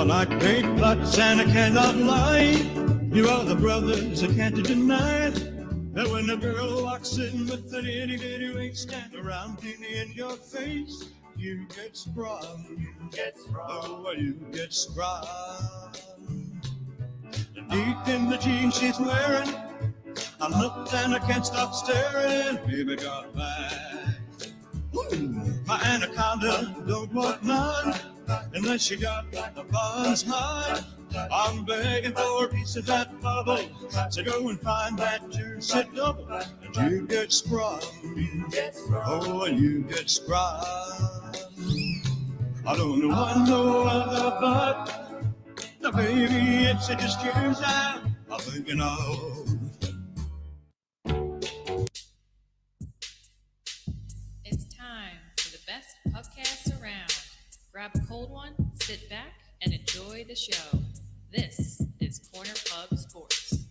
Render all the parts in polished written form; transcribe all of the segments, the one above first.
are like great plots and I cannot lie. You are the brothers I can't deny that when a girl walks in with an itty bitty waist and around in your face, you get sprung. You get sprung. Oh, you get sprung. Deep in the jeans she's wearing, I looked and I can't stop staring. Baby got back. My anaconda don't want none unless you got the buns high. I'm begging for a piece of that bubble, so go and find that juicy double, and you get sprung. Oh, you get sprung. I don't want no other but the baby, it's just yours I'm thinking of. It's time for the best podcast around. Grab a cold one, sit back, and enjoy the show. This is Corner Pub Sports.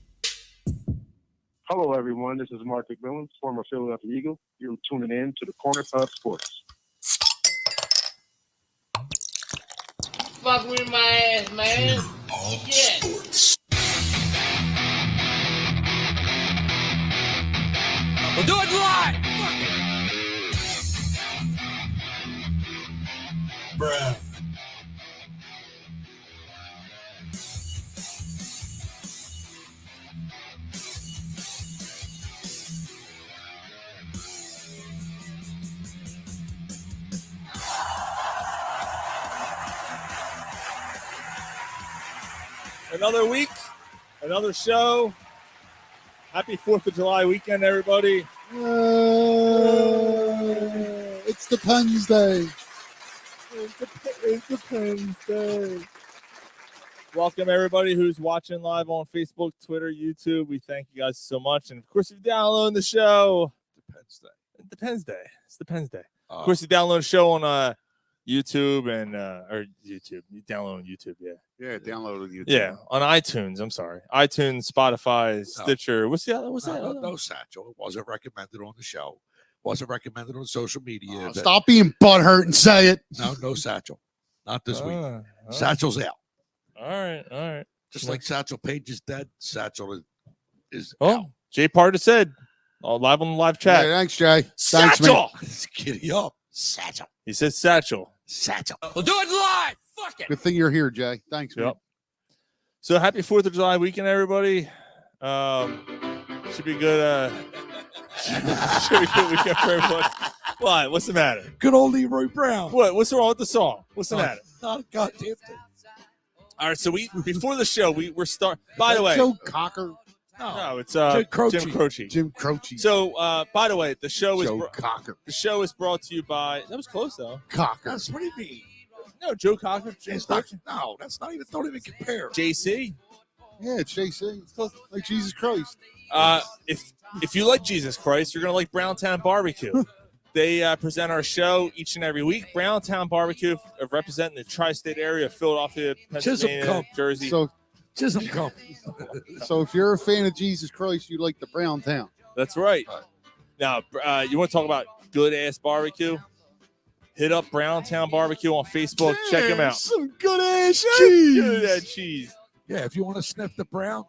Hello, everyone. This is Mark McMillan, former Philadelphia Eagle. You're tuning in to the Corner Pub Sports. Fuck with my ass, man. Yeah. We'll do it live. Fuck it. Bruh. Another week, another show. Happy 4th of July weekend, everybody. It's the Pens Day. It's the Pens Day. Welcome, everybody who's watching live on Facebook, Twitter, YouTube. We thank you guys so much. And, of course, if you download the show. Depends Day. It depends day. It's the Pens Day. Of course, you download the show on YouTube and or YouTube. You download on YouTube, yeah. Yeah, download on YouTube. Yeah, on iTunes. I'm sorry, iTunes, Spotify, Stitcher. What's the other? What's that? No, Satchel. It wasn't recommended on the show. Wasn't recommended on social media. Stop being butthurt and say it. No, Satchel. Not this week. Satchel's out. All right. Just like Satchel Paige is dead, Satchel is out. out. Jay Parter said, live on the live chat. Hey, thanks, Jay. Satchel. Thanks, Giddy up. Satchel. He said Satchel. We'll do it live. Fuck it. Good thing you're here, Jay. Thanks, man. Yep. So happy 4th of July weekend, everybody. Should be good. Should be good weekend for everybody. What? What's the matter? Good old Leroy Brown. What? What's wrong with the song? What's the matter? Not a goddamn thing. All right. So before the show we're start. By the way, Joe Cocker. no, it's Jim Croce. Jim Croce. So by the way, the show is Cocker. the show is brought to you by. That was close though. Cocker. That's what do you mean? No, Joe Cocker. It's not, no, that's not even. Don't even compare. JC. Yeah, it's JC. It's close, like Jesus Christ. If you like Jesus Christ, you're gonna like BrownTown BBQ. They present our show each and every week. BrownTown BBQ representing the tri-state area of Philadelphia, Pennsylvania, Jersey. Chisholm come. So if you're a fan of Jesus Christ, you like the BrownTown. That's right. Now, you want to talk about good-ass barbecue? Hit up BrownTown BBQ on Facebook. Check them out. Some good-ass cheese. Good-ass cheese. Yeah, if you want to sniff the brown,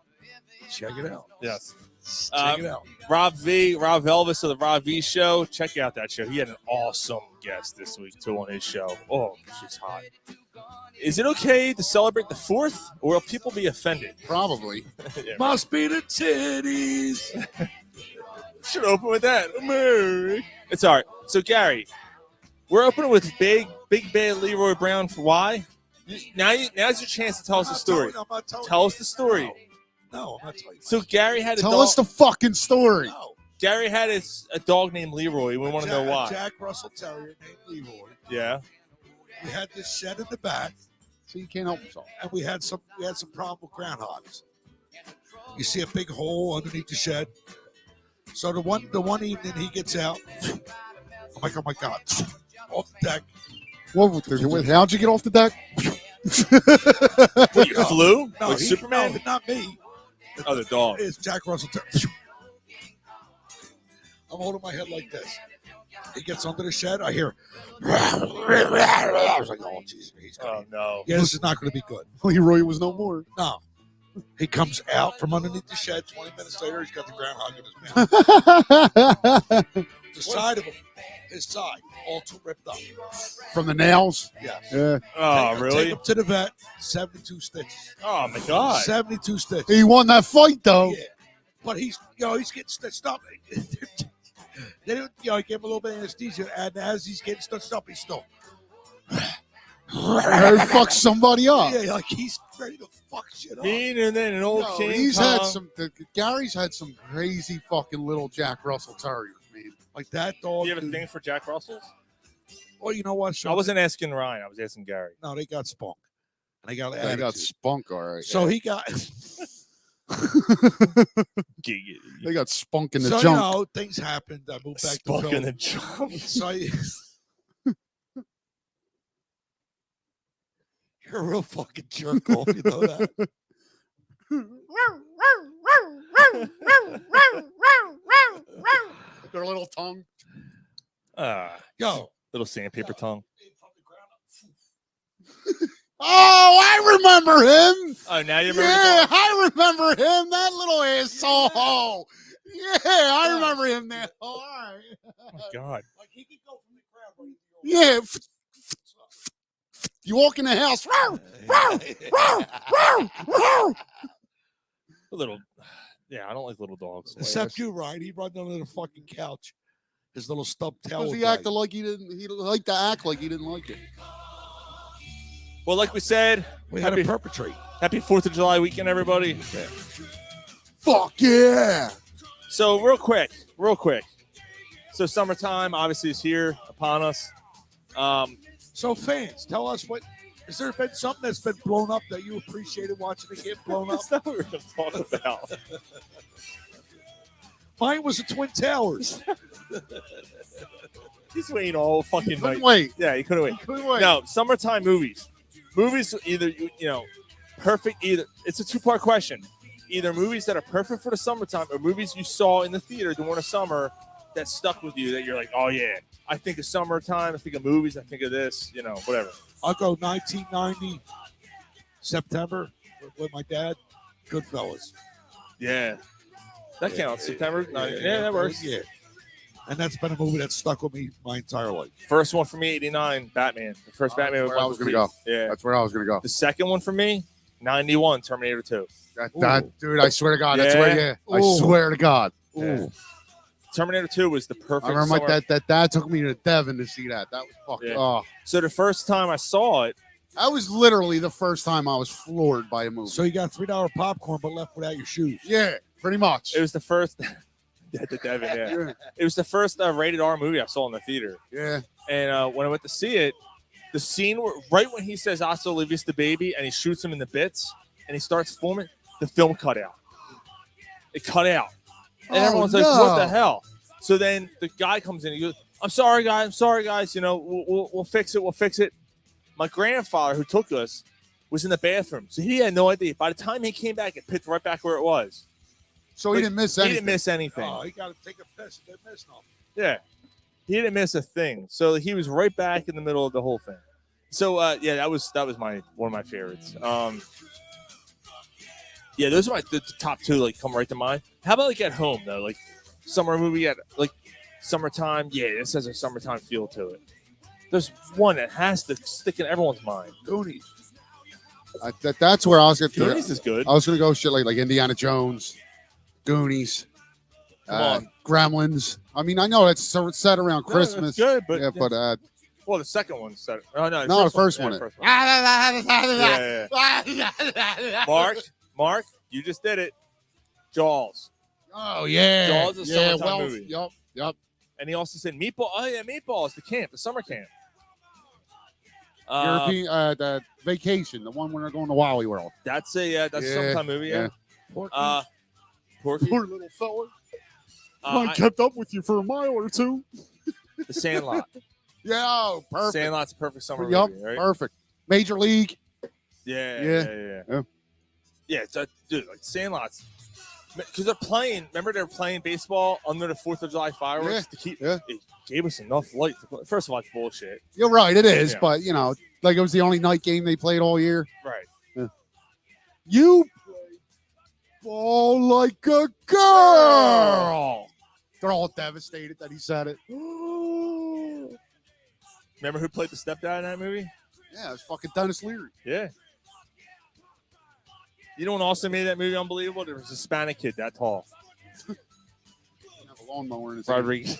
check it out. Yes. Check it out. Rob Elvis of the Rob V Show. Check out that show. He had an awesome guest this week, too, on his show. Oh, she's hot. Is it okay to celebrate the 4th, or will people be offended? Probably. Yeah, Must be the titties. Should open with that. Mary. It's all right. So, Gary, we're opening with Big Bad Leroy Brown. For why? Now's your chance to tell us the story. Tell us the story. No, I'm not telling you. So Gary had Tell us the fucking story. No. Gary had a dog named Leroy. We want to know why. Jack Russell Terrier named Leroy. Yeah. We had this shed in the back, So you can't help yourself. and we had some problem with groundhogs. You see a big hole underneath the shed. So the one evening he gets out. I'm like, oh my God, off the deck. How'd you get off the deck? What, you flew? No, Like Superman? No, not me. Oh, the dog. It's Jack Russell Terrier. I'm holding my head like this. He gets under the shed. I hear. I was like, oh, jeez. Oh, no. Yeah, this is not going to be good. Leroy was no more. No. He comes out from underneath the shed. 20 minutes later, he's got the groundhog in his mouth. The side of him, his side, all too ripped up. From the nails? Yes. Yeah. Oh, Take really? him to the vet. 72 stitches. Oh, my God. 72 stitches. He won that fight, though. Yeah. But he's getting stitched up. They don't, he gave him a little bit of anesthesia, and as he's getting stitched up, he's still. Fuck somebody up. Yeah, like he's ready to fuck shit up. And then an old No, King he's Kong. had some. Gary's had some crazy fucking little Jack Russell Terriers, man. Like that dog. Do you have a dude. thing for Jack Russells? Well, you know what? I wasn't asking Ryan. I was asking Gary. No, they got spunk. And they got They attitude. got spunk, all right. So he got. They got spunk in the so, junk. you know, things happened. I moved back Spunk to in the Philly. junk. So you're a real fucking jerk off. You know that? Their little tongue. Yo. Little sandpaper tongue. Oh, I remember him. Oh, now you remember Yeah, I remember him. That little asshole. Yeah, I remember him now. All right. Oh, my God. Like he could go from the crowd right to the Yeah. You walk in the house. A little. Yeah, I don't like little dogs. Except you, Ryan. He run under the fucking couch. His little stubbed tail. Because he acted like he didn't. He liked to act like he didn't like it. Well, like we said, We had to perpetrate. happy 4th of July weekend, everybody. Fuck yeah. So real quick. So summertime obviously is here upon us. So fans, tell us what. Has there been something that's been blown up that you appreciated watching it get blown up? That's not what we're going to talk about. Mine was the Twin Towers. He's waiting all fucking Couldn't night. wait. Yeah, he couldn't wait. Couldn't wait. No, summertime movies. Movies either perfect. Either it's a two-part question. Either movies that are perfect for the summertime, or movies you saw in the theater during the summer that stuck with you. That you're like, oh yeah, I think of summertime. I think of movies. I think of this. Whatever. I'll go 1990 September with my dad. Goodfellas. Yeah, that counts. September. Yeah, that works. Yeah, and that's been a movie that stuck with me my entire life. First one for me, 89, Batman. The first Batman. That's with where I Michael was gonna Keaton. go. Yeah. That's where I was gonna go. The second one for me, 91, Terminator 2. That dude, I swear to God, that's Yeah. where. Yeah, I Ooh. swear to God. Yeah. Terminator 2 was the perfect. I remember summer- that dad took me to Devon to see that. That was fucking. Yeah. Oh, So the first time I saw it, that was literally the first time I was floored by a movie. So you got $3 popcorn, but left without your shoes. Yeah, pretty much. it was the first. Yeah, the Devin, yeah. It was the first rated R movie I saw in the theater. Yeah. And when I went to see it, the scene right when he says "Hasta la vista, baby," and he shoots him in the bits, and he starts filming, the film cut out. It cut out, and Oh, everyone's like, no. "What the hell?" So then the guy comes in. He goes, "I'm sorry, guys. We'll fix it. We'll fix it." My grandfather, who took us, was in the bathroom, so he had no idea. By the time he came back, it picked right back where it was. So he didn't miss anything. He didn't miss anything. Oh, he got to take a piss. Didn't miss nothing. Yeah. He didn't miss a thing. So he was right back in the middle of the whole thing. So yeah, that was one of my favorites. Yeah, those are the top two, like, come right to mind. How about like at home though? Like summer movie at like summertime. Yeah, this has a summertime feel to it. There's one that has to stick in everyone's mind. Goonies. That's where I was going to. Goonies is good. I was going to go shit like Indiana Jones, Goonies, Come on. Gremlins. I mean, I know it's set around No, Christmas. that's good, but yeah, but well, the second one's set. Oh no, no, the first one. Yeah, yeah. Mark, you just did it. Jaws. Oh yeah, Jaws is a yeah. summertime Well, movie. yep. And he also said Meatball. Oh yeah, Meatballs, the summer camp. European, the vacation, the one when they're going to Wally World. That's a summertime movie. Yeah. Porky. Poor little fella. I kept up with you for a mile or two. The Sandlot. Yeah, oh, perfect. Sandlot's a perfect summer Yup, movie, right? perfect. Major League. Yeah. Yeah. Yeah, it's dude, like Sandlot's Because they're playing. Remember, they're playing baseball under the 4th of July fireworks to keep. Yeah. It gave us enough light. First of all, it's bullshit. You're right, it is, Yeah. but you know, like it was the only night game they played all year. Right. You play ball like a girl. They're all devastated that he said it. Remember who played the stepdad in that movie? Yeah, it's fucking Dennis Leary. Yeah. You know what also made that movie unbelievable? There was a Hispanic kid that tall. Have a lawnmower in his hand. Rodriguez.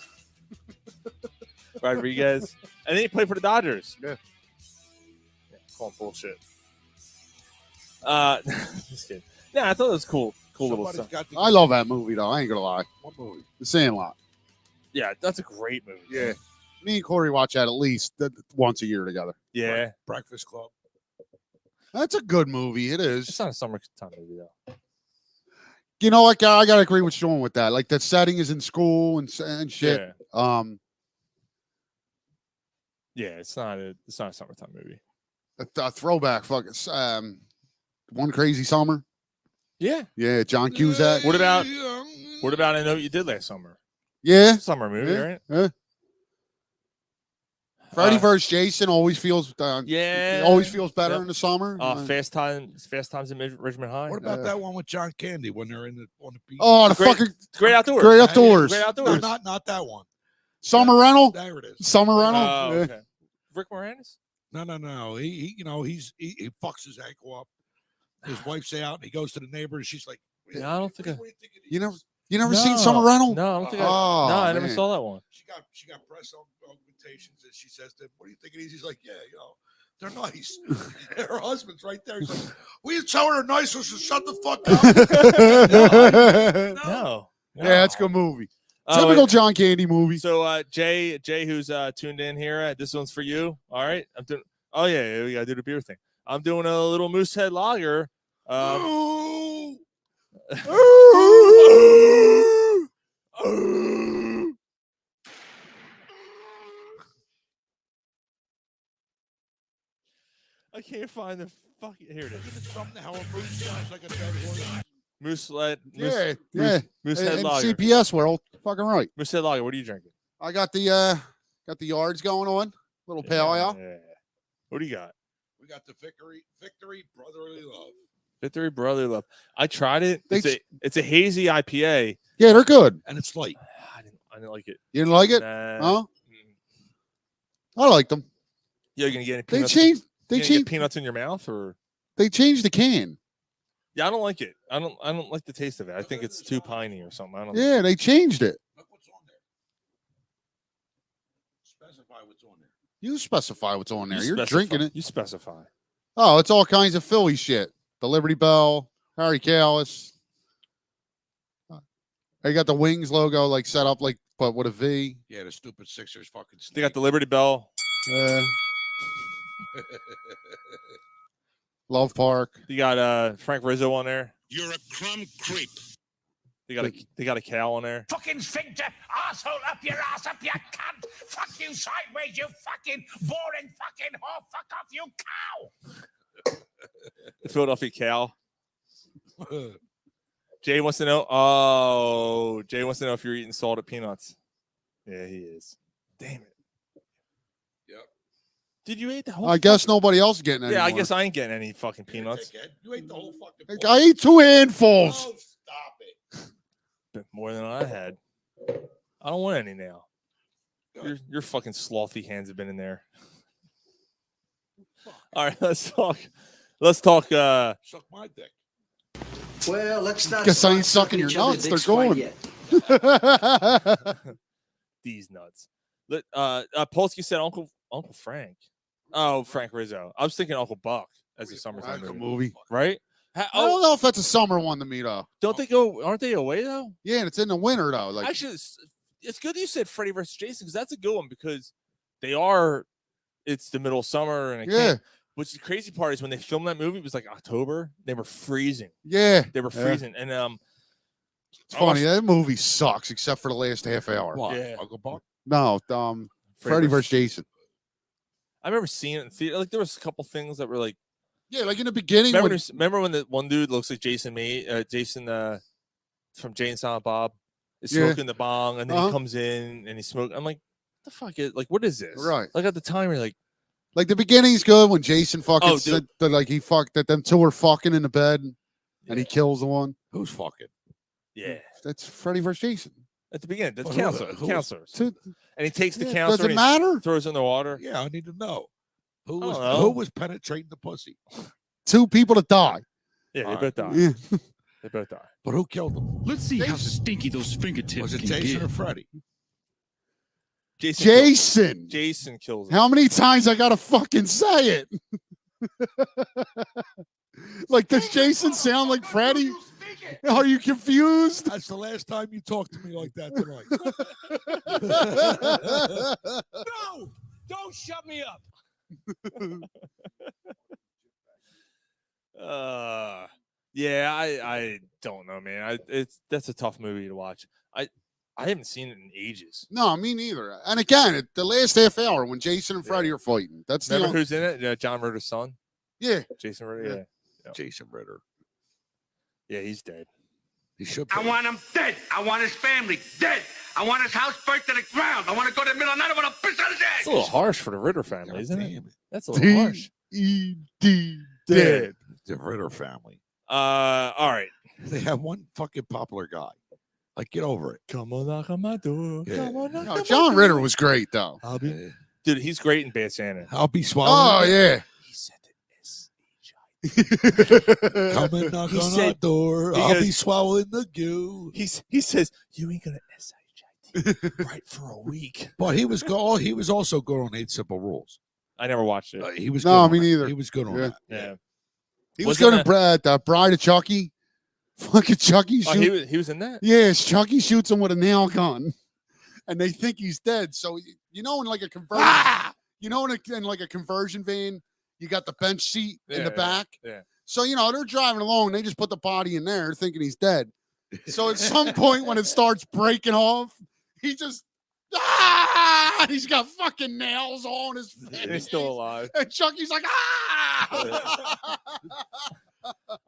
Rodriguez. And then he played for the Dodgers. Yeah. Call him bullshit. Just kidding. Yeah, I thought it was cool. Cool little Somebody's stuff. got to I love that movie though. I ain't gonna lie. What movie? The Sandlot. Yeah, that's a great movie. Yeah. Me and Corey watch that at least once a year together. Yeah. Breakfast Club. That's a good movie. It is. It's not a summertime movie, though. You know what, I gotta agree with Sean with that. Like the setting is in school and shit. Yeah. Yeah, it's not a summertime movie. A throwback. Fucking One Crazy Summer. Yeah. Yeah, John Cusack. What about I Know What You Did Last Summer? Yeah. Summer movie, Yeah. right? Yeah. Freddy vs. Jason always feels always feels better in the summer. Fast Times in Richmond High. What about that one with John Candy when they're on the beach? Oh, the Great- fucking Great Outdoors. Great Outdoors. Great No, Outdoors. not that one. Summer Rental. There it is. Summer Rental. Oh, Yeah. okay. Rick Moranis? No. He he fucks his ankle up. His wife's out, and he goes to the neighbor, and she's like, Yeah, I don't think what do you think it You never is?" You never seen Summer Rental? No, I don't think Oh, I never man. saw that one. She got breast augmentations, and she says to him, "What do you think it is?" He's like, "Yeah, they're nice." Her husband's right there. He's like, "Will you tell her they're nice or she'll shut the fuck up?" No. Yeah, that's a good movie. Oh, Typical John Candy movie. So Jay, who's tuned in here, this one's for you. All right, I'm doing. Oh yeah, we gotta do the beer thing. I'm doing a little Moosehead Lager. I can't find the fucking. Here it is. Something how a moose sounds like a dead horse. Yeah. Moosehead In Lager. CPS world, fucking right. Moosehead Lager. What are you drinking? I got the yards going on. Little pale ale. Yeah. What do you got? We got the victory brotherly love. Victory Brotherly Love. I tried it. They- It's a hazy IPA. Yeah, they're good. And it's light. I didn't like it. You didn't like it? Nah. Huh? I liked them. Yeah, you're gonna get any They peanuts? changed. They You gonna get changed. peanuts in your mouth, or They changed the can. yeah, I don't like it. I don't like the taste of it. I think it's too piney or something. I don't. Yeah, they changed it. Look what's on there. Specify what's on there. You specify what's on there. You You're specify. drinking it. You specify. Oh, it's all kinds of Philly shit. The Liberty Bell, Harry Callis. They got the Wings logo like set up like, but with a V. Yeah, the stupid Sixers fucking They got the Liberty Bell. Love Park. You got Frank Rizzo on there. You're a crumb creep. They got a cow on there. Fucking sphincter, asshole up your ass, up your cunt. Fuck you sideways, you fucking boring fucking whore. Fuck off, you cow. The Philadelphia cow. Jay wants to know. Oh, Jay wants to know if you're eating salted peanuts. Yeah, he is. Damn it. Yep. Did you eat the whole? I guess nobody else is getting any. Yeah, I guess I ain't getting any fucking peanuts. Dickhead. You ate the whole fucking I ate 2 handfuls. Oh, stop it. Bit more than I had. I don't want any now. Your fucking slothy hands have been in there. All right, let's talk. Suck my dick. Well, let's not. Guess I ain't start sucking your each other nuts. They're dicks quite going. yet. These nuts. Polsky said Uncle Frank. Oh, Frank Rizzo. I was thinking Uncle Buck as a summertime That's a movie. movie. Right? I don't know if that's a summer one to me though. Don't they go? Aren't they away though? Yeah, and it's in the winter though. Like Actually, it's good that you said Freddy versus Jason because that's a good one because they are. It's the middle of summer and it yeah, can't. Which the crazy part is when they filmed that movie, it was like October. They were freezing. yeah. They were Yeah. freezing, and It's funny. That movie sucks except for the last half hour. What? Yeah. Uncle Buck? No, Freddy vs. Jason. I remember seeing it in theater. Like there was a couple things that were like. Yeah, like in the beginning. Remember when the one dude looks like Jason from Jay and Silent Bob is Yeah. smoking the bong, and then Uh-huh. he comes in and he's smoking. I'm like, the fuck is like, what is this? Right. Like at the time, you're like, Like the beginning's good when Jason fucking Oh, said that, like he fucked that them two were fucking in the bed and he kills the one. Who's fucking? yeah. That's Freddy versus Jason. At the beginning, the Who- counselor, who- counselors, So, and he takes the yeah, counselor, does it and matter? he throws it in the water. Yeah, I need to know. I don't know. Who was penetrating the pussy? Two people to die. Yeah, they All both die. Yeah. They both die. But who killed them? Let's see how stinky those fingertips Was it can Jason get. or Freddie? Jason. Jason kills him. How many times I gotta fucking say it? Like, does Jason sound like Freddy? Are you confused? That's the last time you talked to me like that tonight. No! Don't shut me up! Yeah, I don't know, man. That's a tough movie to watch. I haven't seen it in ages. No, me neither. And again, the last half hour when Jason and Freddy are fighting. That's the Remember only, who's in it? John Ritter's son, yeah. Jason Ritter. Yeah, Jason Ritter. yeah, he's dead. He should I be. want him dead. I want his family dead. I want his house burnt to the ground. I want to go to the middle of the night. I want to piss on his It's ass. a little harsh for the Ritter family, God isn't it? damn it. That's a little harsh. D-E-D. Dead. The Ritter family. All right. They have one fucking popular guy. Like, get over it. Come on, knock on my door. Yeah. Come on, knock on No, my John door. Ritter was great, though. I'll be, Dude, he's great in Bad Santa. I'll be swallowing. Oh, yeah. He said it. Come and knock He on our said- door. he I'll goes- be swallowing the goo. He says, you ain't gonna SHIT right for a week. But he was also good on 8 Simple Rules. I never watched it. He was No, good on me that. neither. He was good on Yeah. that. Yeah. He was Wasn't good in Bride of Chucky. Fucking Chucky Oh, shoot. he was in that? Yes, Chucky shoots him with a nail gun, and they think he's dead. So in like a conversion, in like a conversion van, you got the bench seat in the back. Yeah. So they're driving along. They just put the body in there, thinking he's dead. So at some point, when it starts breaking off, he just he's got fucking nails on his face. And he's still alive. And Chucky's like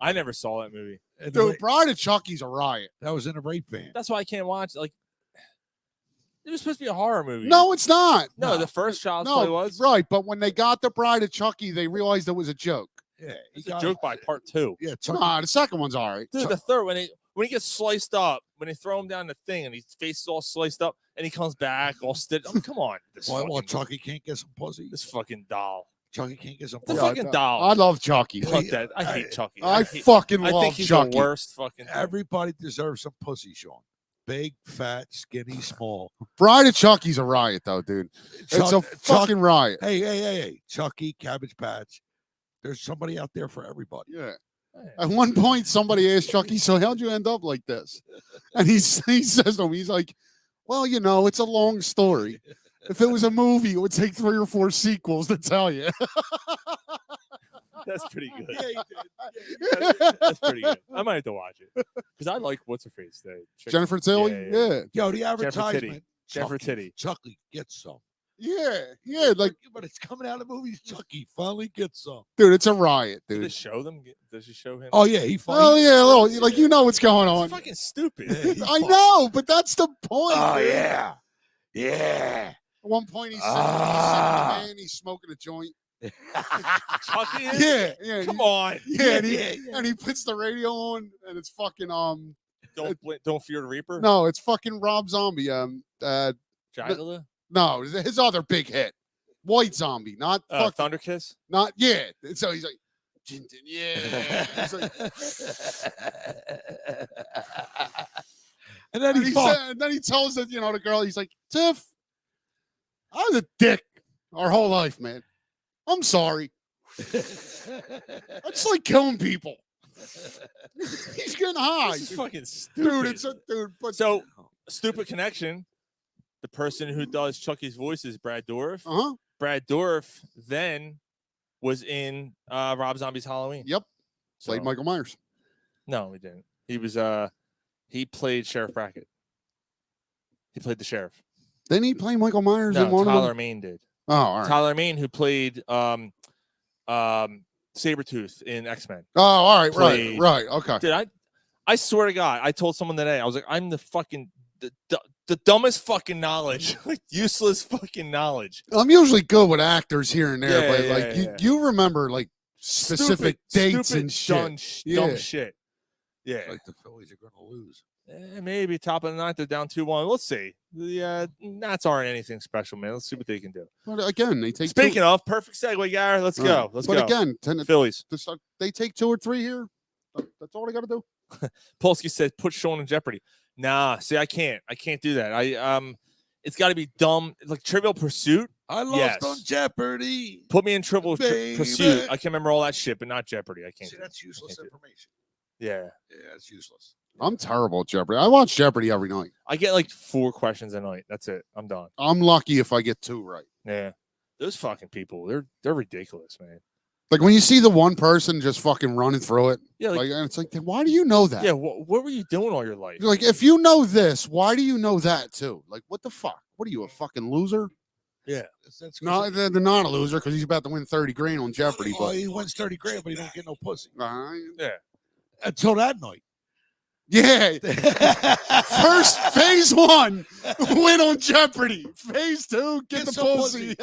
I never saw that movie. And Dude, Bride of Chucky's a riot. that was in a rape van. That's why I can't watch. Like, it was supposed to be a horror movie. No, it's not. No, the first Child's No, Play was. right. But when they got the Bride of Chucky, they realized it was a joke. Yeah, he It's a got joke by part 2. Yeah, Chucky. Nah, the second one's all right. Dude, the third, when he gets sliced up, when they throw him down the thing and his face is all sliced up and he comes back all stitched. Come on. Well, Chucky can't get some pussy. This fucking doll. Chucky can't get some The pussy. fucking doll. I love Chucky. Fuck that. I hate Chucky. I hate- fucking I love think he's Chucky. the worst fucking thing. Everybody deserves some pussy, Sean. Big, fat, skinny, small. Bride of Chucky's a riot, though, dude. It's a fucking riot. Hey. Chucky, Cabbage Patch. There's somebody out there for everybody. Yeah. At one point, somebody asked Chucky, "So how'd you end up like this?" And he says to him, he's like, "Well, it's a long story. If it was a movie, it would take 3 or 4 sequels to tell you." That's pretty good. Yeah, he did. That's pretty good. I might have to watch it because I like what's her face. Jennifer Tilly? Yeah. Yo, the Titty. advertisement. Jennifer Titty. Chucky gets some. Yeah, like, But it's coming out of movies. Chucky finally gets some. dude, it's a riot, Did dude. it show them? Does she show him? Oh yeah, he Oh finally. yeah, little, like what's going on. It's fucking stupid. I know, but that's the point. Oh dude. yeah, yeah. At one point, he's sitting in the van, he's smoking a joint. Chucky is? Yeah. Come on. Yeah, and he puts the radio on, and it's fucking Don't fear the Reaper. no, it's fucking Rob Zombie. Jigala? No, his other big hit, White Zombie, not Thunder Kiss. not yeah. So he's like, yeah. He's like, And then and then he tells the the girl, he's like, Tiff, I was a dick our whole life, man. I'm sorry. I just like killing people. He's getting high. This is fucking stupid. Dude, it's a dude. But So, stupid connection. The person who does Chucky's voice is Brad Dourif. Brad Dourif then was in Rob Zombie's Halloween. Yep. Played So- Michael Myers. No, he didn't. He was he played Sheriff Brackett. He played the sheriff. Didn't he play Michael Myers in No, one of Tyler them? Maine did. Oh, all right. Tyler Maine, who played Sabretooth in X-Men. Oh, all right, Played- right. Okay. Dude, I swear to God, I told someone today, I was like, I'm the fucking the dumbest fucking knowledge, like useless fucking knowledge. I'm usually good with actors here and there, Yeah, but yeah, like yeah. you remember like specific dates and shit. Dumb shit. Yeah, Like the Phillies are going to lose. Maybe top of the ninth, they're down 2-1. Let's see. The Nats aren't anything special, man. Let's see what they can do. But again, they take. Speaking of, perfect segue, Gary. Let's go. Let's but go. again, Phillies. They take 2 or 3 here. That's all they got to do. Polsky said, "Put Sean in jeopardy." Nah, see, I can't do that. It's got to be dumb, like Trivial Pursuit. I lost on Jeopardy. Put me in Trivial Pursuit. I can remember all that shit, but not Jeopardy. I can't. See, that's useless information. Yeah, that's useless. I'm terrible at Jeopardy. I watch Jeopardy every night. I get like 4 questions a night. That's it. I'm done. I'm lucky if I get 2 right. Yeah, those fucking people, they're ridiculous, man. Like when you see the one person just fucking running through it, yeah, like and it's like, why do you know that? Yeah, what were you doing all your life? Like, if you know this, why do you know that too? Like, what the fuck? What are you, a fucking loser? Yeah, no, they're not a loser because he's about to win 30 grand on Jeopardy. Well, But he wins 30 grand, but he don't get no pussy. Yeah, until that night. Yeah. First, phase 1, win on Jeopardy. Phase 2, get the pussy.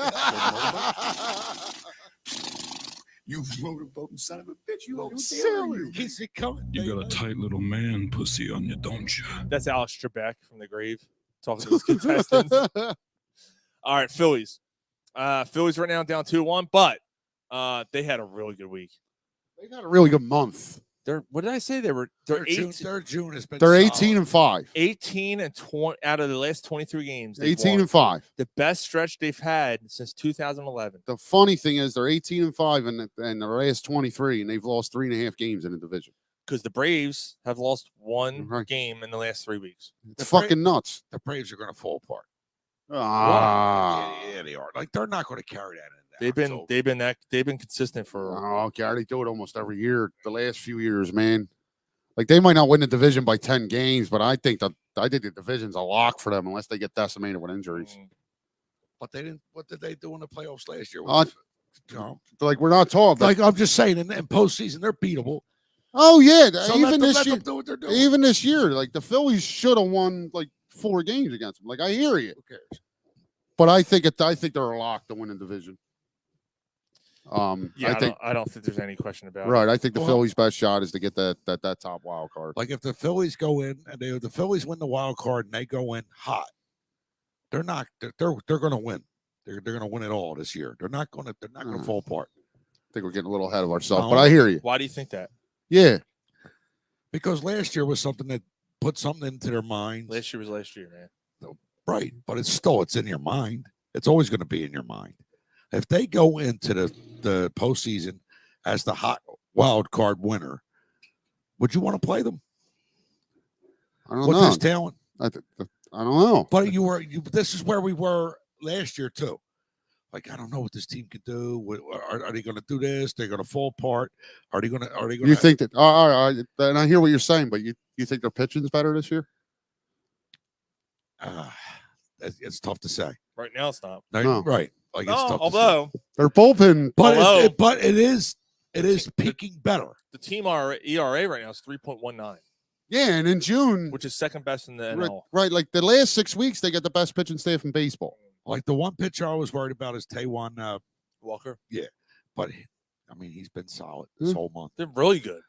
You motorboating son of a bitch. You old silly. Keeps it coming. You got a tight little man pussy on you, don't you? That's Alex Trebek from the grave talking to his contestants. All right, Phillies. Phillies right now down 2-1, but they had a really good week. They got a really good month. What did I say? They're June has been. They're solid. 18 and 5. 18 and 20 out of the last 23 games. 18 and 5. The best stretch they've had since 2011. The funny thing is they're 18 and 5 in the last 23, and they've lost 3.5 games in the division. Because the Braves have lost 1 game in the last 3 weeks. It's fucking nuts. The Braves are going to fall apart. Ah, Yeah, they are. Like they're not going to carry that in. They've been consistent for. Oh, God, they do it almost every year. The last few years, man. Like they might not win the division by 10 games, but I think the division's a lock for them unless they get decimated with injuries. But they didn't. What did they do in the playoffs last year? Like we're not talking. Like I'm just saying, in postseason they're beatable. Oh yeah, So even let this year, them do what they're doing. even this year, like the Phillies should have won like 4 games against them. Like I hear you. Who cares? But I think they're a lock to win the division. Yeah, I don't think there's any question about it. Right. I think the Phillies' best shot is to get that top wild card. Like if the Phillies go in and the Phillies win the wild card and they go in hot, they're not. They're going to win. They're going to win it all this year. They're not going to fall apart. I think we're getting a little ahead of ourselves, but I hear you. Why do you think that? Yeah. Because last year was something that put something into their mind. Last year was last year, man. Right, but it's in your mind. It's always going to be in your mind. If they go into the postseason as the hot wild card winner, would you want to play them? I don't With know. this talent? I don't know. But this is where we were last year too. Like I don't know what this team can do. Are they going to do this? They're going to fall apart. Are they going to? You think that? And I hear what you're saying, but you think their pitching's better this year? It's tough to say. Right now, it's not. No. Right. Like it's tough although to say. Their bullpen, but it is peaking better. The team ERA right now is 3.19. Yeah, and in June, which is second best in the NL. Right, like the last 6 weeks, they got the best pitching staff in baseball. Like the one pitcher I was worried about is Taijuan Walker. Yeah, but I mean he's been solid this whole month. They're really good.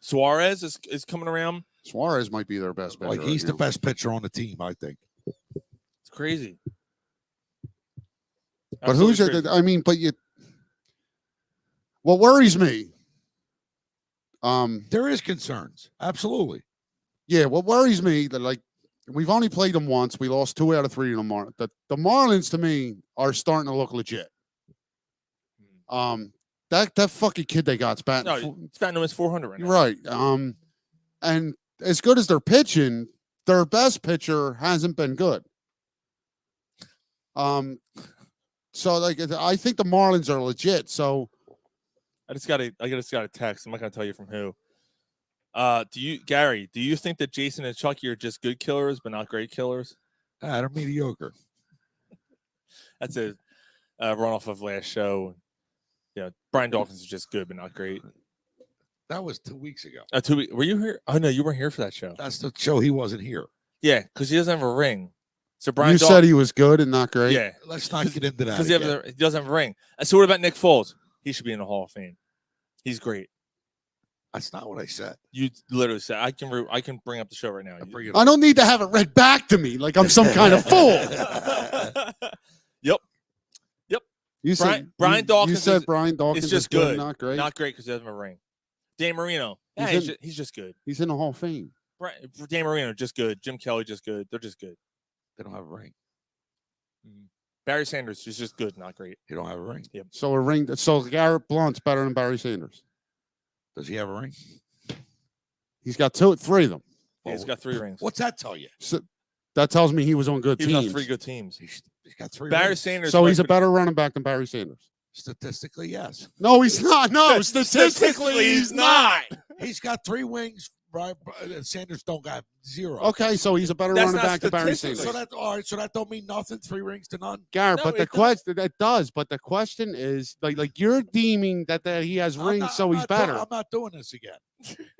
Suarez is coming around. Suarez might be their best pitcher. Like he's the best pitcher on the team, I think. It's crazy. But who's your? I mean, but you. What worries me? There is concerns. Absolutely. Yeah, what worries me that like we've only played them once. We lost 2 out of 3 in the the Marlins to me are starting to look legit. That fucking kid they got's batting. It's batting almost 400 right now. Right. And as good as they're pitching, their best pitcher hasn't been good. So like I think the Marlins are legit. So I just got a text. I'm not gonna tell you from who. Gary, do you think that Jason and Chucky are just good killers but not great killers? They're mediocre. That's a runoff of last show. Yeah, Brian Dawkins is just good but not great. That was 2 weeks ago. 2 weeks. Were you here? Oh no, you weren't here for that show. That's the show he wasn't here. Yeah, because he doesn't have a ring. So Brian, You said he was good and not great. Yeah, Let's not get into that. because he doesn't have a ring. And so what about Nick Foles? He should be in the Hall of Fame. He's great. That's not what I said. You literally said I can bring up the show right now. I don't need to have it read back to me like I'm some kind of fool. Yep. You said Brian Dawkins. You said Brian Dawkins is just is good, good, not great. Not great because he doesn't have a ring. Dan Marino. Yeah, he's just good. He's in the Hall of Fame. Dan Marino, just good. Jim Kelly, just good. They're just good. They don't have a ring. Barry Sanders is just good, not great. He don't have a ring. Yep. So a ring. So Garrett Blunt's better than Barry Sanders. Does he have a ring? He's got 3 of them. Yeah, he's got 3 rings. What's that tell you? So that tells me he was on good He teams. was on 3 good teams. He's got 3 Barry rings. Sanders. So he's a better running back than Barry Sanders. Statistically, yes. No, he's not. No, statistically, he's not. He's got 3 wings. Brian Sanders don't got 0. Okay, so he's a better That's running not back than Barry statistics. Sanders. So that all right. So that don't mean nothing. 3 rings to none. Garrett, No, but the it question that does. But the question is like you're deeming that he has rings, so he's better. I'm not doing this again.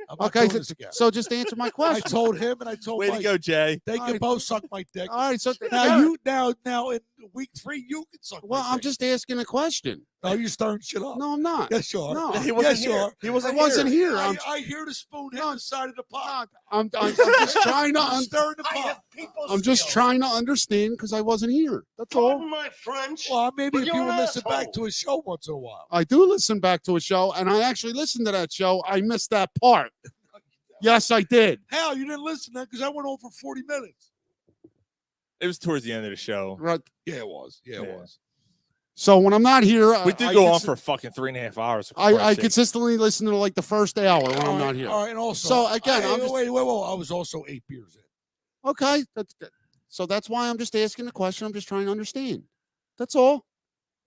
I'm not Okay, doing this again. so just answer my I question. told him and I told Way Mike, to go, Jay. they can both suck my dick. All right, so Now in week 3 you can suck. well, my I'm dick. just asking a question. No, you're stirring shit up. No, I'm not. Yes, you are. No, He wasn't yes, here. you are. He I wasn't wasn't here. I hear the spoon hit the side of the pot. I'm just trying to. Stirring the pot. I'm just trying to understand because I wasn't here. That's all. my French. Well, maybe if You're you an would listen back asshole. to a show once in a while. I do listen back to a show, and I actually listened to that show. I missed that part. Yes, I did. Hell, you didn't listen to that because I went on for 40 minutes. It was towards the end of the show. Right. Yeah, it was. Yeah, it Yeah. was. So when I'm not here, We did go on for fucking 3.5 hours. for I Christ's sake. consistently listen to like the first hour when I'm not here. All right, and also. So again, I'm just, wait. I was also 8 beers in. okay. So that's why I'm just asking the question. I'm just trying to understand. That's all.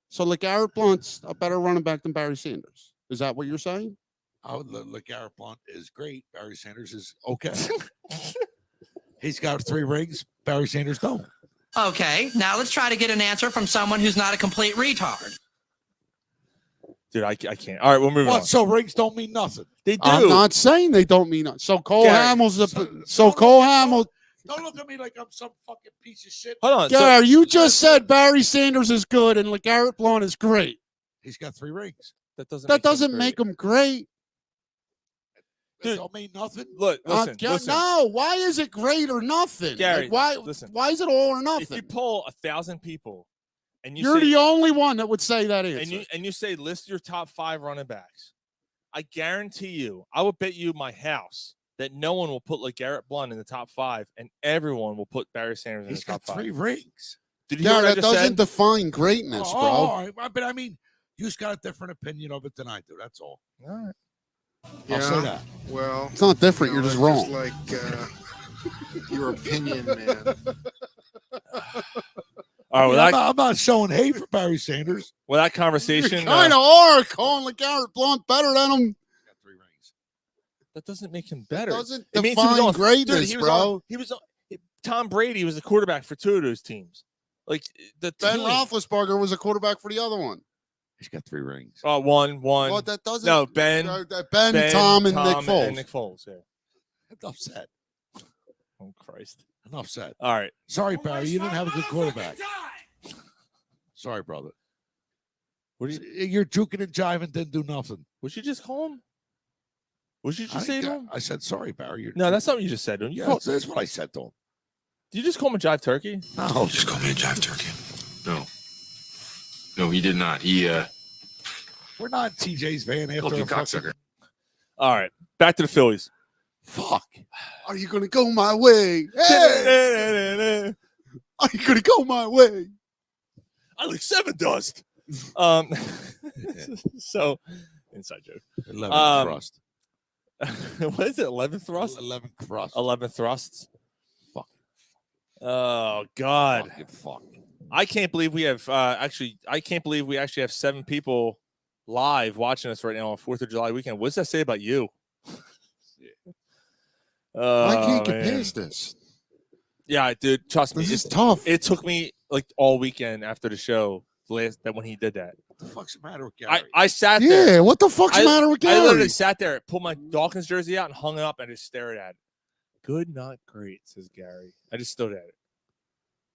So like Garrett Blunt's a better running back than Barry Sanders. Is that what you're saying? I would look. Garrett Blunt is great. Barry Sanders is okay. He's got 3 rings. Barry Sanders don't. Okay, now let's try to get an answer from someone who's not a complete retard. Dude, I can't. All right, we'll move on. What? So rings don't mean nothing. They do. I'm not saying they don't mean it. So Cole Gary, Hamill's a, so- so Cole Hamill. Don't look at me like I'm some fucking piece of shit. Hold on. Gary, you just said Barry Sanders is good and LeGarrette Blount is great. He's got 3 rings. That doesn't make him great. That don't mean nothing. Look, listen. No, why is it great or nothing? Gary, Like, listen. why is it all or If nothing? you poll 1,000 people, and You're say, the only one that would say that answer. and you say list your top 5 running backs, I guarantee you, I would bet you my house that no one will put LeGarrette Blount in the top 5, and everyone will put Barry Sanders in He's the top got 5. 3 rings. Did you hear Gary, what I that just doesn't said? define greatness, bro. All right. But I mean, you just got a different opinion of it than I do. That's all. All right. I'll say that. Well, It's not different. You're just wrong. like your opinion, man. All right, I'm not showing hate for Barry Sanders. well, that conversation. Kind of are calling LeGarrette Blount better than him. Got 3 rings. That doesn't make him better. Doesn't It means he was define on- greatness, dude, bro. He was on, Tom Brady was the quarterback for 2 of those teams. Like the Ben team. Roethlisberger was a quarterback for the other one. He's got 3 rings. One. Well, that doesn't. No, Ben, Tom, and Nick Foles. And Nick Foles. Yeah. Enough said. Oh Christ. Enough said. All right. Sorry, Barry. You didn't have a good quarterback. Sorry, brother. What did You're juking and jiving, didn't do nothing. Would you just call him? Would you I just say didn't to ca- him? I said, sorry, Barry. You're No, that's not what you just said to him. You Yeah, call, that's what I said to him. did you just call him a jive turkey? No, Just call me a jive turkey. No, he did not. we're not in TJ's van Called after you a fucking... cocksucker. All right. Back to the Phillies. Fuck. Are you gonna go my way? Hey, are you gonna go my way? I like 7 dust. So inside joke. 11th thrust. What is it? 11th thrust? 11th thrust. 11 thrusts. Fuck. Oh God. Fucking fuck. I can't believe we have I can't believe we actually have 7 people live watching us right now on 4th of July weekend. What does that say about you? I can't get man. past this. Yeah, dude, trust me. This is tough. It took me like all weekend after the show when he did that. What the fuck's the matter with Gary? I sat there. Yeah, what the fuck's the matter with Gary? I literally sat there, pulled my Dawkins jersey out, and hung it up, and just stared at it. Good, not great, says Gary. I just stood at it,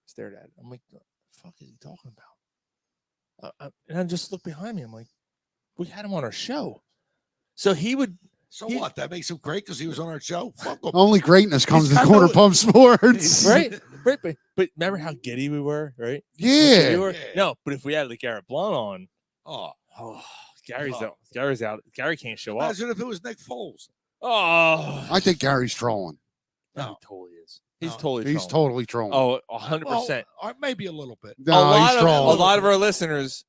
stared at it. I'm like, what the fuck is he talking about? And I just looked behind me. I'm like, we had him on our show, so he would. So what? That makes him great because he was on our show. Fuck him. Only greatness comes to Corner Pub Sports, right? But remember how giddy we were, right? Yeah. We were? No, but if we had like Garrett Blunt on, Gary's out. Gary can't show up. Imagine if it was Nick Foles. Oh, I think Gary's trolling. No, he totally is. He's totally trolling. Oh, 100%. Or maybe a little bit. No, a lot of our listeners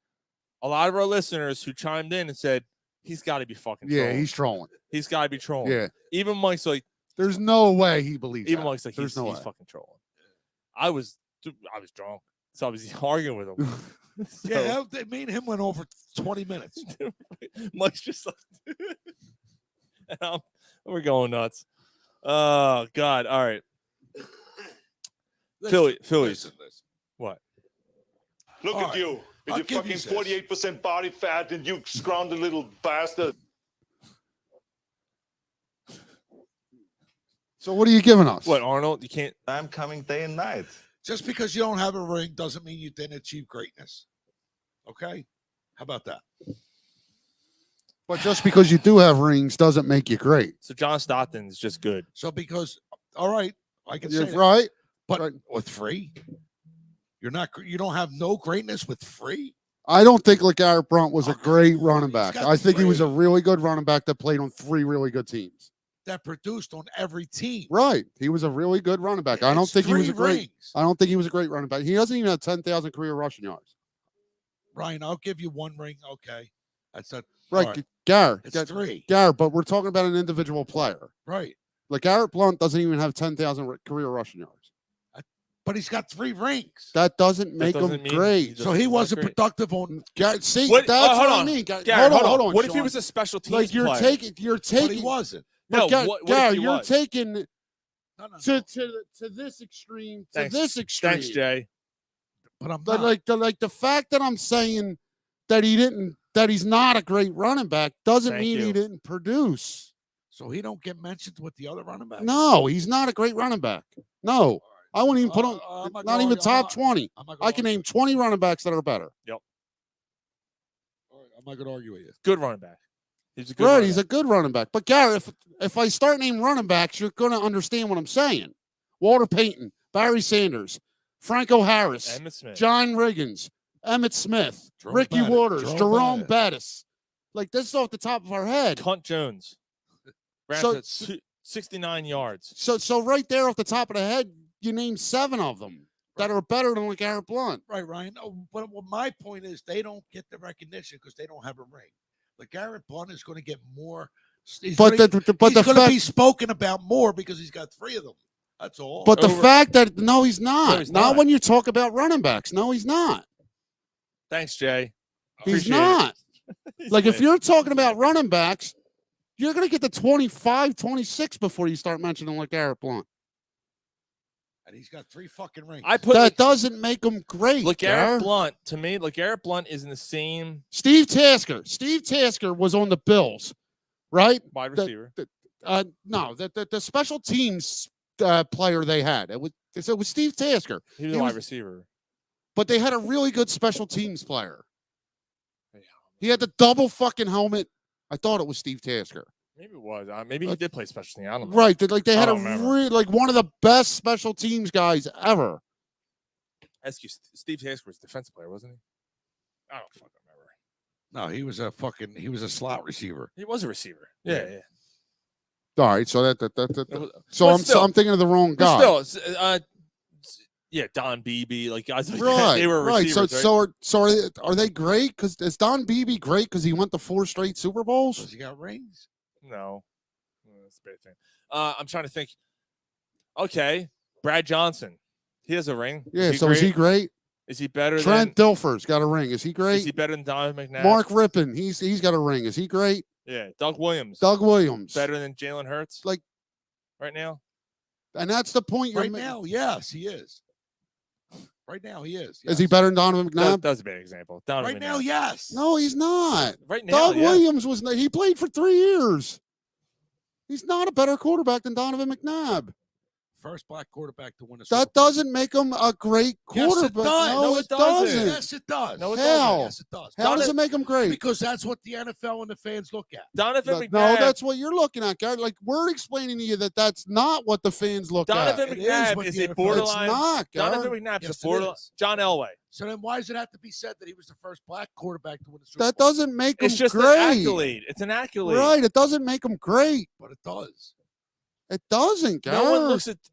who chimed in and said he's got to be fucking trolling. Yeah, he's trolling. He's got to be trolling. Yeah. Even Mike's like, there's no way he believes. Even that. Mike's like, there's he's no way. fucking trolling. I was drunk, so I was arguing with him. Yeah, me and him went over 20 minutes. Mike's just like, and we're going nuts. Oh God! All right, Phillies. Listen. What? Look at you. With your fucking 48% body fat and you scrounged little bastard. So what are you giving us? What, Arnold? You can't. I'm coming day and night. Just because you don't have a ring doesn't mean you didn't achieve greatness. Okay? How about that? But just because you do have rings doesn't make you great. So John Stockton's just good. So because, all right, I can say You're that. right. But with free, you don't have no greatness with free. I don't think LeGarrette Blount was a great running back. I think he was a really good running back that played on 3 really good teams. That produced on every team. Right. He was a really good running back. I don't think he was a great. Rings. I don't think he was a great running back. He doesn't even have 10,000 career rushing yards. Ryan, I'll give you 1 ring. Okay. That's a Right. Garrett. It's 3. Garrett, but we're talking about an individual player. Right. LeGarrette Blount doesn't even have 10,000 career rushing yards. But he's got 3 rings. That doesn't make him great. So he wasn't productive on. See, What- that's hold what I on. mean. Garrett, Hold on. What if he Sean. was a special teams like you're player? taking? But he wasn't. No, But what if Garrett, he you're was? taking No. to this extreme. To Thanks. this extreme. Thanks, Jay. But I'm But not. like the fact that I'm saying that he's not a great running back doesn't Thank mean you. he didn't produce. So he don't get mentioned with the other running backs. No, he's not a great running back. No, I wouldn't even put on not even top 20. I can name 20 running backs that are better. Yep. All right, I'm not going to argue with you. Good running back. He's a good Right, running he's back. a good running back. But Garrett, if I start naming running backs, you're going to understand what I'm saying. Walter Payton, Barry Sanders, Franco Harris, Emmitt Smith. John Riggins, Emmett Smith, Jerome Ricky Bettis, Waters, Jerome Jerome Bettis. Like this is off the top of our head. Cunt Jones. So- Brandon, 69 yards. So right there off the top of the head, you name 7 of them that are better than LeGarrette Blount. Right, Ryan. Oh, but my point is they don't get the recognition because they don't have a ring. But Garrett Blount is going to get more. He's But gonna, the he's going to fact, be spoken about more because he's got 3 of them. That's all. but the fact that no, he's not. No, he's not not. when you talk about running backs. No, he's not. Thanks, Jay. He's Appreciate not. it. Like if you're talking about running backs, you're going to get to 25, 26 before you start mentioning LeGarrette Blount. and he's got 3 fucking rings. I put That doesn't make him great. LeGarrette Gar. Blount, to me, LeGarrette Blount is in the same Steve Tasker. Steve Tasker was on the Bills, right? wide receiver. No, the special teams player they had. It was Steve Tasker. He was a wide receiver. But they had a really good special teams player. He had the double fucking helmet. I thought it was Steve Tasker. Maybe it was. Maybe he did play special teams. I don't know. Right. They had I a don't remember. one of the best special teams guys ever. Ask you, Steve Tasker was a defensive player, wasn't he? I don't fucking remember. No, he was a slot receiver. He was a receiver. Yeah. All right, so so But I'm still- I'm thinking of the wrong guy. But still, yeah, Don Beebe, like guys like that, Right, they were right. receivers, So are they great? Because is Don Beebe great because he went to 4 straight Super Bowls? Does he got rings? No, that's a bad thing. I'm trying to think. Okay, Brad Johnson, he has a ring. Yeah. Is he great? Is he better Trent than? Dilfer's got a ring. Is he great? Is he better than Donovan McNabb? Mark Rippon, he's got a ring. Is he great? Yeah, Doug Williams. Doug Williams. Better than Jalen Hurts. Like right now. And that's the point you're Right now, yes, he is. Right now, he is. Is he better than Donovan McNabb? That's a bad example. Donovan Right now, McNabb. yes. No, he's not. Right now, Doug Williams was. He played for 3 years. He's not a better quarterback than Donovan McNabb. First black quarterback to win a Super That Bowl. doesn't make him a great quarterback. Yes, it does. No, it doesn't. Yes, it does. No, it How? doesn't. Yes, it does. How does it make him great? Because that's what the NFL and the fans look at. Donovan No, McNabb. that's what you're looking at, Gary. Like, we're explaining to you that that's not what the fans look Donovan at. McNabb is a borderline. It's not, Gary. Donovan McNabb's Yes, a borderline. it is. John Elway. So then why does it have to be said that he was the first black quarterback to win a Super That Bowl? doesn't make him It's just great. an accolade. It's an accolade. Right. It doesn't make him great. But it does. It doesn't, Gary.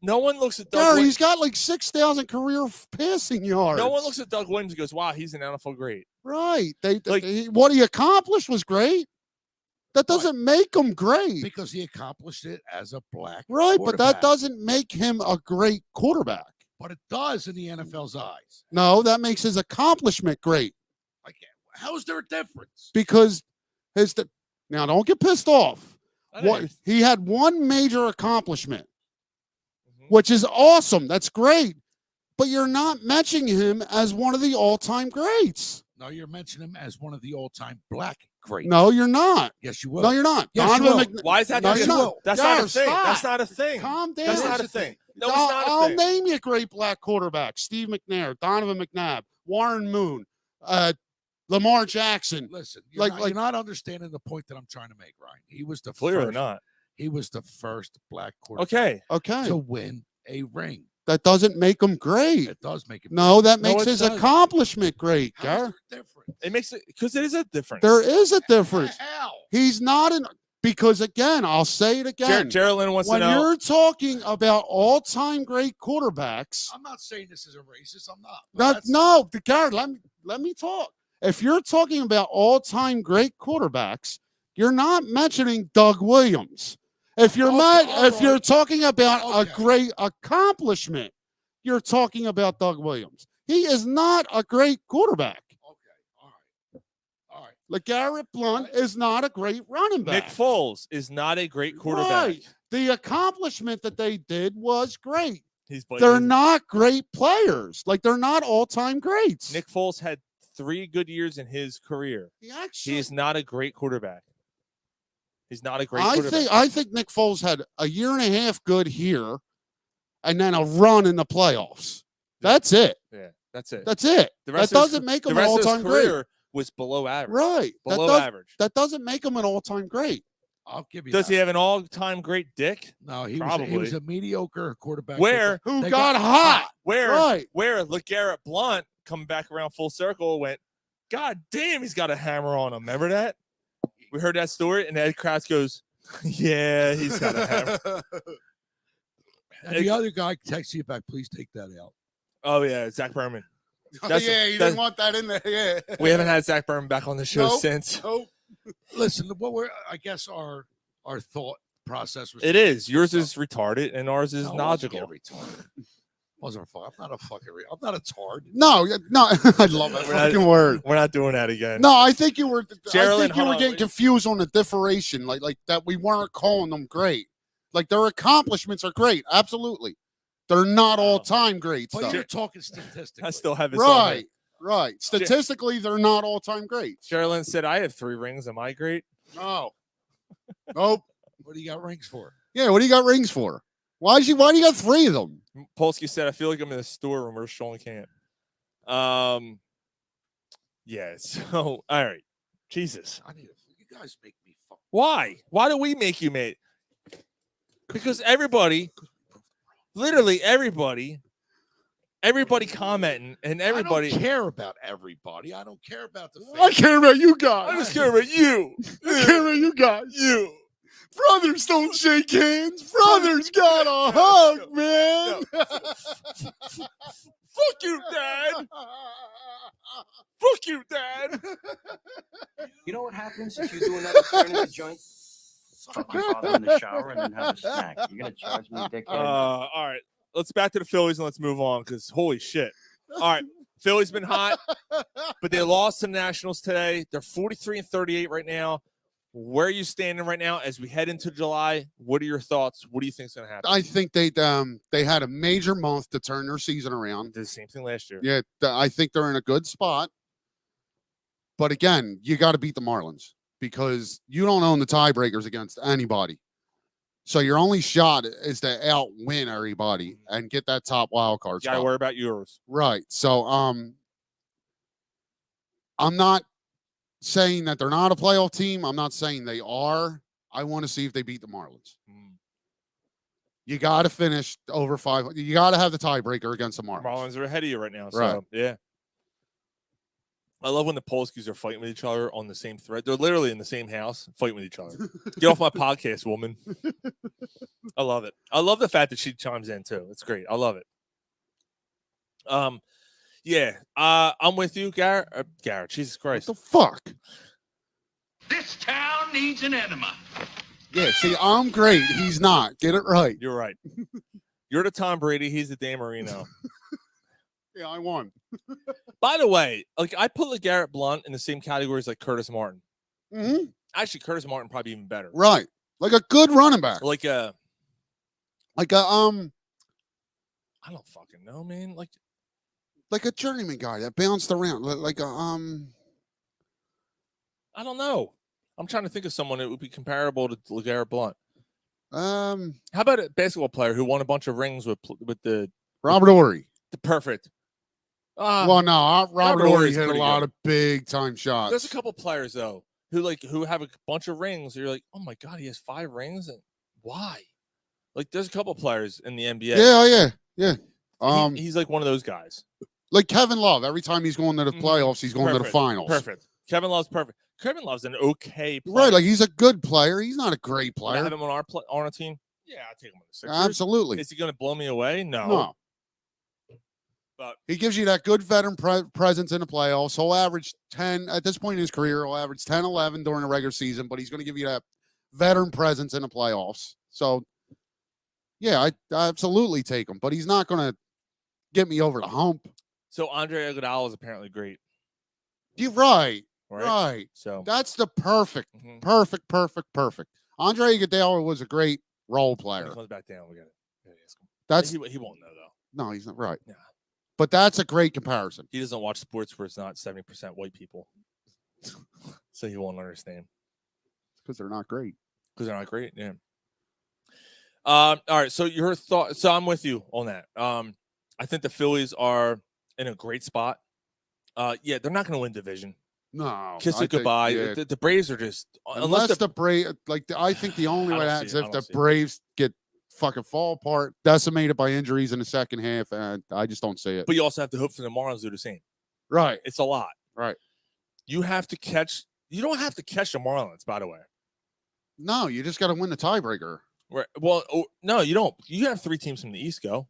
No one looks at Doug Gary, Williams. he's got like 6,000 career passing yards. No one looks at Doug Williams and goes, "Wow, he's an NFL great." Right. Like- What he accomplished was great. That doesn't make him great. Because he accomplished it as a black Right, but that quarterback. doesn't make him a great quarterback. But it does in the NFL's eyes. No, that makes his accomplishment great Like, how is there a difference? because now don't get pissed off. I know. He had one major accomplishment, which is awesome. That's great. But you're not mentioning him as one of the all-time greats. No, you're mentioning him as one of the all-time black greats. No, you're not. Yes, you will. No, you're not. Yes, you Donovan will. Why is that? No, not you're true? not. That's not a Garrett, thing. stop. That's not a thing. Calm down. That's not a thing. No, it's not a I'll thing. name you great black quarterbacks: Steve McNair, Donovan McNabb, Warren Moon, Lamar Jackson. Listen, Like- you're not understanding the point that I'm trying to make, Ryan. He was the Clearly first. not. He was the first black quarterback Okay. to win a ring. That doesn't make him great. It does make it. No, that No, makes it his doesn't. accomplishment great, How Gar. is there a difference? It makes it because it is a difference. There is a difference. How? He's not because again, I'll say it again. Gerald Lynn wants when to know. you're talking about all-time great quarterbacks, I'm not saying this is a racist. I'm not. no, Gar, let me talk. If you're talking about all-time great quarterbacks, you're not mentioning Doug Williams. If you're if you're talking about a great accomplishment, you're talking about Doug Williams. He is not a great quarterback. Okay. All right. LeGarrette Blount is not a great running back. Nick Foles is not a great quarterback. Right. The accomplishment that they did was great. But They're not great players. Like, they're not all-time greats. Nick Foles had 3 good years in his career. He is not a great quarterback. He's not a great quarterback. I think Nick Foles had a year and a half good here and then a run in the playoffs. That's it. Yeah, that's it. That's it. The That rest of his- doesn't make the him an rest of his all-time great. career was below average. Right. Below average. That doesn't make him an all-time great. I'll give you. Does that. he have an all-time great dick? No, he Probably. was a mediocre quarterback. Where? Who They got hot. Where? Right. Where LeGarrette Blount coming back around full circle went, God damn, he's got a hammer on him. Remember that? We heard that story, and Ed Krause goes, yeah, he's got a hammer. And the other guy texts you back. Please take that out. Oh, yeah, Zach Berman. That's- yeah, you that's- didn't want that in there. Yeah. We haven't had Zach Berman back on the show Nope. since. Nope. Listen, I guess our thought process was. It is. Yours is retarded, and ours is No, logical. retarded. Wasn't I'm not a fucking. I'm not a tard. No, I love that We're not- fucking word. We're not doing that again. No, I think you were. Geraldine, I think you hold were on. getting confused on the differentiation, like that. We weren't calling them great. Like, their accomplishments are great, absolutely. They're not all-time greats, But though. you're talking statistically. I still have this on here. Right. Statistically, they're not all-time greats. Sherilyn said, I have 3 rings. Am I great? No. Nope. What do you got rings for? Yeah. What do you got rings for? Why do you got 3 of them? Polsky said, I feel like I'm in the storeroom or Sean camp. Yeah, so, all right. Jesus. You guys make me fuck. Why? Why do we make you mad? Because everybody, literally everybody commenting and everybody. I don't care about everybody. I don't care about the. I care about you guys. I just care about you. I care about you guys. You. Brothers don't shake hands. Brothers got a hug, man. Fuck you, Dad. Fuck you, Dad. You know what happens if you do another turn in the joint? Fuck your father in the shower and then have a snack. You're gonna charge me, dickhead. All right. Let's back to the Phillies and let's move on because holy shit. All right. Phillies been hot, but they lost to the Nationals today. They're 43-38 right now. Where are you standing right now as we head into July? What are your thoughts? What do you think is going to happen? I think they had a major month to turn their season around. Did the same thing last year. Yeah, I think they're in a good spot. But again, you got to beat the Marlins because you don't own the tiebreakers against anybody. So your only shot is to outwin everybody and get that top wild card You got to spot. worry about yours. Right. So I'm not saying that they're not a playoff team. I'm not saying they are. I want to see if they beat the Marlins. You got to finish over 5. You got to have the tiebreaker against the Marlins. Marlins are ahead of you right now. So, Right. yeah. I love when the Polskis are fighting with each other on the same thread. They're literally in the same house fighting with each other. Get off my podcast, woman. I love it. I love the fact that she chimes in, too. It's great. I love it. Yeah. I'm with you, Garrett. Garrett, Jesus Christ. What the fuck? This town needs an enema. Yeah, see, I'm great. He's not. Get it right. You're right. You're the Tom Brady. He's the Dan Marino. Yeah, I won. By the way, like I put LeGarrette Blount in the same category as like Curtis Martin. Mm-hmm. Actually, Curtis Martin probably even better. Right. Like a good running back. Like a I don't fucking know, man. Like a journeyman guy that bounced around. Like a I don't know. I'm trying to think of someone that would be comparable to LeGarrette Blount. How about a basketball player who won a bunch of rings with the Robert Ory. The perfect. Well, no, Robert Ory Ory's hit a pretty lot good. of big time shots. There's a couple players though who have a bunch of rings. You're like, oh my god, he has 5 rings, and why? Like, there's a couple players in the NBA. Yeah. He's like one of those guys. Like Kevin Love. Every time he's going to the playoffs, he's going to the finals. Perfect. Kevin Love's perfect. Kevin Love's an okay player. Right, like he's a good player. He's not a great Would I player. have him on our team? Yeah, I'll take him on the Sixers. Absolutely. Is he going to blow me away? No. But he gives you that good veteran presence in the playoffs. He'll average 10 at this point in his career. He'll average 10, 11 during the regular season, but he's going to give you that veteran presence in the playoffs. So, yeah, I absolutely take him, but he's not going to get me over the hump. So Andre Iguodala is apparently great. You're right. Right. Right. So that's the perfect. Andre Iguodala was a great role player. When he comes back down, we got to ask him. That's he won't know though. No, he's not right. Yeah. But that's a great comparison. He doesn't watch sports where it's not 70% white people, so he won't understand. Because they're not great. Because they're not great. Yeah. All right. So your thought. So I'm with you on that. I think the Phillies are in a great spot. Yeah, they're not going to win division. No. Kiss it goodbye. Yeah. The Braves are just unless the Braves, I think the only way that's if the Braves get fucking fall apart, decimated by injuries in the second half, and I just don't see it. But you also have to hope for the Marlins to do the same. Right. It's a lot. Right. You have to catch. You don't have to catch the Marlins, by the way. No, you just got to win the tiebreaker. Right. Well, no, you don't. You have 3 teams from the East go.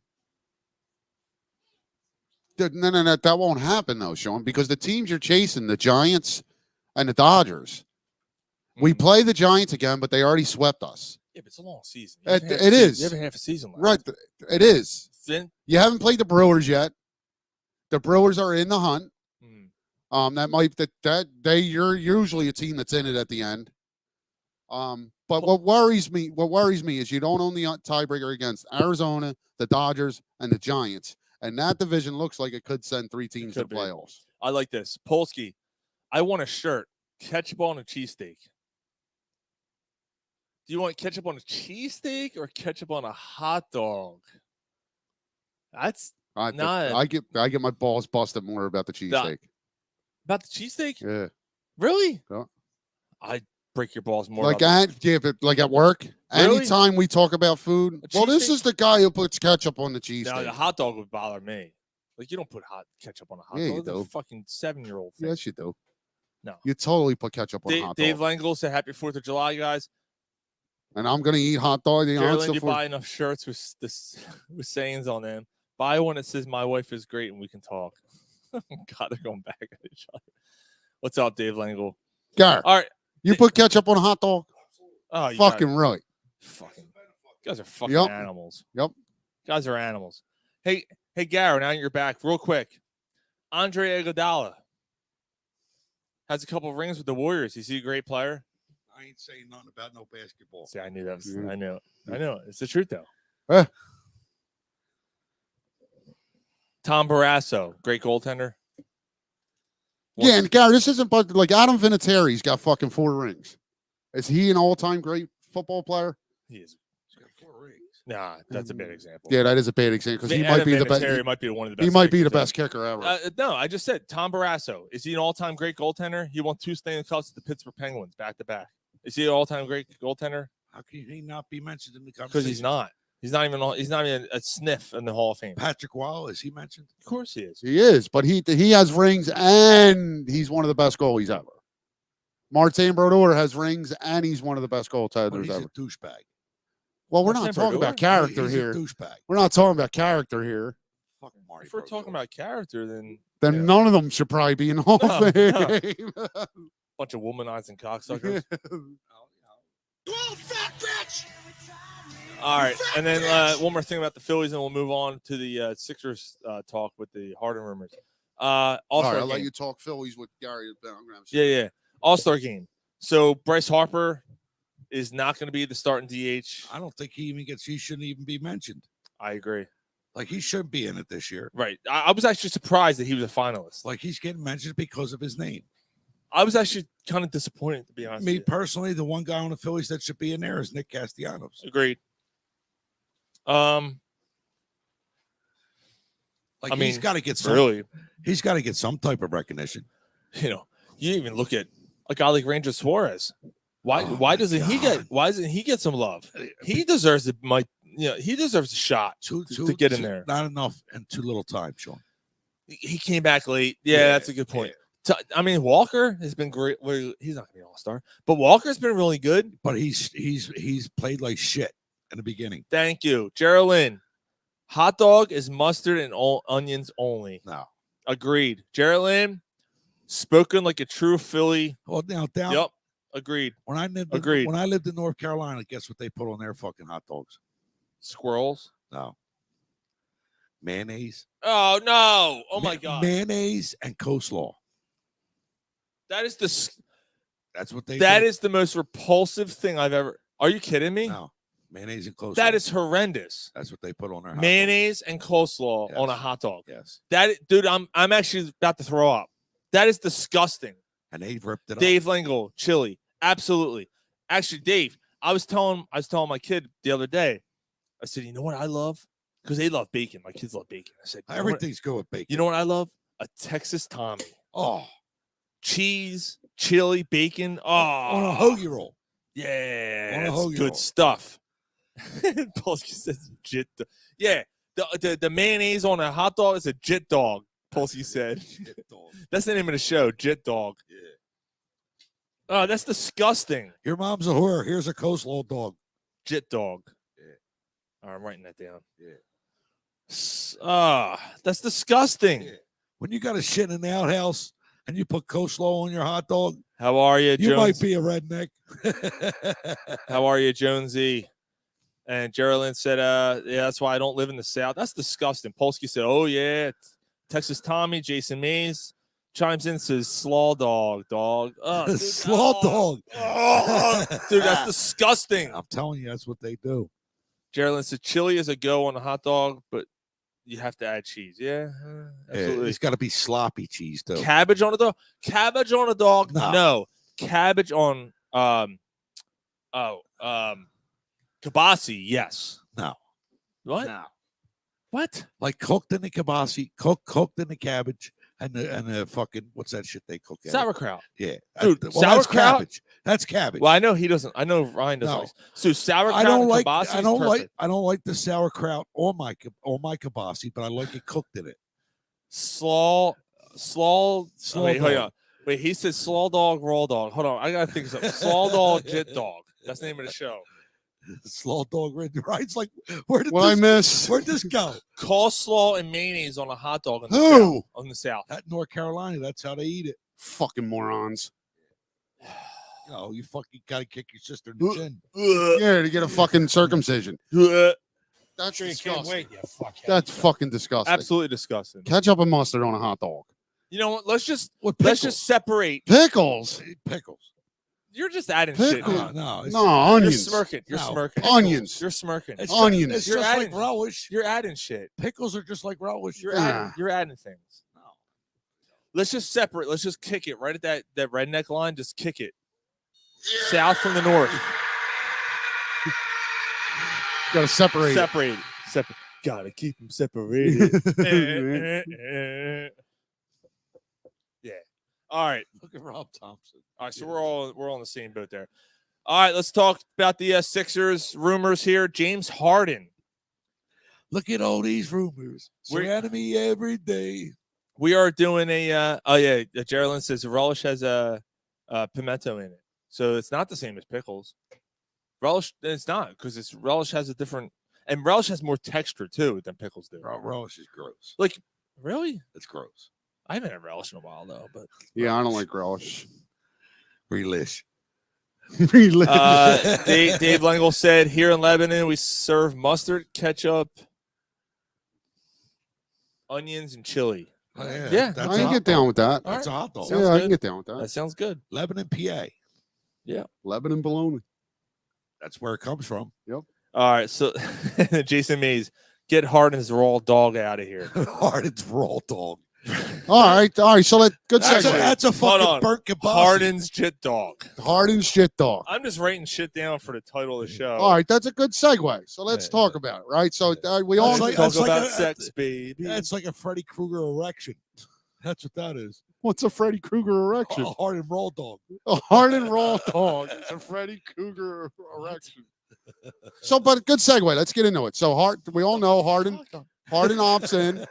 No, that won't happen though, Sean, because the teams you're chasing, the Giants and the Dodgers, we play the Giants again, but they already swept us. Yeah, but it's a long season. It is. You have half a season left. Right. It is. Then you haven't played the Brewers yet. The Brewers are in the hunt. You're usually a team that's in it at the end. But what worries me is you don't own the tiebreaker against Arizona, the Dodgers, and the Giants. And that division looks like it could send 3 teams to the playoffs. I like this. Polsky, I want a shirt. Ketchup on a cheesesteak. Do you want ketchup on a cheesesteak or ketchup on a hot dog? That's I get my balls busted more about the cheesesteak. About the cheesesteak? Yeah. Really? Yeah. I break your balls more. Like at work. Really? Anytime we talk about food. Well, this is the guy who puts ketchup on the cheesesteak. No, the hot dog would bother me. Like, you don't put hot ketchup on a hot dog. You It's a do. fucking 7-year-old thing. Yes, you do. No. You totally put ketchup on a hot Dave dog. Langle said happy 4th of July, guys. And I'm going to eat hot dog. Carolyn, you buy enough shirts with sayings on them. Buy one that says my wife is great and we can talk. God, they're going back at each other. What's up, Dave Langle? Garrett, all right. You put ketchup on a hot dog? Oh, you fucking right. Fucking, you guys are fucking Yep. animals. Yep. Guys are animals. Hey, Garrett, now you're back. Real quick. Andre Iguodala has a couple of rings with the Warriors. Is he a great player? I ain't saying nothing about no basketball. See, I knew that. I know. I know. It's the truth, though. Tom Barrasso, great goaltender. Yeah, and Gary, this isn't but like Adam Vinatieri's got fucking 4 rings. Is he an all-time great football player? He is. He's got 4 rings. Nah, that's a bad example. Yeah, that is a bad example because he might be the best. He might be one of the best. He might be the kickers best kicker ever. No, I just said Tom Barrasso. Is he an all-time great goaltender? He won 2 Stanley Cups with the Pittsburgh Penguins back to back. Is he an all-time great goaltender? How can he not be mentioned in the conversation? Because he's not. He's not even a sniff in the Hall of Fame. Patrick Wall, is he mentioned? Of course he is. He is, but he has rings and he's one of the best goalies ever. Martin Brodeur has rings and he's one of the best goaltenders He's ever. a douchebag. Well, we're Martin not talking Brodeur? about character He's here. A douchebag. We're not talking about character here. Fucking Marty If we're talking about character, then Then none of them should probably be in the Hall of Fame. bunch of womanizing cocksuckers. You old fat bitch! All right, and then one more thing about the Phillies, and we'll move on to the Sixers talk with the Harden rumors. All All-Star right, I'll game. let you talk Phillies with Gary. Yeah. All-Star game. So Bryce Harper is not going to be the starting DH. I don't think he shouldn't even be mentioned. I agree. Like, he shouldn't be in it this year. Right. I was actually surprised that he was a finalist. Like, he's getting mentioned because of his name. I was actually kind of disappointed, to be honest Me with you. personally, the one guy on the Phillies that should be in there is Nick Castellanos. Agreed. Like, I mean, he's got to get some. really. He's got to get some type of recognition. You know, you even look at a guy like Ranger Suarez. Why doesn't he get some love? He deserves it. He deserves a shot to get in there. Not enough and too little time, Sean. He came back late. Yeah, that's a good point. I mean, Walker has been great. Well, he's not gonna be an all-star, but Walker's been really good. But he's played like shit in the beginning. Thank you, Geraldine. Hot dog is mustard and onions only. No, agreed. Geraldine, spoken like a true Philly. Well, now down. Yep, agreed. When I lived in North Carolina, guess what they put on their fucking hot dogs? Squirrels. No. Mayonnaise. Oh no! Oh my god! Mayonnaise and coleslaw. That is That's what they. That is the most repulsive thing I've ever. Are you kidding me? No. Mayonnaise and coleslaw. That is horrendous. That's what they put on their hot mayonnaise and coleslaw on a hot dog. Yes. Dude, I'm actually about to throw up. That is disgusting. And they've ripped it up. Dave Lingle, chili, absolutely. Actually, Dave, I was telling my kid the other day. I said, you know what I love? Because they love bacon. My kids love bacon. I said, everything's good with bacon. You know what I love? A Texas Tommy. Oh, cheese, chili, bacon. Oh, on a hoagie roll. Yeah, on a it's hoagie good roll. stuff. Polsky says jit. Yeah, the mayonnaise on a hot dog is a jit dog. Polsky said. That's the name of the show, Jit Dog. Yeah. Oh, that's disgusting. Your mom's a whore. Here's a coleslaw dog. Jit Dog. Yeah. All right, I'm writing that down. Yeah. That's disgusting. Yeah. When you got a shit in the outhouse and you put coleslaw on your hot dog, how are you, You Jones? might be a redneck. How are you, Jonesy? And Geraldine said, yeah, that's why I don't live in the South. That's disgusting. Polsky said, oh, yeah. Texas Tommy, Jason Mays chimes in, says, slaw dog. Oh, dude, Slaw dog. Oh, dude, that's disgusting. I'm telling you, that's what they do. Geraldine said, chili is a go on a hot dog, but you have to add cheese. Yeah, absolutely. It's got to be sloppy cheese, though. Cabbage on a dog? Cabbage on a dog? No. Cabbage on kibasi, yes. No. What? No. What? Like cooked in the kibasi, cooked in the cabbage, and the fucking, what's that shit they cook? out of? Sauerkraut. Yeah. Dude, That's sauerkraut? cabbage. That's cabbage. Well, I know he doesn't. I know Ryan doesn't. No. Like, so sauerkraut I don't and like. kibasi I don't is perfect. I don't like the sauerkraut or my kibasi, but I like it cooked in it. Slaw. Wait, hold dog. on. Wait, he said slaw dog, raw dog. Hold on, I gotta think of something. Slaw dog, jit dog. That's the name of the show. Slaw dog, right? It's like, where did What this, I miss? Where'd this go? Coleslaw and mayonnaise on a hot dog. Who? On the South. That North Carolina. That's how they eat it. Fucking morons. No, you fucking gotta kick your sister in the chin. Yeah, to get a fucking circumcision. That's Sure you can't disgusting. wait, you fuckhead. That's fucking disgusting. Absolutely disgusting. Ketchup and mustard on a hot dog. You know what? Let's just pickles. separate Pickles. Pickles. You're just adding shit. Pickle. No, No, onions. You're smirking. You're smirking. Onions. You're smirking. Onions. It's You're just adding, like relish. You're adding shit. Pickles are just like relish. You're adding things. No. Let's just separate. Let's just kick it right at that redneck line. Just kick it. South from the north. Got to separate. Separate. Gotta keep them separated. Yeah. All right. Look at Rob Thompson. All right. So we're all on the same boat there. All right. Let's talk about the Sixers rumors here. James Harden. Look at all these rumors surrounding me every day. We are doing a. Geraldine says relish has a pimento in it, so it's not the same as pickles. Relish, it's not because relish has a different, and relish has more texture too than pickles do. Relish is gross. Like, really? It's gross. I haven't had relish in a while though, but Yeah, I don't like relish. Relish. Dave Lengel said here in Lebanon we serve mustard, ketchup, onions, and chili. Oh, Yeah, I can get down with that. That's a hot dog. Sounds Yeah, I good. can get down with that. That sounds good. Lebanon, PA. Yeah, Lebanon bologna. That's where it comes from. Yep. All right, so Jason Mays, get Harden's raw dog out of here. Harden's raw dog. All right. So good That's segue. a Hold fucking on. burnt kibasi. Harden's shit dog. Harden's shit dog. I'm just writing shit down for the title of the show. All right, that's a good segue. So let's talk about it, right? So we all Let's talk about sex, baby. That's like a Freddy Krueger erection. That's what that is. What's a Freddy Krueger erection? A Harden raw dog. A Harden raw dog. It's a Freddy Krueger erection. So, but good segue. Let's get into it. So, we all know Harden opts in.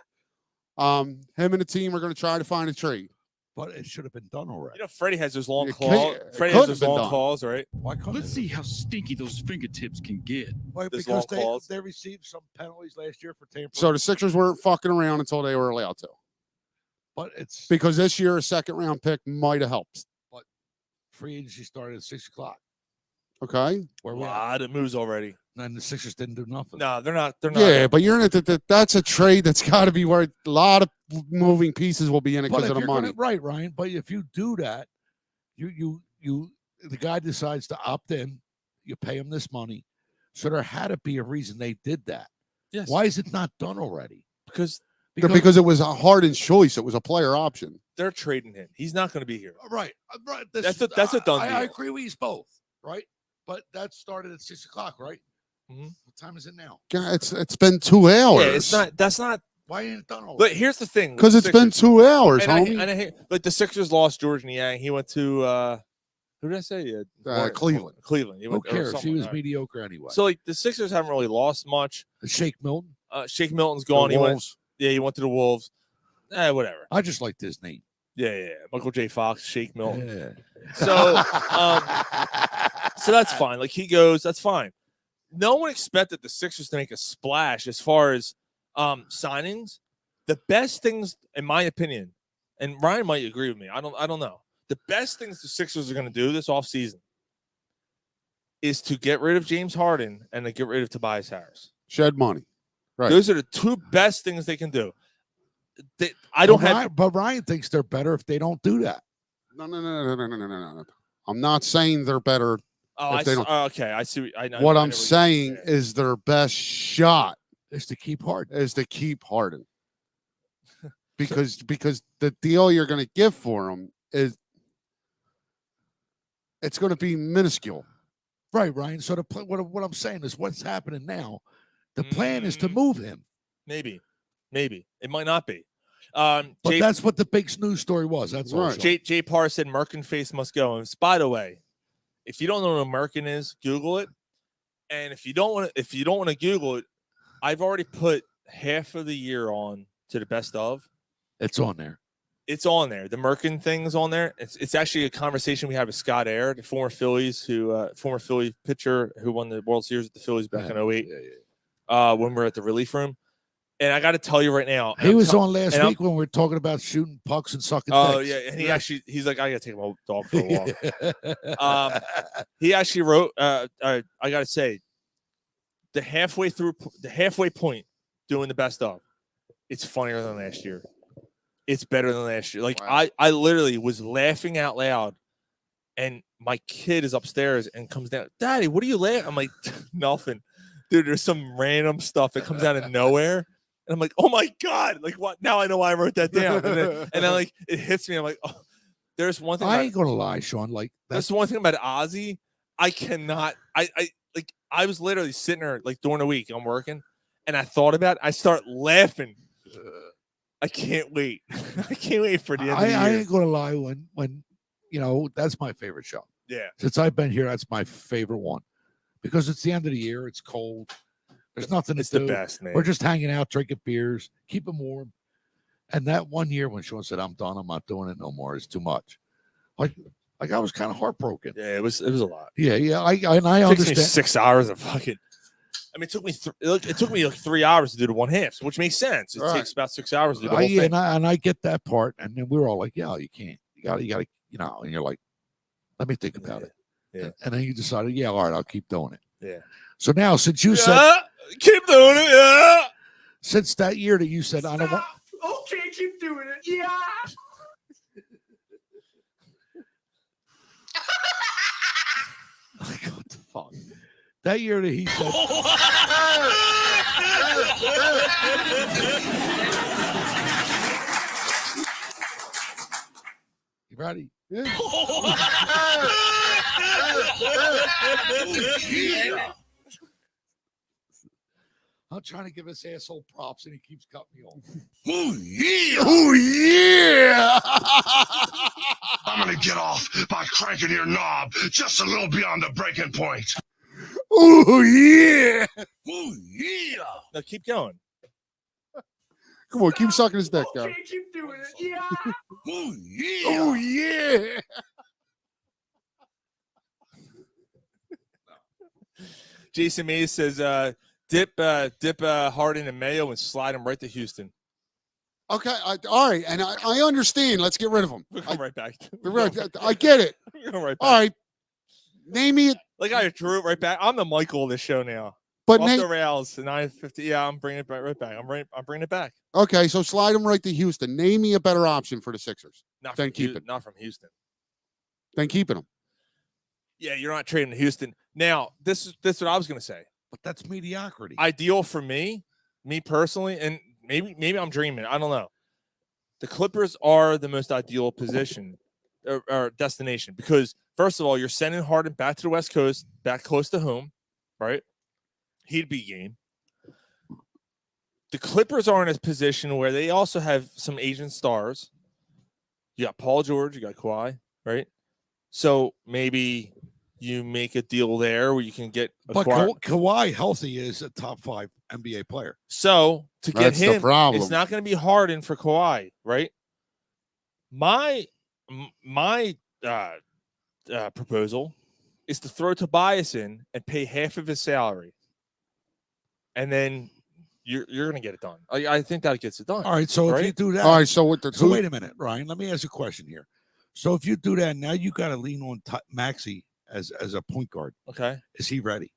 Him and the team are going to try to find a trade. But it should have been done already. You know, Freddie has those long It claws. could- Freddie it has could those have been long done. claws, right? Why couldn't Let's see how stinky those fingertips can get. Why? Those Because long claws. they received some penalties last year for tampering. So the Sixers weren't fucking around until they were allowed to. But it's Because this year a second round pick might have helped. free agency started at 6:00. Okay. Where A we at? lot of moves already. And the Sixers didn't do nothing. No, they're not. They're not. Yeah, but you're in it. That's a trade that's got to be worth a lot of moving pieces will be in it But because if of the you're money. gonna, right, Ryan. But if you do that, you the guy decides to opt in. You pay him this money, so there had to be a reason they did that. Yes. Why is it not done already? Because Because it was a Harden's choice. It was a player option. they're trading him. He's not going to be here. Right, right. That's a done I deal. agree with you both, right? But that started at 6:00, right? Mhm. What time is it now? God, it's been 2 hours. Yeah, it's not. That's not. Why ain't it done already? But here's the thing. with Because the it's been Sixers. 2 hours, And homie. I hate, like the Sixers lost George Niang. He went to who did I say? Cleveland. Cleveland. He Who went, or cares? He someone, was all right. mediocre anyway. So like the Sixers haven't really lost much. Shake Milton. Shake Milton's The gone. He went. Wolves. Yeah, he went to the Wolves. Whatever. I just liked his name. Yeah. Michael J. Fox, Shake Milton. Yeah. So, so that's fine. Like he goes, that's fine. No one expected the Sixers to make a splash as far as signings. The best things, in my opinion, and Ryan might agree with me. I don't know. The best things the Sixers are going to do this offseason is to get rid of James Harden and to get rid of Tobias Harris. Shed money. Right. Those are the two best things they can do. I don't have. But Ryan thinks they're better if they don't do that. No. I'm not saying they're better. Oh, if they don't. okay. I see. I know. What I I'm know you're saying saying. is their best shot Is to keep Harden. is to keep Harden. Because the deal you're going to give for him is it's going to be minuscule. Right, Ryan. So what I'm saying is what's happening now. The plan is to move him. Maybe it might not be. But that's what the big news story was. That's all. Right. Sean. Jay Parr said Merkin face must go. And by the way, if you don't know what a Merkin is, Google it. And if you don't want to Google it, I've already put half of the year on to the best of. It's on there. It's on there. The Merkin thing is on there. It's actually a conversation we had with Scott Air, the former Philly pitcher who won the World Series with the Phillies back in 08. When we were at the relief room. And I got to tell you right now, He was on last week when we were talking about shooting pucks and sucking Oh dicks. yeah, and he's like, I got to take my dog for a walk. He actually wrote, I got to say, the halfway point doing the best of, it's funnier than last year. It's better than last year. Like Wow. I literally was laughing out loud, and my kid is upstairs and comes down. Daddy, what are you laughing? I'm like, nothing, dude. There's some random stuff that comes out of nowhere, and I'm like, oh my god, like what? Now I know why I wrote that down. And then like it hits me. I'm like, oh, there's one thing. I ain't gonna lie, Sean. Like that's one thing about Ozzy. I cannot. I was literally sitting there like during the week. I'm working, and I thought about it. I start laughing. I can't wait. I can't wait for the end of the year. I ain't gonna lie. When that's my favorite show. Yeah. Since I've been here, that's my favorite one because it's the end of the year. It's cold. There's nothing to do. It's the best, man. We're just hanging out, drinking beers, keep them warm. And that one year when Sean said, "I'm done. I'm not doing it no more. It's too much." Like I was kind of heartbroken. Yeah, it was a lot. Yeah. I It understand. takes me 6 hours of fucking. I mean, it took me like 3 hours to do the one half, which makes sense. It takes about 6 hours to do the whole thing. And I get that part. And then we were all like, "Yeah, you can't. You got to, and you're like, let me think about it." Yeah. And then you decided, yeah, all right, I'll keep doing it. Yeah. So now, since you said, keep doing it, yeah. Since that year that you said, I don't want. Okay, keep doing it. Yeah. What the fuck? That year that he said. You ready? Yeah. I'm trying to give this asshole props and he keeps cutting me off. Oh, yeah. Oh, yeah. I'm going to get off by cranking your knob just a little beyond the breaking point. Oh, yeah. Oh, yeah. No, keep going. Come on, keep sucking his dick, guy. Okay, keep doing it. Yeah. Oh, yeah. Oh, yeah. Jason Mays says, dip Harden and Mayo and slide him right to Houston. Okay, all right, and I understand. Let's get rid of him. We'll come right back. I get it. We'll come right back. All right, name me. Like I drew it right back. I'm the Michael of this show now. But off the rails, 9:50. Yeah, I'm bringing it right back. I'm bringing it back. Okay, so slide him right to Houston. Name me a better option for the Sixers. Not Then keep it. Not from Houston. Then keeping him. Yeah, you're not trading to Houston. Now, this is what I was going to say. But that's mediocrity. Ideal for me personally, and maybe I'm dreaming. I don't know. The Clippers are the most ideal position or destination because, first of all, you're sending Harden back to the West Coast, back close to home, right? He'd be game. The Clippers are in a position where they also have some Asian stars. You got Paul George, you got Kawhi, right? So maybe you make a deal there where you can get But Kawhi healthy is a top 5 NBA player. So to get That's the him, problem. it's not going to be Harden for Kawhi, right? My proposal is to throw Tobias in and pay half of his salary, and then you're going to get it done. I think that gets it done. All right, so right? if you do that, All right, so with the so wait a minute, Ryan. Let me ask you a question here. So if you do that, now you got to lean on Maxey as a point guard. Okay, is he ready?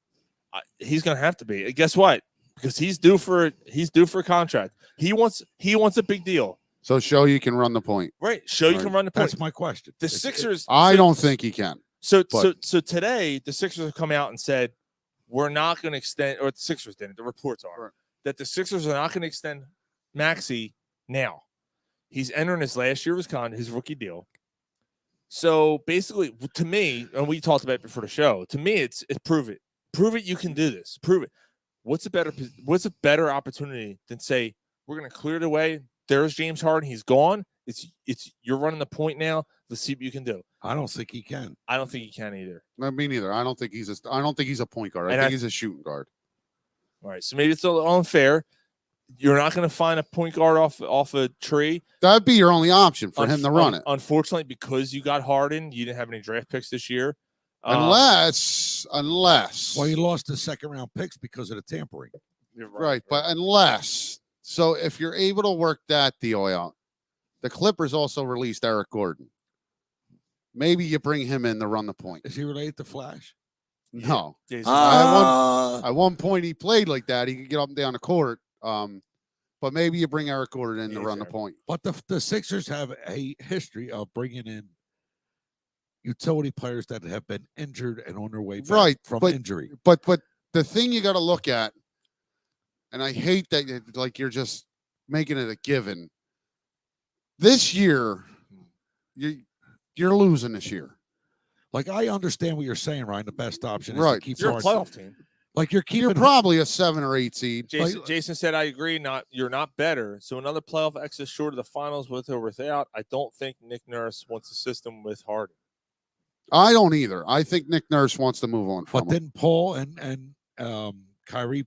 He's going to have to be. Guess what? Because he's due for a contract. He wants a big deal. So show you can run the point. Right. Show you can run the point. That's my question. The Sixers. I don't think he can. So today the Sixers have come out and said we're not going to extend, or the Sixers didn't. The reports are that the Sixers are not going to extend Maxey now. He's entering his last year of his rookie deal. So basically, to me, and we talked about it before the show. To me, it's prove it. Prove it. You can do this. Prove it. What's a better opportunity than say we're going to clear the way? There's James Harden. He's gone. It's you're running the point now. Let's see what you can do. I don't think he can. I don't think he can either. No, me neither. I don't think he's a point guard. I think he's a shooting guard. All right. So maybe it's a little unfair. You're not going to find a point guard off a tree. That'd be your only option for him to run it. Unfortunately, because you got Harden, you didn't have any draft picks this year. Unless. Well, you lost the second round picks because of the tampering. Right. But unless. So if you're able to work that deal out, the Clippers also released Eric Gordon. Maybe you bring him in to run the point. Is he related to Flash? No. Yeah. At one point he played like that. He could get up and down the court. But maybe you bring Eric Gordon in to run the point. But the Sixers have a history of bringing in utility players that have been injured and on their way back Right, from but- injury. But the thing you got to look at, and I hate that like you're just making it a given. This year, you're losing this year. Like I understand what you're saying, Ryan. The best option is Right. to keep You're a Harden. playoff team. Like you're keeping. You're probably a 7 or 8 seed. Jason said, I agree. You're not better. So another playoff exit short of the finals with or without. I don't think Nick Nurse wants a system with Harden. I don't either. I think Nick Nurse wants to move on from But him. then Paul and Kyrie,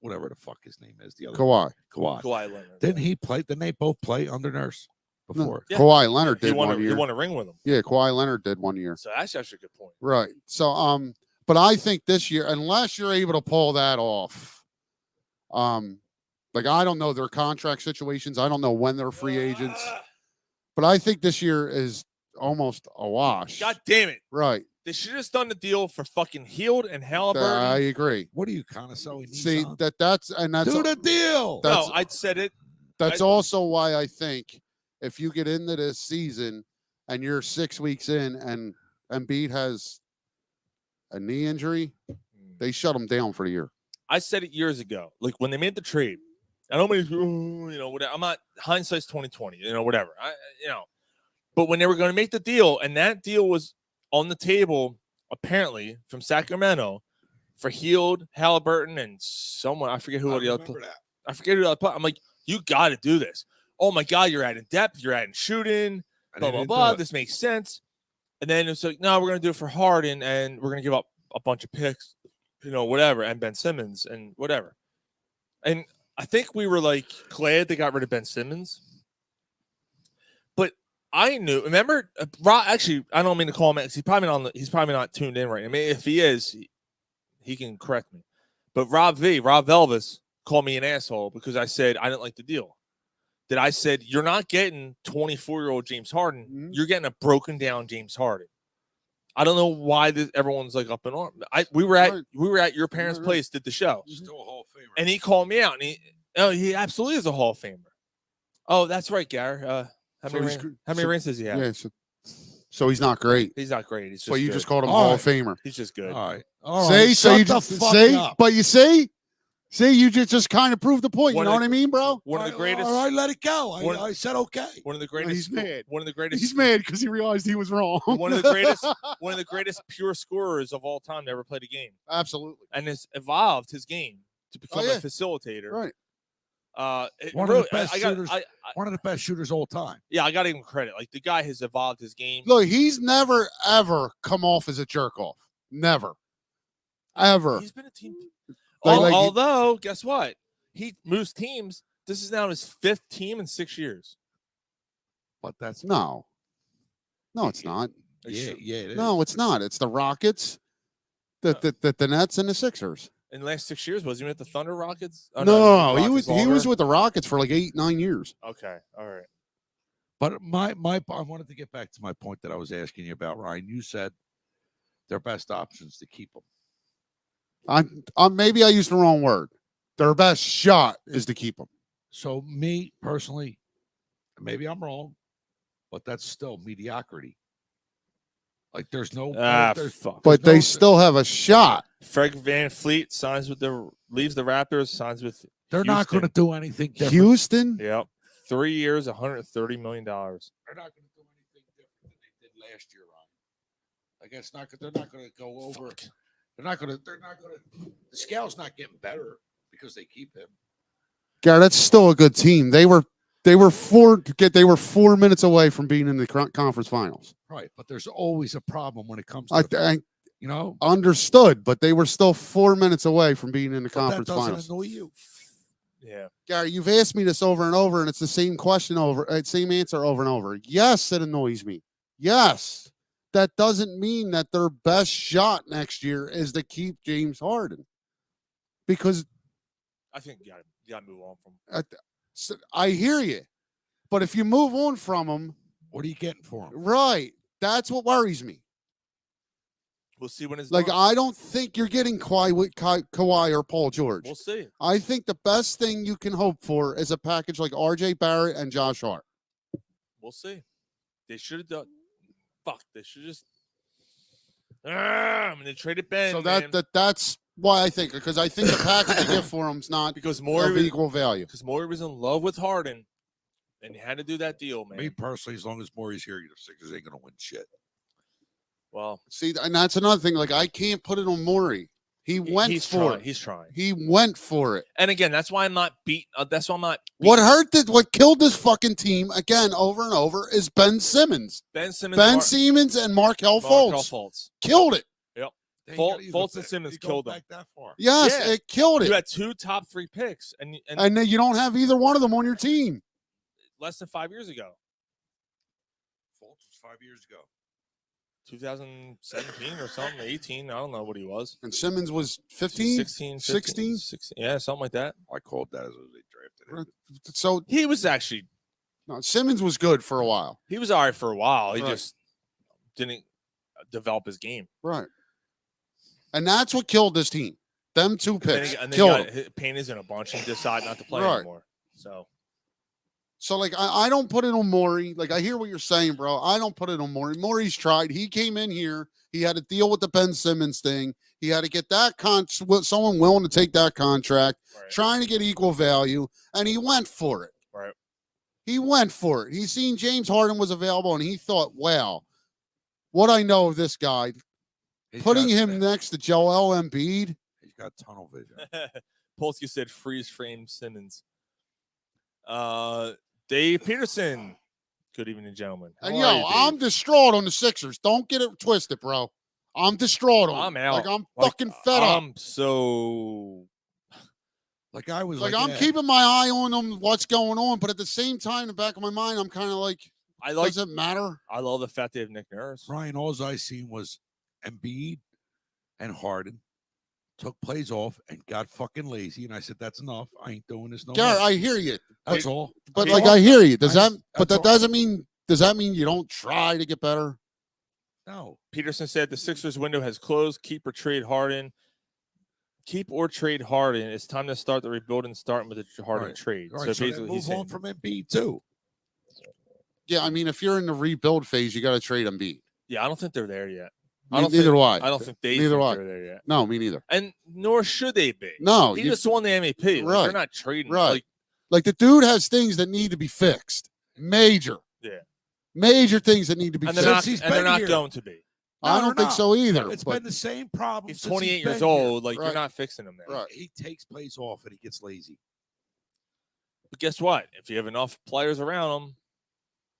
whatever the fuck his name is, the other Kawhi. Kawhi Leonard. Didn't he play? Didn't they both play under Nurse before? Yeah. Kawhi Leonard He did won one year. He won a ring with him. Yeah, Kawhi Leonard did 1 year. So that's actually a good point. Right. So but I think this year, unless you're able to pull that off, like I don't know their contract situations. I don't know when they're free agents. But I think this year is almost a wash. God damn it. Right. They should have just done the deal for fucking Heald and Halliburton. I agree. What do you kind of so? See that's do the deal. That's, No, I said it. That's also why I think if you get into this season and you're 6 weeks in and Embiid has a knee injury, they shut him down for the year. I said it years ago. Like when they made the trade, I don't mean, whatever. I'm not hindsight's 2020, whatever. But when they were going to make the deal, and that deal was on the table, apparently from Sacramento for Heald, Halliburton, and someone I forget who the other. I forget who the other. I'm like, you got to do this. Oh my God, you're adding depth, you're adding shooting, blah blah blah. This makes sense. And then it's like, no, we're going to do it for Harden, and we're going to give up a bunch of picks, whatever, and Ben Simmons and whatever. And I think we were like glad they got rid of Ben Simmons. But I knew. Remember, Rob? Actually, I don't mean to call him. He's probably not tuned in right now. I mean, if he is, he can correct me. But Rob Elvis called me an asshole because I said I didn't like the deal. That I said you're not getting 24-year-old James Harden. Mm-hmm. You're getting a broken down James Harden. I don't know why everyone's like up in arms. We were at your parents' place, did the show. Still a Hall of Famer. And he called me out, and he absolutely is a Hall of Famer. Oh, that's right, Gary. How many rings does he have? Yeah, so he's not great. He's not great. He's just But you good. just called him All Hall right. of Famer. He's just good. All right. But you see, you just kind of proved the point. You know what I mean, bro? One of the greatest. All right, let it go. I said okay. One of the greatest. He's mad. One of the greatest. He's mad because he realized he was wrong. One of the greatest pure scorers of all time to ever played a game. Absolutely. And has evolved his game to become yeah. a facilitator. Right. One of the best shooters all time. Yeah, I got to give him credit. Like the guy has evolved his game. Look, he's never ever come off as a jerk off. Never, ever. He's been a team. Although, guess what? He moves teams. This is now his 5th team in 6 years. But that's no, it's not. Yeah, it is. No, it's not. It's the Rockets, the Nets, and the Sixers. In the last 6 years, was he with the Thunder Rockets? Oh, No, the he Rockets was longer? with the Rockets for like 8-9 years. Okay, all right. But I wanted to get back to my point that I was asking you about, Ryan. You said their best options to keep them. Maybe I used the wrong word. Their best shot is to keep them. So me personally, maybe I'm wrong, but that's still mediocrity. Like there's no, But they still have a shot. Fred Van Fleet leaves the Raptors, signs with. They're not going to do anything different. Houston? Yep. 3 years, $130 million. They're not going to do anything different than they did last year, Ryan. I guess they're not going to go over. They're not going to. The scale's not getting better because they keep him. Gary, that's still a good team. They were 4 minutes away from being in the conference finals. Right, but there's always a problem when it comes to understood, but they were still 4 minutes away from being in the conference that doesn't finals. annoy you. Yeah, Gary, you've asked me this over and over, and it's the same question same answer over and over. Yes, it annoys me. Yes, that doesn't mean that their best shot next year is to keep James Harden, because I think you got to move on from. I hear you, but if you move on from him, what are you getting for him? Right, that's what worries me. We'll see when it's like. done. I don't think you're getting Kawhi or Paul George. We'll see. I think the best thing you can hope for is a package like R.J. Barrett and Josh Hart. We'll see. They should have done. fuck, they should just. I mean, they traded Ben. So man. that's why I think, because I think the package they get for him's not because of Morey equal value. Because Morey was in love with Harden, and he had to do that deal, man. Me personally, as long as Morey's here, the Sixers ain't gonna win shit. Well, see, and that's another thing. Like, I can't put it on Morey. He went he's for trying. it. He's trying. He went for it. And again, that's why I'm not beat. That's why I'm not. What what killed this fucking team again over and over is Ben Simmons. Ben Simmons and Markelle Fultz killed it. Yep. Fultz and Simmons killed them. That far. Yes, Yeah. it killed it. You had 2 top 3 picks, and then you don't have either one of them on your team. less than 5 years ago. Fultz was 5 years ago. 2017 or something, 18. I don't know what he was. And Simmons was 15? 16. 16? Yeah, something like that. I called that as they drafted him. So he was actually. No, Simmons was good for a while. He was all right for a while. He Right. just didn't develop his game. Right. And that's what killed this team. Them 2 picks And then killed him. Payne is in a bunch and decide not to play Right. anymore. So, like, I don't put it on Morey. Like, I hear what you're saying, bro. I don't put it on Morey. Morey's tried. He came in here. He had to deal with the Ben Simmons thing. He had to get that someone willing to take that contract, trying to get equal value, and he went for it. Right. He went for it. He seen James Harden was available, and he thought, wow, what I know of this guy, putting him next to Joel Embiid. He's got tunnel vision. Polsky said freeze frame Simmons. Dave Peterson. Good evening, gentlemen. And I'm distraught on the Sixers. Don't get it twisted, bro. I'm distraught on I'm them. out. Like, I'm fucking fed up. I'm so. Like, I was Like, I'm keeping my eye on them, what's going on, but at the same time, in the back of my mind, I'm kind of like, does it matter? I love the fact they have Nick Nurse. Ryan, all I seen was Embiid and Harden took plays off and got fucking lazy, and I said, "That's enough. I ain't doing this no Garrett, more." I hear you. That's all. But That's like, all. I hear you. Does that? But that's that all. doesn't mean. Does that mean you don't try to get better? No. Peterson said the Sixers window has closed. Keep or trade Harden. Keep or trade Harden. It's time to start the rebuilding, starting with the Harden trade. All right, so basically, move he's on saying, from Embiid too. Yeah, I mean, if you're in the rebuild phase, you got to trade Embiid. yeah, I don't think they're there yet. Neither do I. I don't think they Neither think do I. they're there yet. No, me neither. And nor should they be. No, he you- just won the MVP. Like, Right. they're not trading. Right. Like, Like, the dude has things that need to be fixed. Major things that need to be and fixed. they're not going to be. I don't think so either. It's but- been the same problem. He's since 28 he's years been here. old. Like, you're not fixing him there. Right. He takes plays off and he gets lazy. But guess what? If you have enough players around him,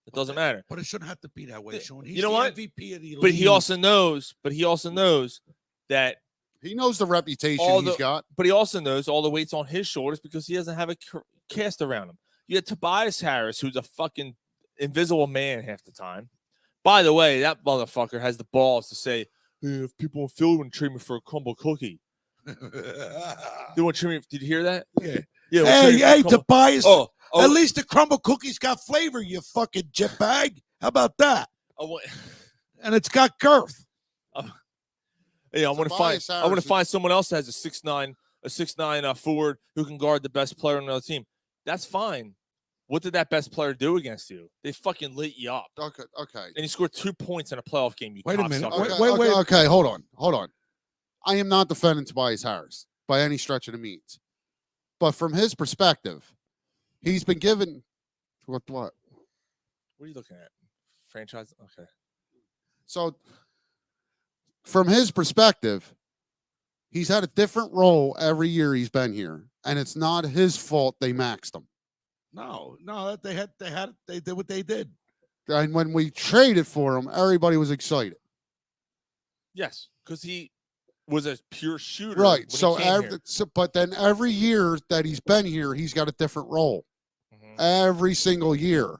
it doesn't matter. But it shouldn't have to be that way, Sean. He's You know the what? MVP of the league. But he also knows. That he knows the reputation he's got. But he also knows all the weight's on his shoulders because he doesn't have a cast around him. You had Tobias Harris, who's a fucking invisible man half the time. By the way, that motherfucker has the balls to say, hey, if people in Philly want to trade me for a crumble cookie. They want to trade me. Did you hear that? Yeah. Yeah. Hey, Tobias. Oh, at least the crumble cookies got flavor, you fucking jetbag. How about that? And it's got girth. Yeah, I want to find someone else that has a 6'9" forward who can guard the best player on another team. That's fine. What did that best player do against you? They fucking lit you up. Okay. And he scored 2 points in a playoff game. You Wait a minute. cocksucker. Wait. Okay, hold on. I am not defending Tobias Harris by any stretch of the means. But from his perspective, he's been given what? What are you looking at? Franchise? Okay. So from his perspective, he's had a different role every year he's been here, and it's not his fault they maxed him. No, they did what they did. And when we traded for him, everybody was excited. Yes, because he was a pure shooter. Right. when So, he came here. but then every year that he's been here, he's got a different role. Mm-hmm. Every single year.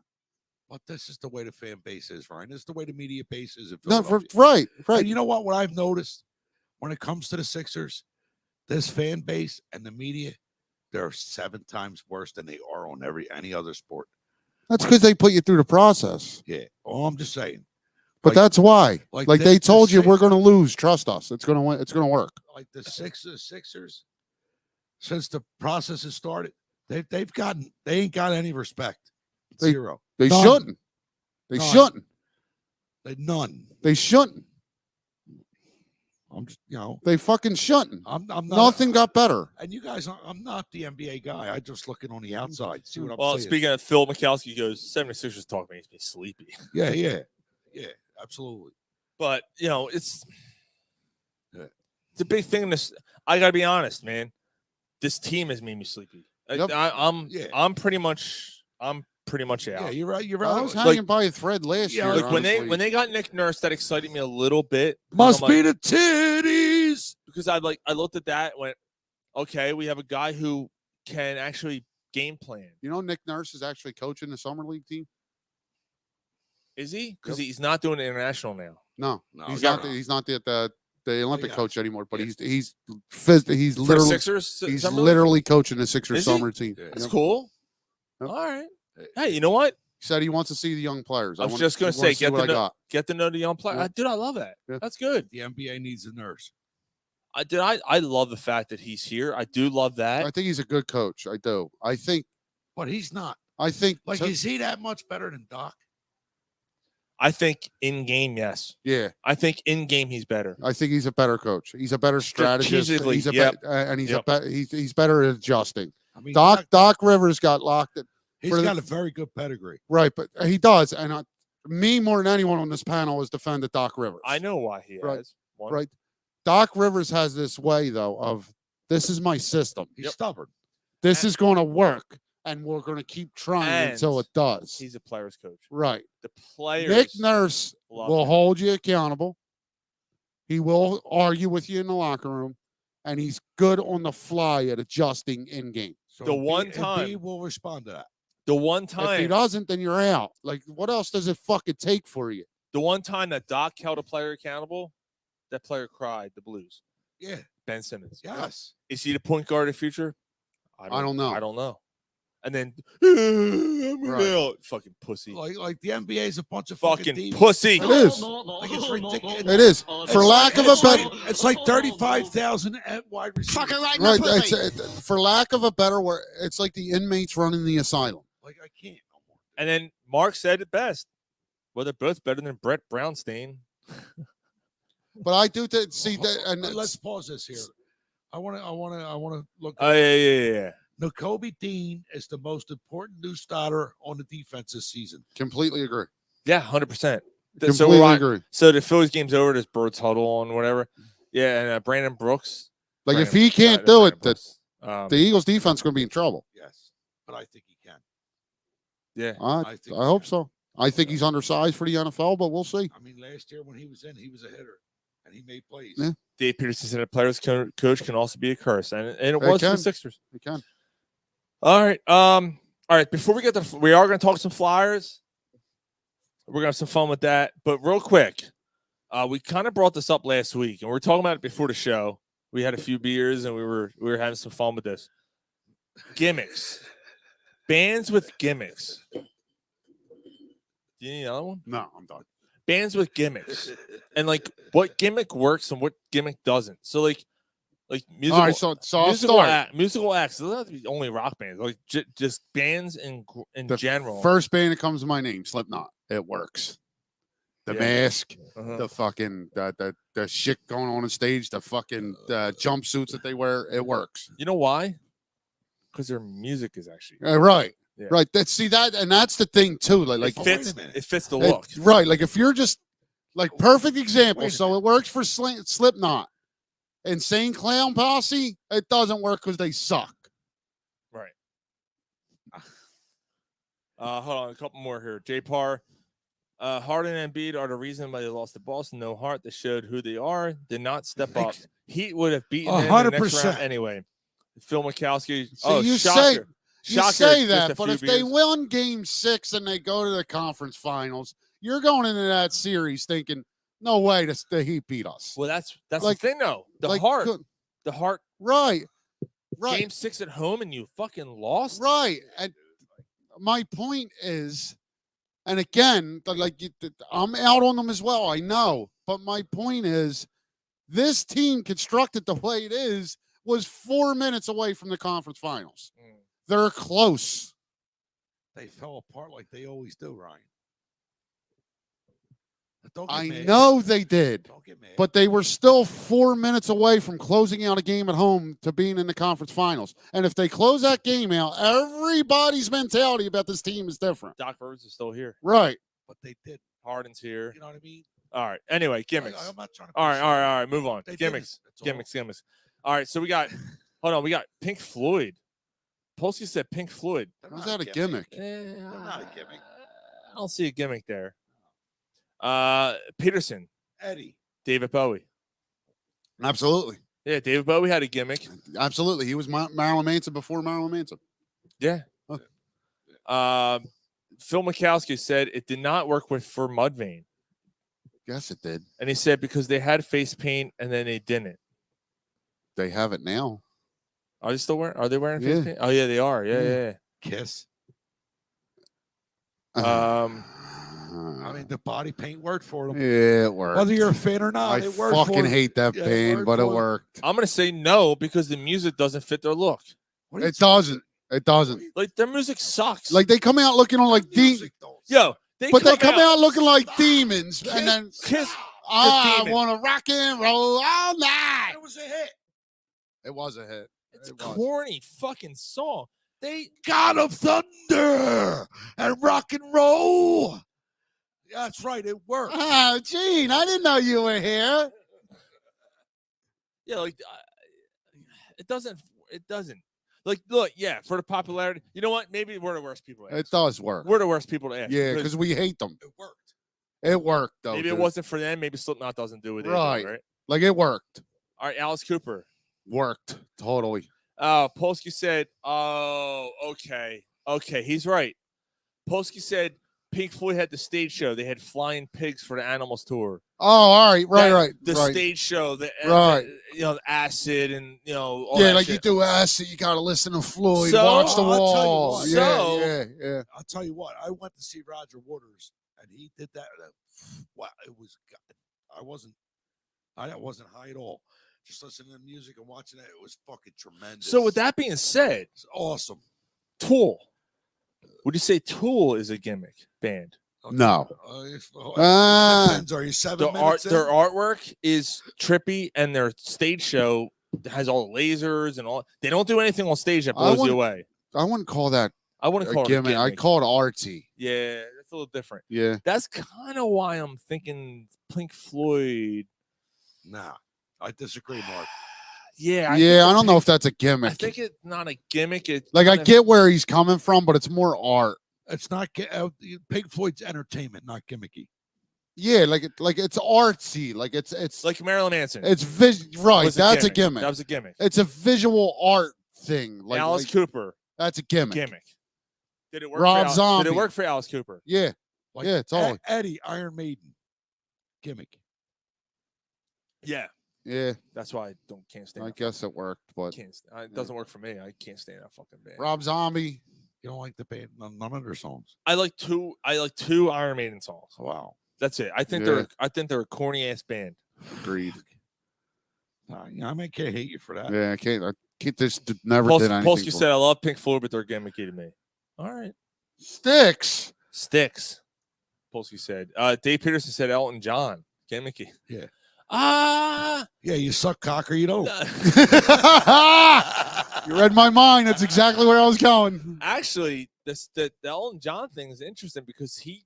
But this is the way the fan base is, Ryan. This is the way the media base is. No, right. And you know what I've noticed when it comes to the Sixers, this fan base and the media, they're 7 times worse than they are on any other sport. That's because they put you through the process. Yeah. Oh, I'm just saying. But that's why. like Like the- they the told you, Six- we're going to lose. Trust us. It's going to win. It's going to work. Like the Sixers, since the process has started, they ain't got any respect. They- Zero. They None. shouldn't. They None. shouldn't. None. They shouldn't. I'm just, they fucking shouldn't. I'm not, Nothing got better. And you guys, I'm not the NBA guy. I just looking on the outside, see what I'm Well, saying. speaking of Phil Mikowski goes, 76ers talk makes me sleepy. Yeah, absolutely. But it's a big thing in this. I gotta be honest, man. This team has made me sleepy. Yep. I'm pretty much out. Yeah, you're right. You're right. I was hanging by a thread last year. Like when honestly. they got Nick Nurse, that excited me a little bit. Must be the titties. Because I looked at that and went, okay, we have a guy who can actually game plan. You know, Nick Nurse is actually coaching the summer league team. Is he? Because he's not doing it international now. No, he's yeah. not. He's not the Olympic yeah. coach anymore. But he's For literally Sixers, he's summer league? literally coaching the Sixers Is he? summer team. That's cool. Yep. All right. Hey, you know what? He said he wants to see the young players. I was just going to say, get to know the young player. Yeah. Dude, I love that. Yeah. That's good. The NBA needs a nurse. I love the fact that he's here. I do love that. I think he's a good coach. I do. I think, But he's not. I think, Is he that much better than Doc? I think in game, yes. yeah, I think in game he's better. I think he's a better coach. He's a better strategist. Strategically, He's a yep. and he's Yep. he's better at adjusting. I mean, Doc Rivers got locked. He's got a very good pedigree. Right, but he does, and me more than anyone on this panel has defended Doc Rivers. I know why he Right. has one. Right, Doc Rivers has this way though of this is my system. He's stubborn. This is going to work, and we're going to keep trying until it does. He's a player's coach. Right. The players. Nick Nurse love will him. hold you accountable. He will argue with you in the locker room, and he's good on the fly at adjusting in game. So The one B time- will respond to that. The one If he time, doesn't, then you're out. Like, what else does it fucking take for you? the one time that Doc held a player accountable, that player cried the blues. Yeah. Ben Simmons. Yes. Is he the point guard of the future? I don't know. I don't know. And then I'm Right. out. Fucking pussy. Like the NBA is a bunch of Fucking demons. pussy. It is. Like it's ridiculous. It is. For lack of a better, It's like 35,000 at wide receiver. right? For lack of a better word, it's like the inmates running the asylum. Like I can't no more. And then Mark said it best. Well, they're both better than Brett Brownstein. But I do see that, and Let's pause this here. I want to look. Oh yeah. Nakobe Dean is the most important new starter on the defense this season. completely agree. Yeah, 100%. Completely agree. So the Phillies game's over. There's Birds huddle and whatever. Yeah, and Brandon Brooks. Like if Brandon- he can't that's do Brandon it, that Brooks. the Eagles defense is going to be in trouble. Yes, but I think he can. Yeah. I think hope so. I think he's undersized for the NFL, but we'll see. I mean, last year when he was in, he was a hitter and he made plays. Yeah. Dave Peterson said a player's coach can also be a curse, and it was for the Sixers. He can. All right. Before we get to, we are going to talk some Flyers. We're going to have some fun with that. But real quick, we kind of brought this up last week, and we were talking about it before the show. We had a few beers, and we were having some fun with this. Gimmicks, bands with gimmicks. Do you need another one? No, I'm done. Bands with gimmicks, and like what gimmick works and what gimmick doesn't. So like musical, All right, so I'll start. Musical acts. It doesn't have to be only rock bands. Like just bands in The general. First band that comes to my name, Slipknot. It works. The Yeah. mask, Uh-huh. the fucking the shit going on stage, the fucking jumpsuits that they wear. It works. You know why? Because their music is actually Right. Yeah. Right. That's the thing too. Like it fits the look. Right. Like if you're just like perfect example. So it works for Slipknot. Insane Clown Posse, it doesn't work because they suck. Right. Hold on, a couple more here. J Parr. Harden and Embiid are the reason why they lost to Boston. No heart. They showed who they are. Did not step up. Heat would have beaten them in the next round 100%. anyway. Phil Mikowski. You shocker. You Shocker, say just that, a but few if they beers. win game 6 and they go to the conference finals, you're going into that series thinking, no way the Heat beat us. Well, that's Like- the thing though. The like, heart. good- The heart. Right. Right. Game 6 at home and you fucking lost. Right. And my point is, and again, I'm out on them as well. I know. But my point is, this team constructed the way it is was 4 minutes away from the conference finals. They're close. They fell apart like they always do, Ryan. Don't get I mad. know they did, Don't get mad. but they were still 4 minutes away from closing out a game at home to being in the conference finals. And if they close that game out, everybody's mentality about this team is different. Doc Rivers is still here. Right. But they did. Harden's here. You know what I mean? All right. Anyway, gimmicks. I'm not trying to All right. Move on. They Gimmicks. didn't. That's all. Gimmicks. All right. So we got. Hold on. We got Pink Floyd. Polsky said Pink Floyd. How's that a gimmick? They're not a gimmick. I don't see a gimmick there. Peterson. Eddie. David Bowie. Absolutely. Yeah, David Bowie had a gimmick. Absolutely. He was Marilyn Manson before Marilyn Manson. Yeah. Phil Mikowski said it did not work for Mudvayne. Yes, it did. And he said because they had face paint and then they didn't. They have it now. Are they still wearing? Are they wearing face Yeah. paint? Oh yeah, they are. Yeah. Kiss. Uh, I mean, the body paint worked for them. Yeah, it worked. Whether you're a fan or not, I it worked for fucking them. hate that Yeah, band, but it for them. worked. I'm gonna say no because the music doesn't fit their look. It doesn't. It doesn't. Like their music sucks. Like they come out looking like demons. Yo, They come out looking like demons, and then Kiss. I demon. want to rock and roll all night. It was a hit. It was a hit. It's a corny fucking song. They God of Thunder and rock and roll. That's right. It worked. Oh, Gene, I didn't know you were here. Yeah, like it doesn't. Like, look, yeah, for the popularity. You know what? Maybe we're the worst people to ask. It does work. We're the worst people to ask. Yeah, because we hate them. It worked. It worked, though. Maybe it dude. wasn't for them. Maybe Slipknot doesn't do it. either, Right. Right. Like it worked. All right, Alice Cooper. Worked. Totally. Polsky said, "Oh, okay, he's right." Polsky said Pink Floyd had the stage show. They had flying pigs for the Animals tour. Oh, all right. Right. The right. stage show, the acid and all Yeah, that like shit. you do acid, you got to listen to Floyd, So- watch the I'll tell you wall. what. Yeah. I'll tell you what. I went to see Roger Waters, and he did that. Wow, it was. I wasn't high at all. Just listening to music and watching it, it was fucking tremendous. So with that being said, it's awesome. Tool. Would you say Tool is a gimmick band? No. Depends. Are you 7 minutes Their in? artwork is trippy, and their stage show has all the lasers and all. They don't do anything on stage that blows you away. I wouldn't call that I wouldn't a call gimmick. it a I gimmick. call it artsy. Yeah, that's a little different. Yeah. That's kind of why I'm thinking Pink Floyd. Nah, I disagree, Mark. Yeah, Yeah, I don't know if that's a gimmick. I think it's not a gimmick. It's Like I kinda- get where he's coming from, but it's more art. It's not Pink Floyd's entertainment, not gimmicky. Yeah, like it's artsy. Like it's like Marilyn Manson. It's right. was That's a gimmick. That was a gimmick. It's a visual art thing. Like Alice like, Cooper. That's a gimmick. Gimmick. Did it work? Rob for Zombie. Did it work for Alice Cooper? Yeah. Like Yeah, totally. Eddie, Iron Maiden, gimmick. Yeah. Yeah. That's why I can't stand. I that guess it worked, but it doesn't work for me. I can't stand that fucking band. Rob Zombie. You don't like the band? None of their songs. I like two Iron Maiden songs. Wow. That's it. I think Yeah. they're a corny ass band. Agreed. I can't hate you for that. Yeah, I can't this never did anything. Polsky for said, "I love Pink Floyd, but they're gimmicky to me." All right. Sticks. Polsky said. Dave Peterson said Elton John gimmicky. Yeah. Yeah, you suck cock or you don't. You read my mind. That's exactly where I was going. Actually, the Elton John thing is interesting because he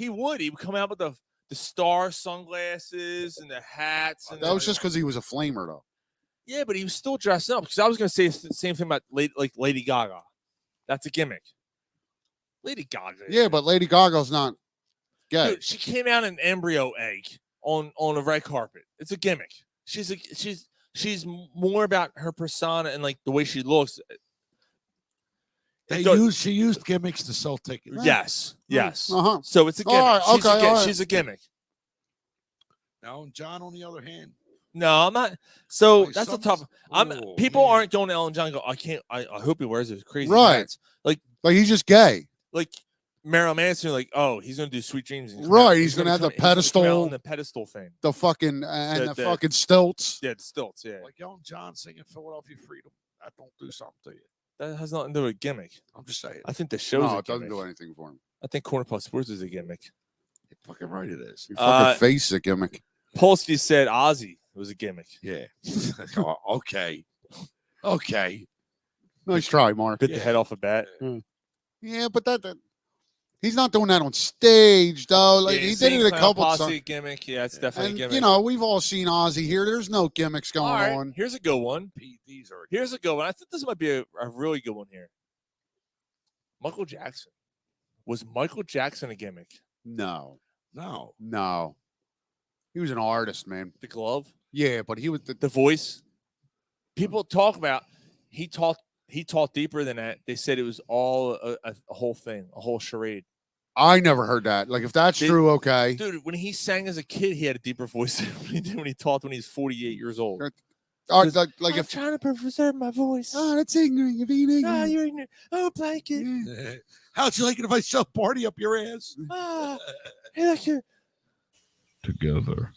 would come out with the star sunglasses and the hats. And That was just because he was a flamer, though. yeah, but he was still dressed up. Because I was going to say the same thing about Lady Gaga. That's a gimmick. Lady Gaga. Yeah, but Lady Gaga's not gay. Dude, she came out an embryo egg on a red carpet. It's a gimmick. She's more about her persona and like the way she looks. She used gimmicks to sell tickets. Yes. Uh-huh. So it's a gimmick. All right, She's a gimmick. Now, John, on the other hand, No, I'm not. So Like that's a some- tough. Oh, People man. aren't going to Ellen John and go, I can't. I hope he wears his crazy Right. hats. Like he's just gay. Marilyn Manson, like, oh, he's gonna do Sweet Dreams. And Right, he's gonna have the he's gonna come out pedestal. on the pedestal thing. The fucking and the The- fucking stilts. Yeah, the stilts. Yeah, like Elton John singing Philadelphia Freedom. That don't do something to you. that has nothing to do with gimmick. I'm just saying. I think the show's No, a it doesn't gimmick. do anything for him. I think Corner Puff Sports is a gimmick. Fucking right it is. Your fucking face is a gimmick. Polsky said Ozzy was a gimmick. Yeah. Okay. Okay. Nice try, Mark. Bit the head off a bat. Yeah, but that he's not doing that on stage, though. Like Yeah, he did it a couple posse times. gimmick. Yeah, it's definitely And a gimmick. you know, we've all seen Ozzy here. There's no gimmicks going All right, on. here's a good one. These are Here's a good one. I think this might be a really good one here. Michael Jackson. Was Michael Jackson a gimmick? No. no. He was an artist, man. The glove? Yeah, but he was The voice? People talk about he talked deeper than that. They said it was all a whole thing, a whole charade. I never heard that. Like, if that's true, okay. Dude, when he sang as a kid, he had a deeper voice than he did when he talked when he was 48 years old. Like I'm if trying to preserve my voice. oh, that's ignorant. You're being ignorant. Ah, you're ignorant. Oh, blanket. How'd you like it if I shoved party up your ass? Ah, hey, look here. Together.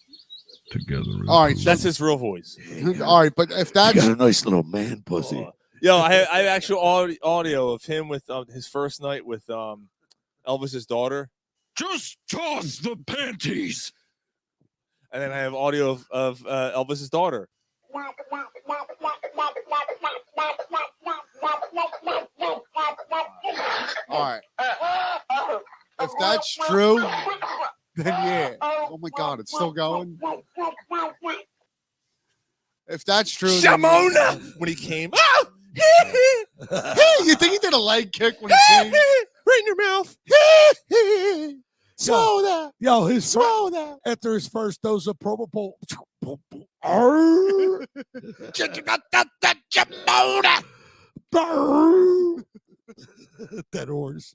All right, That's his real voice. all right, but if You that's got a nice little man pussy. Yo, I have actual audio of him with his first night with Elvis's daughter, Just toss the panties. and then I have audio of Elvis's daughter. all right, if that's true, then yeah. Oh my God, it's still going. If that's true, then Shamona when he came. Oh! hey, you think he did a leg kick when he came? Right in your mouth. Swallow that. Yo, his Swallow that. after his first dose of propofol. That horse.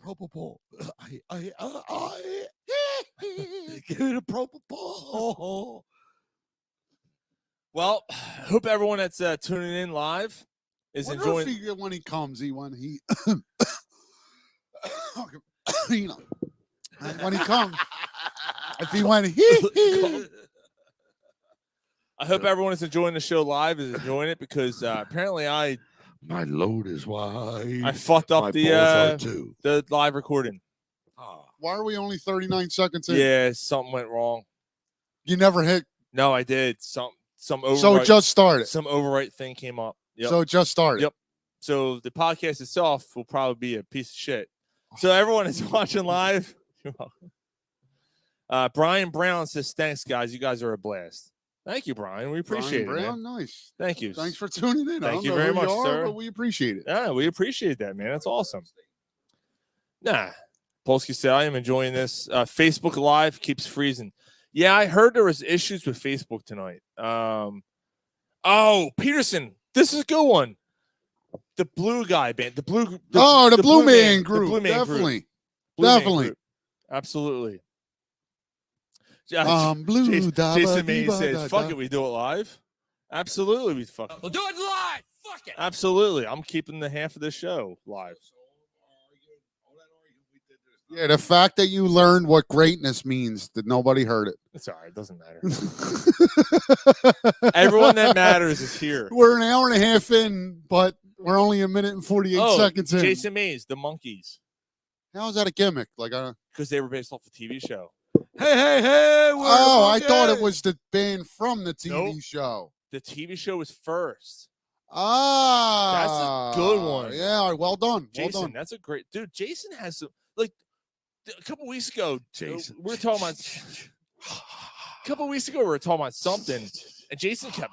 Propofol. Give it a propofol. Well, hope everyone that's tuning in live is Wonder enjoying. if he, when he comes, when he you know, when he comes, if he went I hope everyone is enjoying the show live. Is enjoying it because apparently My load is wide. I fucked up My the balls are too. the live recording. why are we only 39 seconds in? Yeah, something went wrong. You never hit. No, I did. Some overwrite. So it just started. Some overwrite thing came up. Yep. So it just started. Yep. So the podcast itself will probably be a piece of shit. So everyone is watching live. You're welcome. Brian Brown says, "Thanks, guys. You guys are a blast." Thank you, Brian. We appreciate Brian it. Brown, Man. nice. Thank you. Thanks for tuning in. I Thank don't you know very who much, are, sir. But we appreciate it. Yeah, we appreciate that, man. That's awesome. Nah, Polsky said, I am enjoying this. Facebook Live keeps freezing. Yeah, I heard there was issues with Facebook tonight. Oh, Peterson, this is a good one. The blue guy band, the blue Man group. The Blue Man Definitely. group. Blue Man Definitely. group. Absolutely. Blue. Jason Mays says, fuck it, we do it live. Absolutely, we fucking. We'll do it live. Fuck it. Absolutely. I'm keeping the half of the show live. Yeah, the fact that you learned what greatness means, that nobody heard it. It's all right. It doesn't matter. Everyone that matters is here. We're an hour and a half in, but we're only a minute and 48 seconds in. Jason Mays, the Monkees. How is that a gimmick? Like, Because they were based off a TV show. Hey. Oh, I thought it was the band from the TV Nope. show. The TV show was first. Ah, That's a good one. Yeah, all right, well done. Jason, Well done. that's a great dude. Jason has some, like a couple weeks ago. Jason. We were talking about a couple weeks ago. We were talking about something, and Jason kept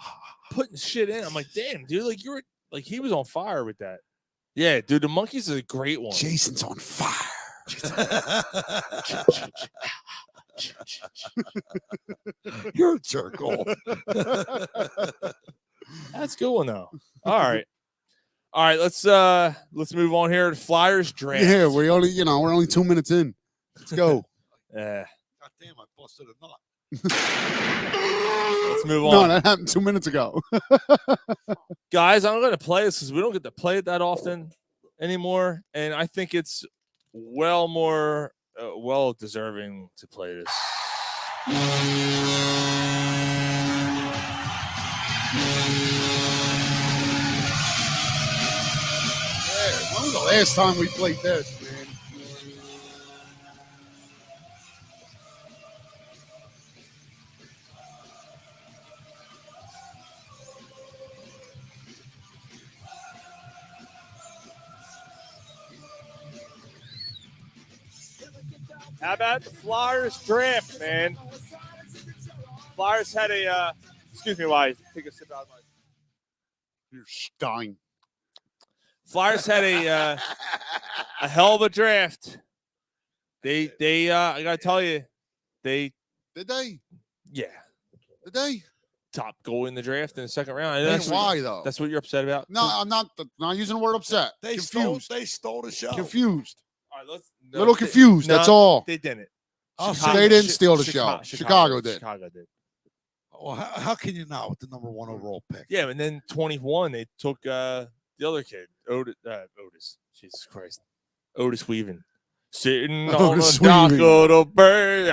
putting shit in. I'm like, damn, dude, like you were like he was on fire with that. Yeah, dude, the Monkees is a great one. Jason's on fire. You're a circle. That's a good one though. All right. Let's move on here to Flyers draft. Yeah, we're only 2 minutes in. Let's go. Yeah. God damn, I busted a nut. Let's move on. No, that happened 2 minutes ago. Guys, I'm going to play this because we don't get to play it that often anymore, and I think it's well more well deserving to play this. When was the last time we played this, man? How about the Flyers draft, man? Flyers had a. Excuse me, while I take a sip out of my. You're Stein. Flyers had a hell of a draft. They I gotta tell you, did they? Yeah. Did they? Top goal in the draft in the second round. That's why though. That's what you're upset about. No, I'm not using the word upset. They Confused. stole the show. Confused. All right, Little confused. That's all. They didn't. They didn't steal the show. Chicago did. Chicago did. Well, how can you not with the number 1 overall pick? Yeah, and then 21 they took the other kid, Otis. Jesus Christ, Otis Weaving, sitting on the dock of the bay.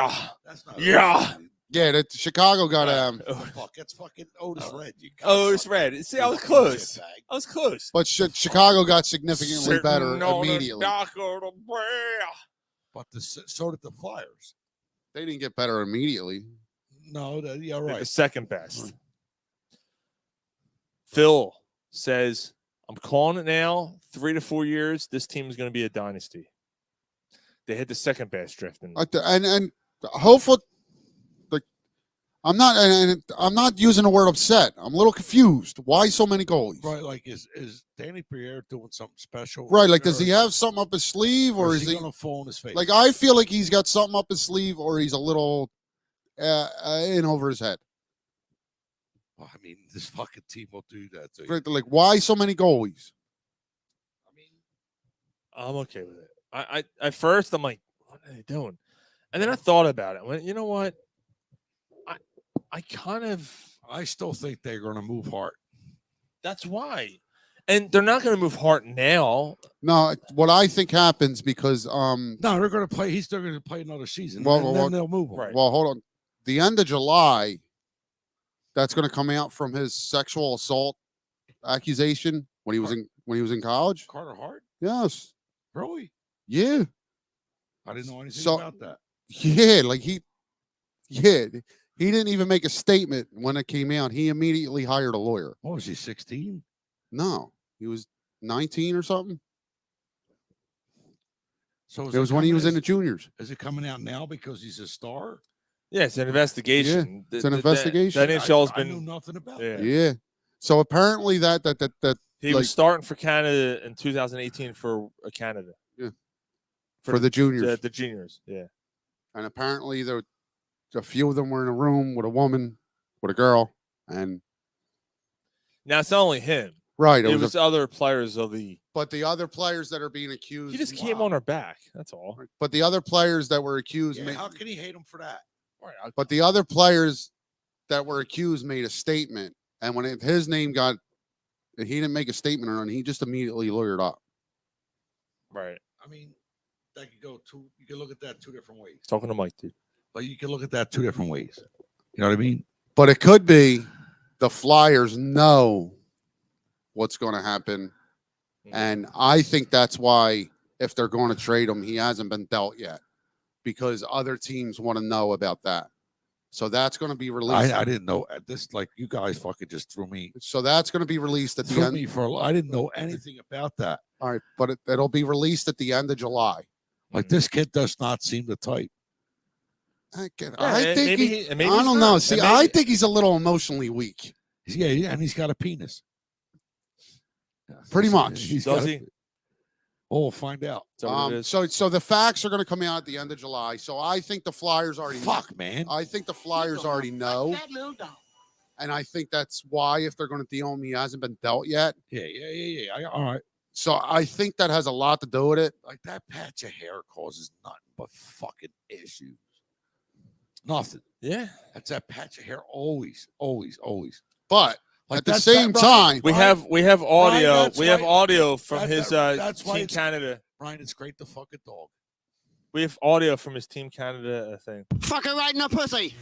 Yeah. Yeah, that Chicago got Fuck, that's fucking Otis Red. Otis Red. See, I was close. I was close. But Chicago got significantly better immediately. But so did the Flyers. They didn't get better immediately. No, yeah, right. The second best. Phil says, I'm calling it now. 3 to 4 years, this team is going to be a dynasty. They had the second best draft. And hopefully, I'm not using the word upset. I'm a little confused. Why so many goalies? Right, like is Danny Briere doing something special? Right, like does he have something up his sleeve, or is he gonna fall in his face? Like I feel like he's got something up his sleeve, or he's a little in over his head. Well, I mean, this fucking team will do that to you. Right, like why so many goalies? I mean, I'm okay with it. I at first I'm like, what are they doing? And then I thought about it. I went, you know what? I still think they're going to move Hart. That's why. And they're not going to move Hart now. No, what I think happens because no, they're going to play. He's still going to play another season. Well, then they'll move him. Right. Well, hold on. The end of July, that's going to come out from his sexual assault accusation when he was in college. Carter Hart? Yes. Really? Yeah. I didn't know anything about that. Yeah, like he didn't even make a statement when it came out. He immediately hired a lawyer. What was he, 16? No, he was 19 or something. So it was when he was in the juniors. Is it coming out now because he's a star? Yeah, it's an investigation. Yeah, it's an investigation. That NHL's been. I knew nothing about that. Yeah. So apparently that he was starting for Canada in 2018 for Canada. Yeah. For the juniors. The juniors. Yeah. And apparently a few of them were in a room with a woman, with a girl, and now it's not only him. Right. It was other players of the. But the other players that are being accused. He just came on her back. That's all. Right. But the other players that were accused. Yeah, how can he hate him for that? Right. But the other players that were accused made a statement, and when his name got, he didn't make a statement or anything. He just immediately lawyered up. Right. I mean, that could go two. You can look at that two different ways. Talking to Mike, dude. But you can look at that two different ways. You know what I mean? But it could be the Flyers know what's going to happen. And I think that's why if they're going to trade him, he hasn't been dealt yet because other teams want to know about that. So that's going to be released. I didn't know this. Like you guys fucking just threw me. So that's going to be released at the end. I didn't know anything about that. All right, but it'll be released at the end of July. Like this kid does not seem the type. I think maybe I don't know. See, I think he's a little emotionally weak. Yeah, and he's got a penis. Pretty much. Does he? Oh, we'll find out. So the facts are going to come out at the end of July. So I think the Flyers already man. I think the Flyers already know. And I think that's why if they're going to deal him, he hasn't been dealt yet. Yeah. All right. So I think that has a lot to do with it. Like that patch of hair causes nothing but fucking issues. Nothing. Yeah. That's that patch of hair always. But like at the same time, we have audio. Brian, have audio from his that's why Team Canada. Brian, it's great to fuck a dog. We have audio from his Team Canada thing. Fucking right in the pussy.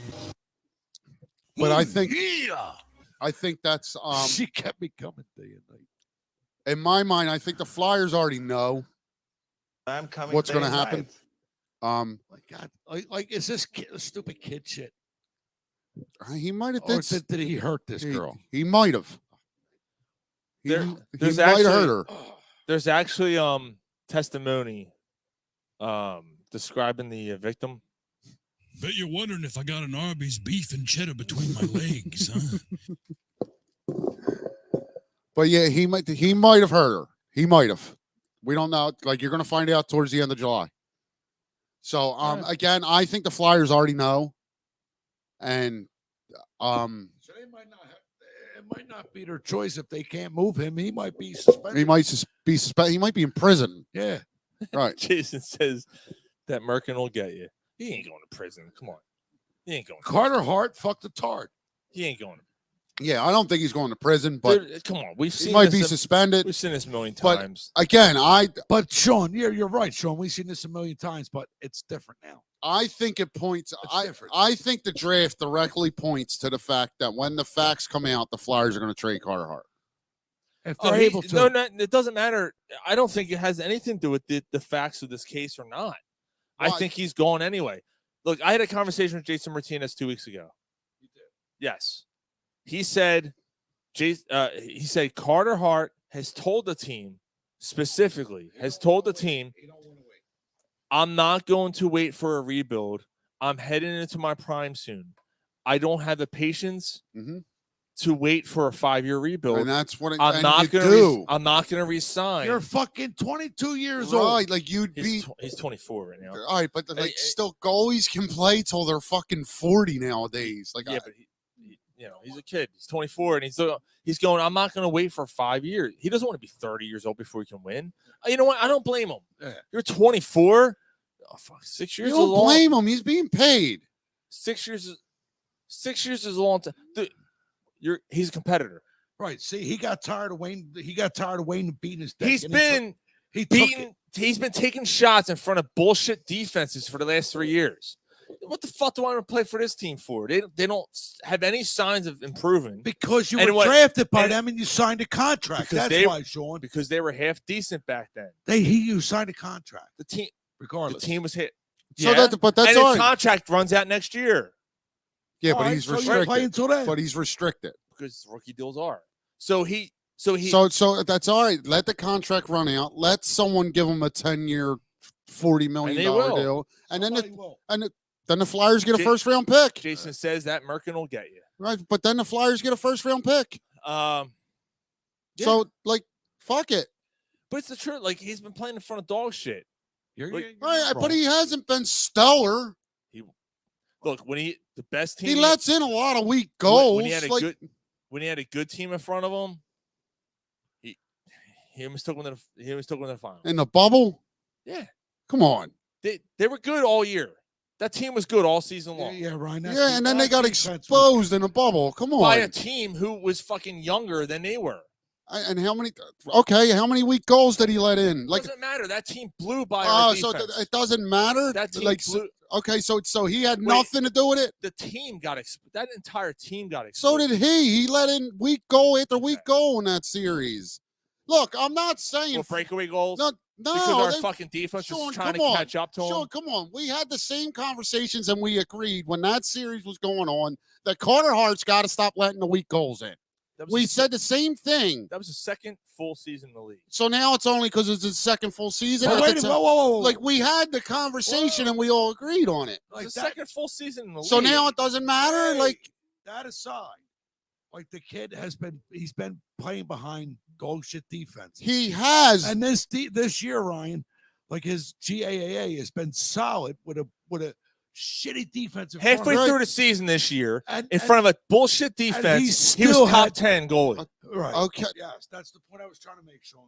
But I think that's she kept me coming day and night. In my mind, I think the Flyers already know I'm coming. what's going to happen. My God, like is this stupid kid shit? He might have Or did he hurt this girl? He might have. He There's might have hurt her. There's actually testimony describing the victim. Bet you're wondering if I got an Arby's beef and cheddar between my legs, huh? But yeah, he might have hurt her. He might have. We don't know. Like, you're going to find out towards the end of July. So again, I think the Flyers already know, and So they might not have. It might not be their choice if they can't move him. He might be suspended. he might be suspended. He might be in prison. Yeah. Right. Jason says that Merkin will get you. He ain't going to prison. Come on. He ain't going. Carter Hart fucked the tart. He ain't going. Yeah, I don't think he's going to prison, but Dude, come on, we've seen. He might this be suspended. We've seen this a million But times. again, But Sean, you're right, Sean. We've seen this a million times, but it's different now. I think it points. Different. I think the draft directly points to the fact that when the facts come out, the Flyers are going to trade Carter Hart. If they're able to. No, it doesn't matter. I don't think it has anything to do with the facts of this case or not. I think he's gone anyway. Look, I had a conversation with Jason Martinez 2 weeks ago. You did? Yes. He said, Carter Hart has told the team, specifically, I'm not going to wait for a rebuild. I'm heading into my prime soon. I don't have the patience to wait for a 5-year rebuild. And that's what I'm not going to do. I'm not going to resign. You're fucking 22 years old. Right, like he's 24 right now. All right, but still goalies can play till they're fucking 40 nowadays. Like, yeah, but he's a kid. He's 24, and he's going. I'm not going to wait for 5 years. He doesn't want to be 30 years old before he can win. You know what? I don't blame him. Yeah. You're 24. Oh, fuck, 6 years. You don't blame him. He's being paid. 6 years. 6 years is a long time. He's a competitor. Right. See, he got tired of Wayne. He got tired of Wayne beating his dick. He's been taking shots in front of bullshit defenses for the last 3 years. What the fuck do I want to play for this team for? They don't have any signs of improving. Because you were drafted by them and you signed a contract. That's why, Sean. Because they were half decent back then. You signed a contract. The team, regardless. The team was hit. So that's and all his right. contract runs out next year. Yeah, All but right, he's so you restricted. play until then. But he's restricted. Because rookie deals are. So that's all right. Let the contract run out. Let someone give him a 10-year, $40 million deal, and then the Flyers get a first-round pick. Jason says that Merkin will get you. Right, but then the Flyers get a first-round pick. So, like, fuck it. But it's the truth. Like, he's been playing in front of dog shit. Right, but he hasn't been stellar. Look, when the best team, he lets in a lot of weak goals. When he had a good team in front of him, he almost took one to the final. In the bubble? Yeah. Come on. They were good all year. That team was good all season long. Yeah, Ryan. Yeah, and then they got exposed in a bubble. Come on. By a team who was fucking younger than they were. And how many weak goals did he let in? Like, doesn't matter. That team blew by our defense. So it doesn't matter? That team blew. Okay, so he had nothing to do with it? The team that entire team got exposed. So did he. He let in weak goal after weak goal in that series. Look, I'm not saying breakaway goals. No, because our fucking defense is trying to catch up to him. Come on. We had the same conversations and we agreed when that series was going on that Carter Hart's got to stop letting the weak goals in. We said the same thing. That was the second full season in the league. So now it's only because it's his second full season. Whoa. Like, we had the conversation and we all agreed on it. Like, the second full season in the league. So now it doesn't matter. Hey, like, that aside, like, the kid he's been playing behind dog shit defense. He has. And this year, Ryan, like, his GAA has been solid with a shitty defense. Halfway through the season this year, in front of a bullshit defense, he was top 10 goalie. Right. Okay. Yes, that's the point I was trying to make, Sean.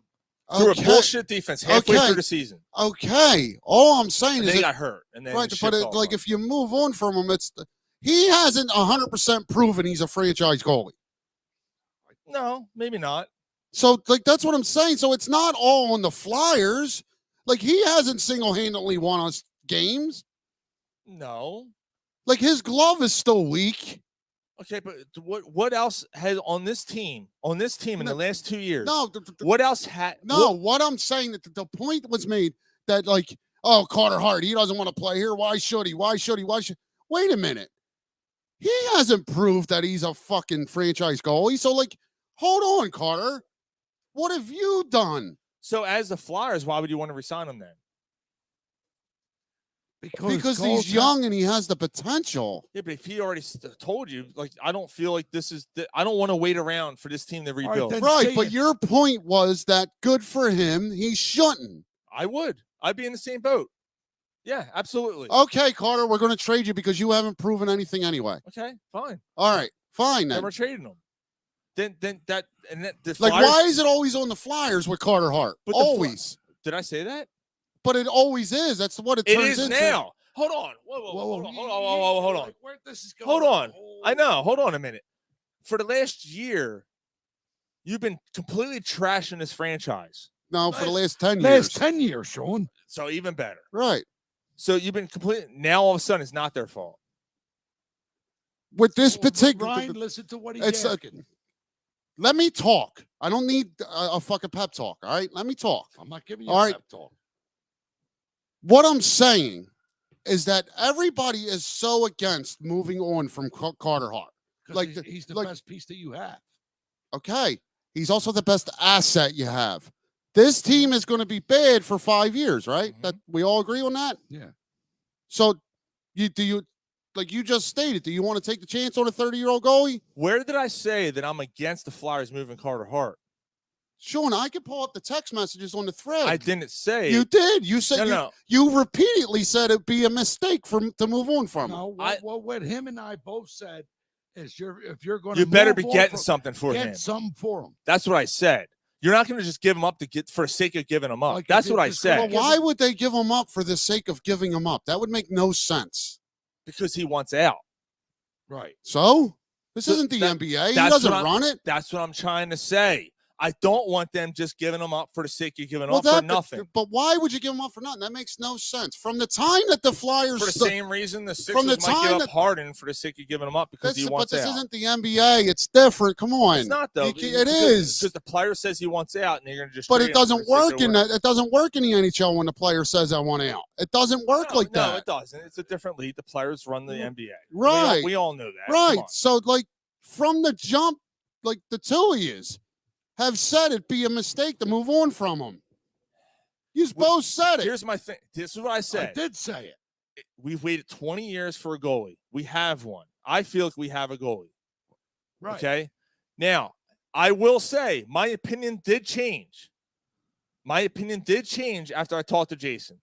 Through a bullshit defense halfway through the season. Okay. All I'm saying is they got hurt. And then right, but if you move on from him, he hasn't 100% proven he's a franchise goalie. No, maybe not. So, like, that's what I'm saying. So it's not all on the Flyers. Like, he hasn't single-handedly won us games. No. Like, his glove is still weak. Okay, but what else has on this team in the last 2 years? No. What else had? What I'm saying that the point was made that, like, oh, Carter Hart, he doesn't want to play here. Why should he? Wait a minute. He hasn't proved that he's a fucking franchise goalie. So, like, hold on, Carter. What have you done? So, as the Flyers, why would you want to resign him then? Because he's young and he has the potential. Yeah, but if he already told you, like, I don't feel like this is. I don't want to wait around for this team to rebuild. Right, but your point was that good for him. He shouldn't. I would. I'd be in the same boat. Yeah, absolutely. Okay, Carter, we're going to trade you because you haven't proven anything anyway. Okay, fine. All right, fine Then then. we're trading him. Then the Like, Flyers, why is it always on the Flyers with Carter Hart? But Always. Did I say that? But it always is. That's what it It turns is into. now. Hold on. Hold on. Where this is going? Hold on. I know. Hold on a minute. For the last year, you've been completely trashing this franchise. No, for the last 10 years. Last 10 years, Sean. So even better. Right. So you've been completely. Now all of a sudden, it's not their fault. With this particular. Ryan, listen to what he's It's asking. Let me talk. I don't need a fucking pep talk. All right. Let me talk. I'm not giving you All a right. pep talk. What I'm saying is that everybody is so against moving on from Carter Hart. Like he's the best piece that you have. Okay. He's also the best asset you have. This team is going to be bad for 5 years, right? That we all agree on that? Yeah. So like you just stated, do you want to take the chance on a 30-year-old goalie? Where did I say that I'm against the Flyers moving Carter Hart? Sean, I could pull up the text messages on the thread. I didn't say. You did. You said No. you repeatedly said it'd be a mistake to move on from him. No, what him and I both said is if you're going You to better move be on getting something for him. Get something for him. That's what I said. You're not going to just give him up for the sake of giving him up. Like That's if what I it's said. Well, why would they give him up for the sake of giving him up? That would make no sense. Because he wants out. Right. So this So isn't the that- NBA. He that's doesn't what run it. That's what I'm trying to say. I don't want them just giving him up for the sake of giving up for nothing. But why would you give him up for nothing? That makes no sense. From the time that the Flyers For the same reason the Sixers from the might give time up that- Harden for the sake of giving him up because he wants but this out. isn't the NBA. It's different. Come on. It's not though. It is. Because the player says he wants out, and they're going to just. But trade it him for doesn't the sake of work in that. It doesn't work in the NHL when the player says I want out. It doesn't work like that. No, it doesn't. It's a different league. The players run the NBA. Right. We all know that. Come Right. on. So like from the jump, like the two of yous have said it'd be a mistake to move on from him. You both said it. Here's my thing. This is what I said. I did say it. We've waited 20 years for a goalie. We have one. I feel like we have a goalie. Right. Okay. Now, I will say my opinion did change. My opinion did change after I talked to Jason.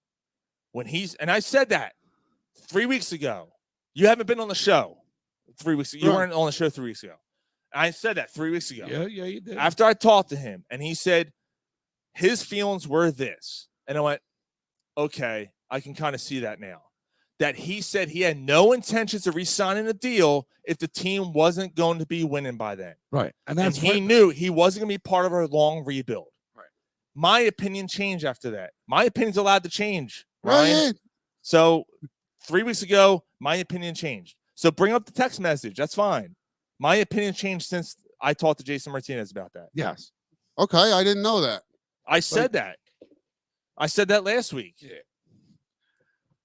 And I said that 3 weeks ago. You haven't been on the show 3 weeks ago. You weren't on the show 3 weeks ago. I said that 3 weeks ago. Yeah, you did. After I talked to him, and he said his feelings were this. And I went, okay, I can kind of see that now. That he said he had no intentions of re-signing a deal if the team wasn't going to be winning by then. Right. And And that's he knew he wasn't going to be part of a long rebuild. Right. My opinion changed after that. My opinion's allowed to change, Ryan. Right. So 3 weeks ago, my opinion changed. So bring up the text message. That's fine. My opinion changed since I talked to Jason Martinez about that. Yes. Okay, I didn't know that. I said that. I said that last week. Yeah.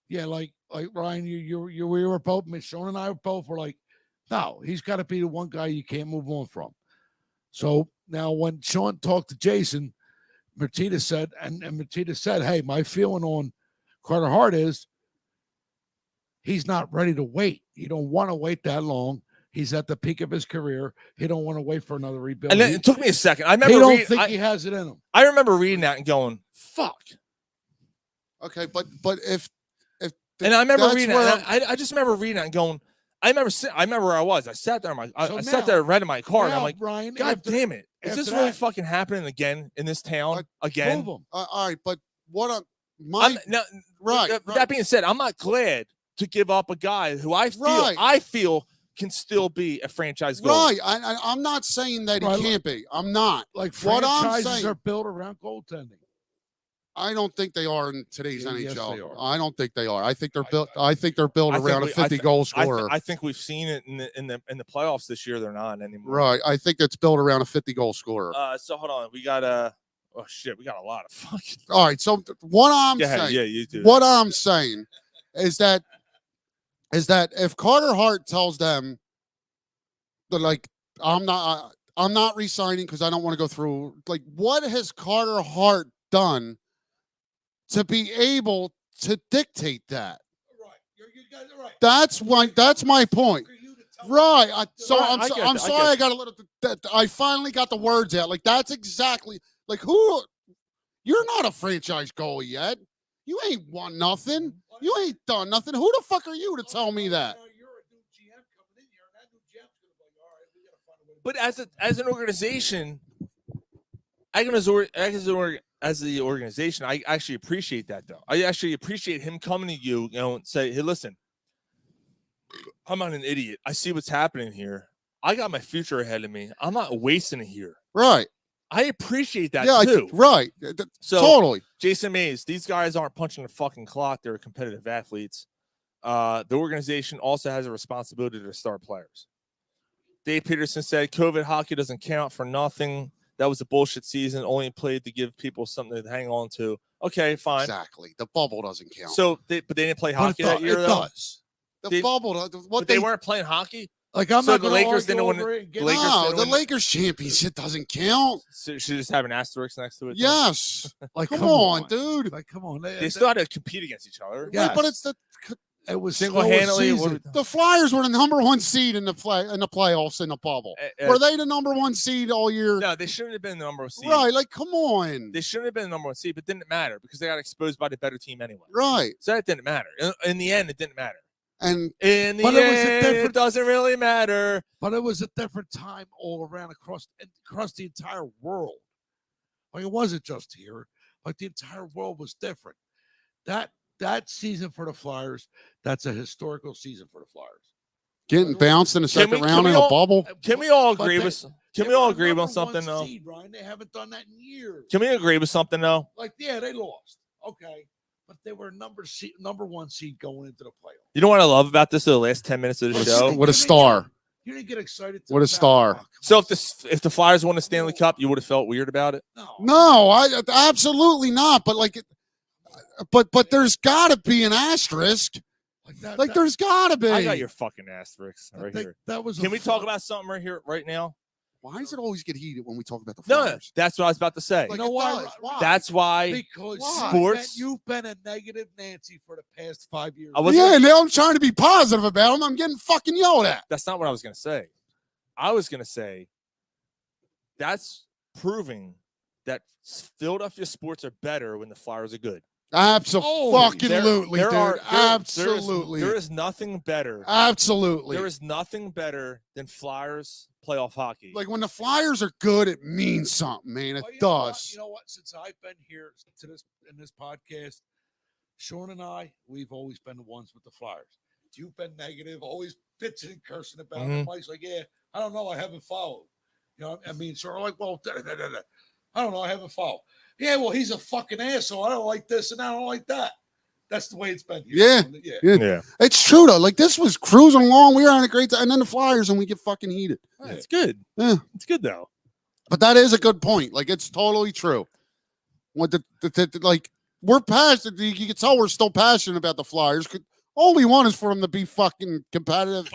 Yeah, like Ryan, we were both, Sean and I both were like, no, he's got to be the one guy you can't move on from. So now when Sean talked to Jason, Martinez said, and Martinez said, hey, my feeling on Carter Hart is he's not ready to wait. He don't want to wait that long. He's at the peak of his career. He don't want to wait for another rebuild. And then it took me a second. I remember he don't think he has it in him. I remember reading that and going, fuck. Okay, but if And I remember that's reading where it. I just remember reading it and going, I remember where I was. I sat there I sat there and read in my car and I'm like, Brian, God damn it. Is this really fucking happening again in this town? Again? Move him. all right, but what I'm That being said, I'm not glad to give up a guy who I feel can still be a franchise goalie. Right. I'm not saying that Right, he can't be. I'm not. Like what I'm franchises saying, are built around goaltending. I don't think they are in today's Yes, NHL. they are. I don't think they are. I think they're built. I think they're built around a 50 goal scorer. I think we've seen it in the playoffs this year. They're not anymore. Right. I think it's built around a 50 goal scorer. So hold on. We got oh shit. We got a lot of fucking. All right. So what I'm Go ahead. saying, Yeah, you do. what I'm saying is that if Carter Hart tells them that like I'm not re-signing because I don't want to go through, like, what has Carter Hart done to be able to dictate that? That's my point. Right. I'm get sorry. I got a little. I finally got the words out. Like that's exactly like who. You're not a franchise goalie yet. You ain't won nothing. You ain't done nothing. Who the fuck are you to tell me that? But as an organization, as the organization, I actually appreciate that though. I actually appreciate him coming to you, and say, "Hey, listen, I'm not an idiot. I see what's happening here. I got my future ahead of me. I'm not wasting it here." Right. I appreciate that Yeah, too. right. So Totally. Jason Mays, these guys aren't punching the fucking clock. They're competitive athletes. The organization also has a responsibility to star players. Dave Peterson said, COVID hockey doesn't count for nothing. That was a bullshit season, only played to give people something to hang on to. Okay, fine. Exactly. The bubble doesn't count. So, but they didn't play hockey that year, it though? does. The bubble. But they weren't playing hockey? Like, I'm so not the Lakers didn't win. The Lakers championship doesn't count. So should just have an asterisk next to it? Yes. Like, come on, dude. Like, come on. They still had to compete against each other. Yeah, but it's it was single-handedly. The Flyers were the number one seed in the playoffs in the bubble. Were they the number one seed all year? No, they shouldn't have been the number one seed. Right, like come on. They shouldn't have been the number one seed, but it didn't matter because they got exposed by the better team anyway. Right. So that didn't matter. In the end, it didn't matter. And in the end, it doesn't really matter. But it was a different time all around across the entire world. Like it wasn't just here. Like the entire world was different. That season for the Flyers, that's a historical season for the Flyers. Getting bounced in the second round in a bubble. Can we all agree with? Can we all agree on something though? Seed, Ryan. They haven't done that in years. Can we agree with something though? Like they lost. Okay. But they were number one seed going into the playoffs. You know what I love about this? The last 10 minutes of the show. What a star! You didn't get excited. What a star! So if the Flyers won the Stanley Cup, you would have felt weird about it? No, I absolutely not. But like, but there's got to be an asterisk. Like there's got to be. I got your fucking asterisk right here. That was. Can we talk about something right here, right now? Why does it always get heated when we talk about the No, Flyers? that's what I was about to say. Like, You know why? That's why Because sports. you've been a negative Nancy for the past 5 years. Yeah, and now I'm trying to be positive about them. I'm getting fucking yelled at. That's not what I was going to say. I was going to say that's proving that Philadelphia sports are better when the Flyers are good. Absolutely, dude. Absolutely. There is nothing better. Absolutely. There is nothing better than Flyers playoff hockey. Like when the Flyers are good, it means something, man. It does. You know what? Since I've been here in this podcast, Sean and I, we've always been the ones with the Flyers. You've been negative, always bitching and cursing about it. Mike's like, yeah, I don't know, I haven't followed. You know, I mean, sort of like, well, I don't know, I haven't followed. Yeah, well, he's a fucking asshole. I don't like this and I don't like that. That's the way it's been here. Yeah. It's true though. Like this was cruising along. We were on a great time, and then the Flyers, and we get fucking heated. It's good. Yeah, it's good though. But that is a good point. Like it's totally true. What like we're passionate. You can tell we're still passionate about the Flyers. All we want is for them to be fucking competitive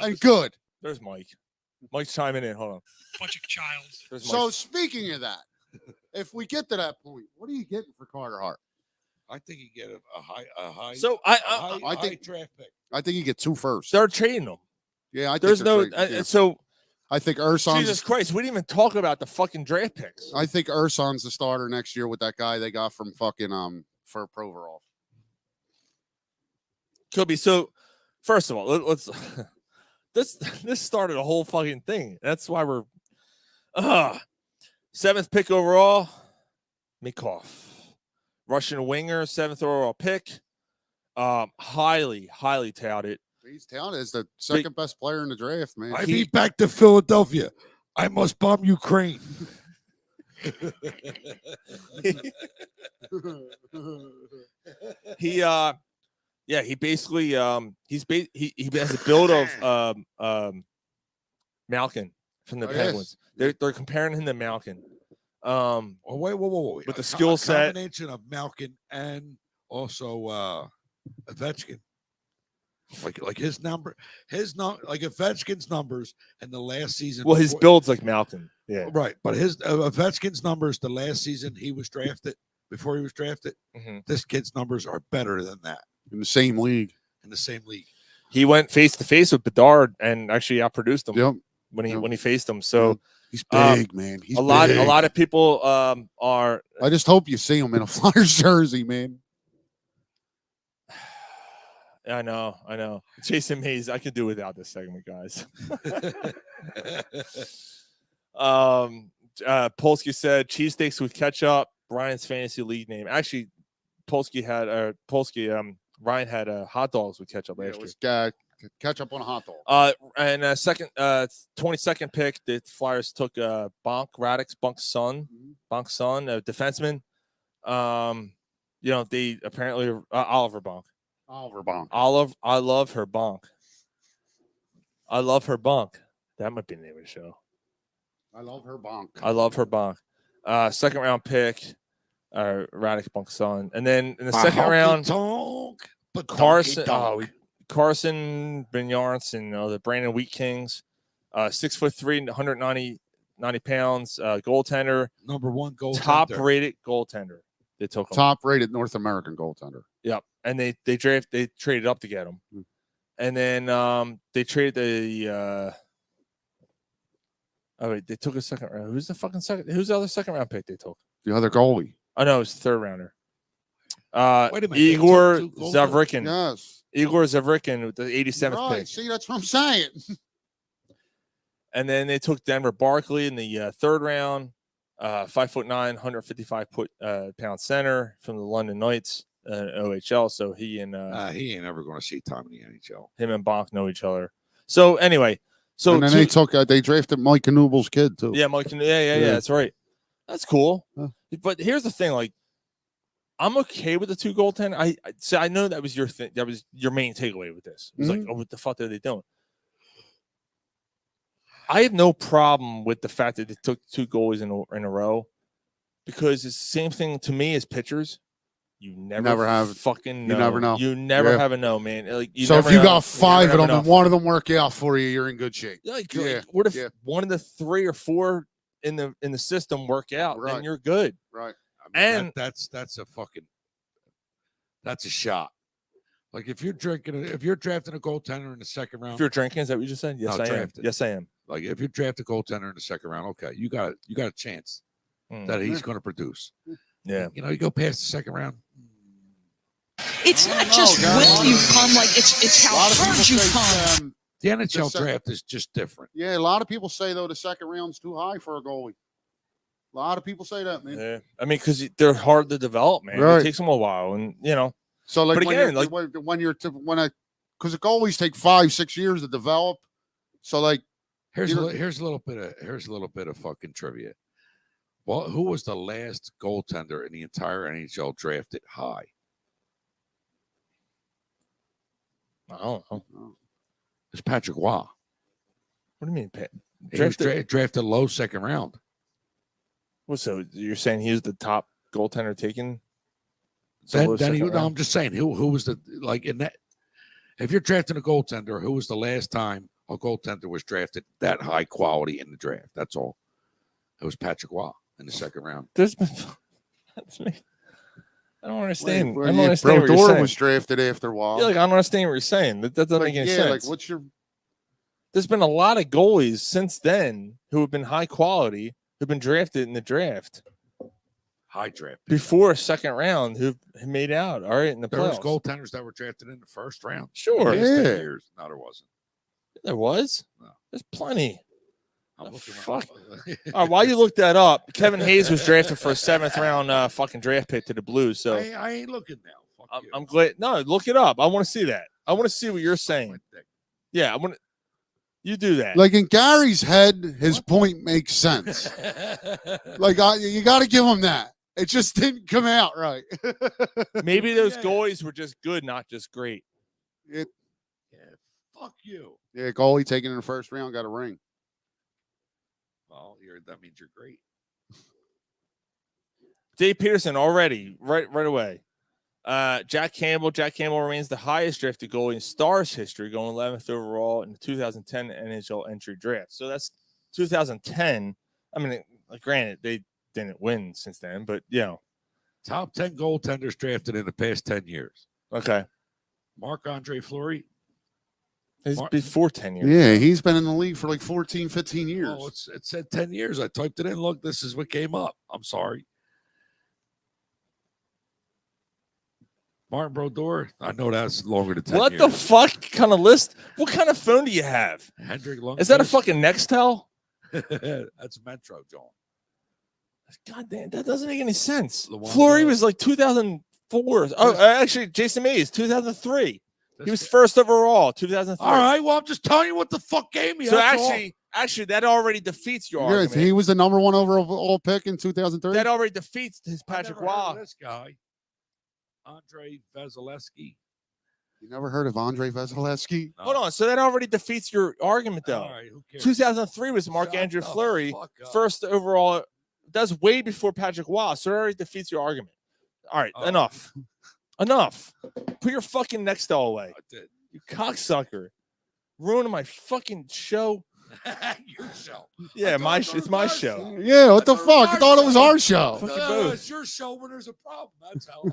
and good. There's Mike. Mike's chiming in. Hold on. Bunch of childs. So speaking of that, if we get to that point, what are you getting for Carter Hart? I think you get a high. So I think draft pick. I think you get 2 firsts. They're trading them. Yeah, I think there's no. So I think Urson's. Jesus Christ, we didn't even talk about the fucking draft picks. I think Urson's the starter next year with that guy they got from fucking for Provorov. Could be. So first of all, let's this started a whole fucking thing. That's why we're 7th pick overall, Mikov. Russian winger, 7th overall pick. Highly touted. He's touted as the second best player in the draft, man. I be back to Philadelphia. I must bomb Ukraine. He basically he has a build of Malkin from the Penguins. Yes. They're comparing him to Malkin. Wait. With the skill set, combination of Malkin and also Ovechkin. Like his like Ovechkin's numbers in the last season. Well, his build's like Malkin. Yeah, right. But his Ovechkin's numbers the last season he was drafted. Before he was drafted, this kid's numbers are better than that. In the same league. in the same league. He went face to face with Bedard and actually outproduced him. Yep. When he faced him. So he's big, man. He's a lot big. of people are. I just hope you see him in a Flyers jersey, man. I know. Jason Mays, I could do without this segment, guys. Polsky said cheesesteaks with ketchup. Ryan's fantasy league name. Actually, Ryan had hot dogs with ketchup last year. Ketchup on a hot dog. And 22nd pick, the Flyers took Bonk's son, a defenseman. They apparently Oliver Bonk. I love her bonk. That might be the name of the show. I love her bonk. Second round pick, Radek's Bonk's son, and then in the second round, Carson Brynjardsson, the Brandon Wheat Kings, 6'3", 190 pounds, goaltender, number one goaltender, top rated goaltender. They took him. Top rated North American goaltender. Yep, and they traded up to get him, and then they traded the. They took a second round. Who's the other second round pick they took? The other goalie. I know it's third rounder. Wait a minute, Igor Zavrikin. Yes. Igor Zavrikin with the 87th pick. See, that's what I'm saying. And then they took Denver Barkley in the third round, 5'9", 155 pound center from the London Knights, OHL. So he ain't never going to see time in the NHL. Him and Bonk know each other. So anyway, and then they drafted Mike Knubel's kid too. Yeah, Mike. Yeah, that's right. That's cool. But here's the thing, like, I'm okay with the two goaltender. I know that was your thing. That was your main takeaway with this. It was like, what the fuck are they doing? I have no problem with the fact that they took two goalies in a row, because it's the same thing to me as pitchers. You never have fucking know. You never know. You never have a no, man. Like, so if you got five of them and one of them work out for you, you're in good shape. Like, what if one of the 3 or 4 in the system work out? Right. Then you're good. Right. I mean, that's a shot. Like if you're drafting a goaltender in the second round. If you're drinking, is that what you just said? Yes, I am. Yes, I am. Like if you draft a goaltender in the second round, okay, you got a chance that he's going to produce. Yeah. You go past the second round. It's not just when you come, like it's how hard you come. The NHL draft is just different. Yeah, a lot of people say though the second round's too high for a goalie. A lot of people say that, man. Yeah, I mean, because they're hard to . Man. Right. It takes them a while, and So like, but again, because the goalies take 5-6 years to develop. So like, here's a little bit of fucking trivia. Well, who was the last goaltender in the entire NHL drafted high? I don't know. It's Patrick Roy. What do you mean, Pat? He was drafted low second round. Well, so you're saying he was the top goaltender taken? I'm just saying who was in that. If you're drafting a goaltender, who was the last time a goaltender was drafted that high quality in the draft? That's all. It was Patrick Roy in the second round. That's me. I don't understand. Well, I don't understand what you're saying. was drafted after a while. Yeah, like I don't understand what you're saying. That doesn't make any sense. Like There's been a lot of goalies since then who have been high quality, who've been drafted in the draft. High draft. Before a second round who've made out, all right, in the playoffs. There was goaltenders that were drafted in the first round. Sure. Yeah. 10 years. No, there wasn't. There was? No. There's plenty. I'm looking fuck. All right, while you look that up, Kevin Hayes was drafted for a 7th round fucking draft pick to the Blues. So I ain't looking now. I'm glad. No, look it up. I want to see that. I want to see what you're saying. Yeah, I want to. You do that. Like in Gary's head, his point makes sense. Like you got to give him that. It just didn't come out right. Maybe those goalies were just good, not just great. Fuck you. Yeah, goalie taken in the first round got a ring. Well, that means you're great. Dave Peterson already right away. Jack Campbell remains the highest drafted goalie in Stars history, going 11th overall in the 2010 NHL entry draft. So that's 2010. I mean, granted, they didn't win since then, but top 10 goaltenders drafted in the past 10 years. Okay. Marc-Andre Fleury. It's before 10 years. Yeah, he's been in the league for like 14, 15 years. Oh, it said 10 years. I typed it in. Look, this is what came up. I'm sorry. Martin Brodeur. I know that's longer than 10 What years. the fuck kind of list? What kind of phone do you have? Hendrick Lundqvist. Is that a fucking Nextel? That's Metro, John. God damn, that doesn't make any sense. Luongo. Fleury was like 2004. Oh, actually, Jason Mays, 2003. He was first overall, 2003. All right, well, I'm just telling you what the fuck gave me. So that's actually, that already defeats your Yeah, argument. he was the number 1 overall pick in 2003. That already defeats his all. I Patrick never heard Waugh. of this guy, Andre Vasilevsky. You never heard of Andre Vasilevsky? Hold on. So that already defeats your argument, though. All right, who cares? 2003 was Marc-Andre Fleury, first overall. That's way before Patrick Waugh. So it already defeats your argument. All right, enough. Enough. Put your fucking Nextel away. I did. You cocksucker. Ruining my fucking show. Your show. Yeah, it's my show. Yeah, what the fuck? I thought it was our show. Fuck you No, both. it's your show when there's a problem. That's how.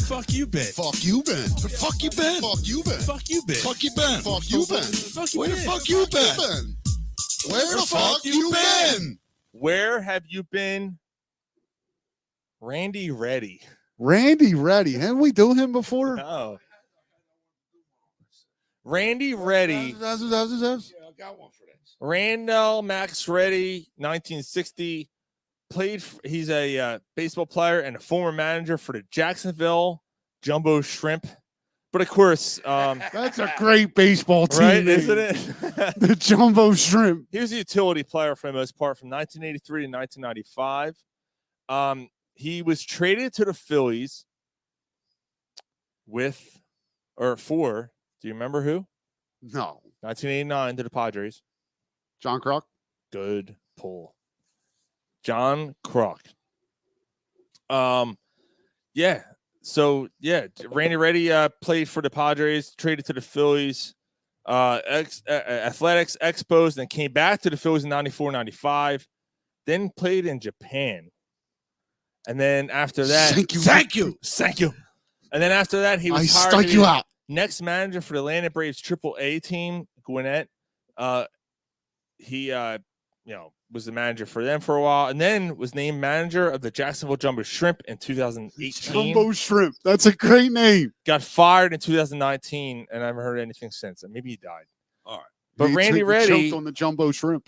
Fuck you, Ben. Fuck you, Ben. Fuck you, Ben. Fuck you, Ben. Fuck you, Ben. Fuck you, Ben. Fuck you, Ben. Fuck you, Where the Ben. fuck you been? Where the fuck you been? Where have you been? Randy Reddy. Randy Reddy. Haven't we do him before? No. Randy Reddy. Yeah, I got one for this. Randall Max Reddy, 1960. He's a baseball player and a former manager for the Jacksonville Jumbo Shrimp. But of course, That's a great baseball team, right, name. isn't it? The Jumbo Shrimp. He was a utility player for the most part from 1983 to 1995. He was traded to the Phillies for, do you remember who? No. 1989 to the Padres. John Kruk? Good pull. John Kruk. Yeah. So, yeah, Randy Reddy played for the Padres, traded to the Phillies, Athletics, Expos, then came back to the Phillies in 94, 95, then played in Japan. And then after that, Thank you. And then after that, he was I hired stuck to you be out. next manager for the Atlanta Braves AAA team, Gwinnett. He was the manager for them for a while, and then was named manager of the Jacksonville Jumbo Shrimp in 2018. Jumbo Shrimp. That's a great name. Got fired in 2019, and I haven't heard anything since. And maybe he died. All right. But He Randy choked Reddy, on the Jumbo Shrimp.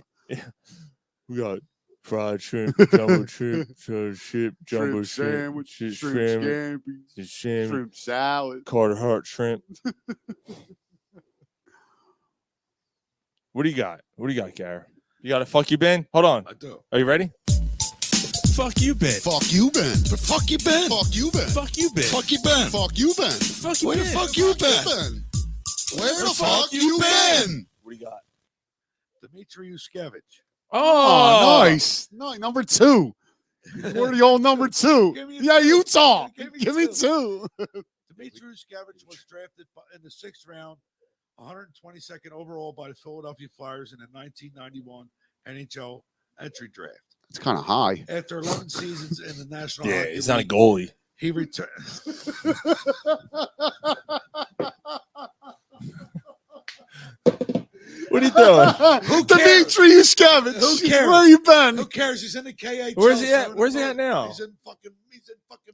we got fried shrimp, jumbo shrimp, jumbo Shrimp shrimp, sandwich, shrimp shrimp, scampi, shrimp salad. Carter Hart shrimp. What do you got? What do you got, Gary? You got a fuck you, Ben? Hold on. I do. Are you ready? Fuck you, Ben. Fuck you, Ben. Fuck you, Ben. Fuck you, Ben. Fuck you, Ben. Fuck you, Ben. Fuck you, Ben. Fuck you, Where the Ben. fuck you, Ben? Ben. Where the fuck you been? What do you got? Dmitry Yushkevich. Oh, nice. No, number 2. We're the old number 2. Give me a Yeah, two. Utah. Give me Give me 2. Dmitry Yushkevich was drafted in the 6th round, 122nd overall by the Philadelphia Flyers in the 1991 NHL entry draft. It's kind of high. After 11 seasons in the National Yeah, Hockey he's not a League, goalie. he returned. What are you doing? Who cares? Dimitri Yushkevich. Who cares? Where you been? Who cares? He's in the KHL. Where's he at? so- Where's he at now? He's in fucking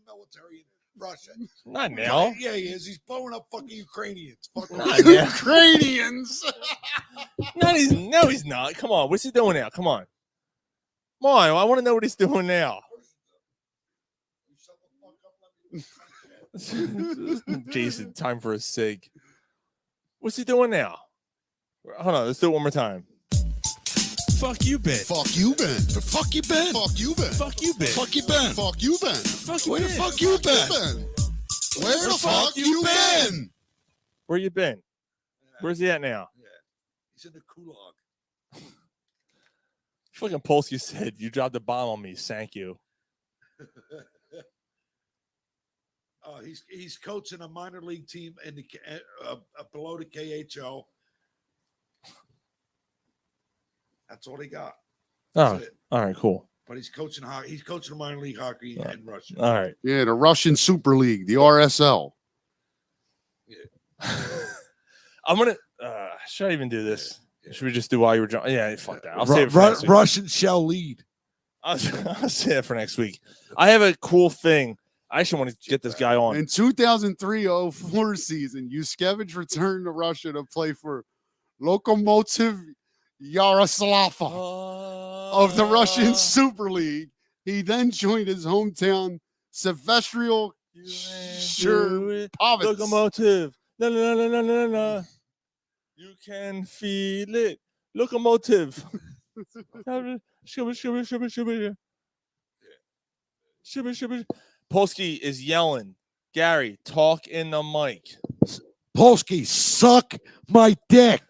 military in Russia. Not now. Yeah, he is. He's blowing up fucking Ukrainians. Fuck Not now. Ukrainians. No, he's not. Come on. What's he doing now? Come on. Come on. I want to know what he's doing now. Jason, time for a cig. What's he doing now? Hold on. Let's do it one more time. Fuck you, Ben. Fuck you, Ben. Fuck you, Ben. Fuck you, Ben. Fuck you, Ben. Fuck you, Ben. Fuck you, Ben. Fuck you, Where the Ben. fuck you, Ben? Ben. Where the fuck you been? Where you been? Where's he at now? He's in the Kulog. Fucking Pulse, you said you dropped a bomb on me. Thank you. He's coaching a minor league team in the below the KHL. That's all he got. Oh, That's it. all right, cool. But he's coaching hockey. He's coaching minor league hockey in Russia. All right. Yeah, the Russian Super League, the RSL. I'm gonna. Should I even do this? Should we just do while you were jumping? Yeah, fuck that. I'll save it for next week. Russians shall lead. I'll save that for next week. I have a cool thing. I actually want to get this guy on. In 2003-04 season, Yushkevich returned to Russia to play for Lokomotiv Yaroslavl of the Russian Super League. He then joined his hometown Sevestrial Sherpovets. Lokomotiv. No. You can feel it. Lokomotiv. Polsky is yelling. Gary, talk in the mic. Polsky, suck my dick.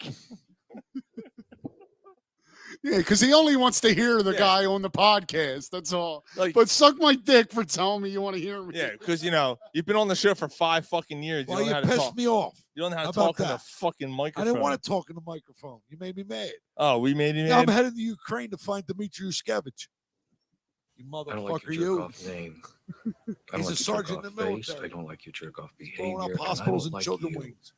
Yeah, because he only wants to hear the guy on the podcast. That's all. Like, but suck my dick for telling me you want to hear me. Yeah, because you've been on the show for 5 fucking years. Well, you pissed me off. You don't know how to How about talk in the that? fucking microphone. I didn't want to talk in the microphone. You made me mad. Oh, we made you Now mad? I'm headed to Ukraine to find Dmitry Yushkevich. You I don't motherfucker, like your you. jerk-off name. I don't He's a like your sergeant in jerk-off the face. military. I don't like your jerk-off Blowing behavior. up hospitals and like children you. wings.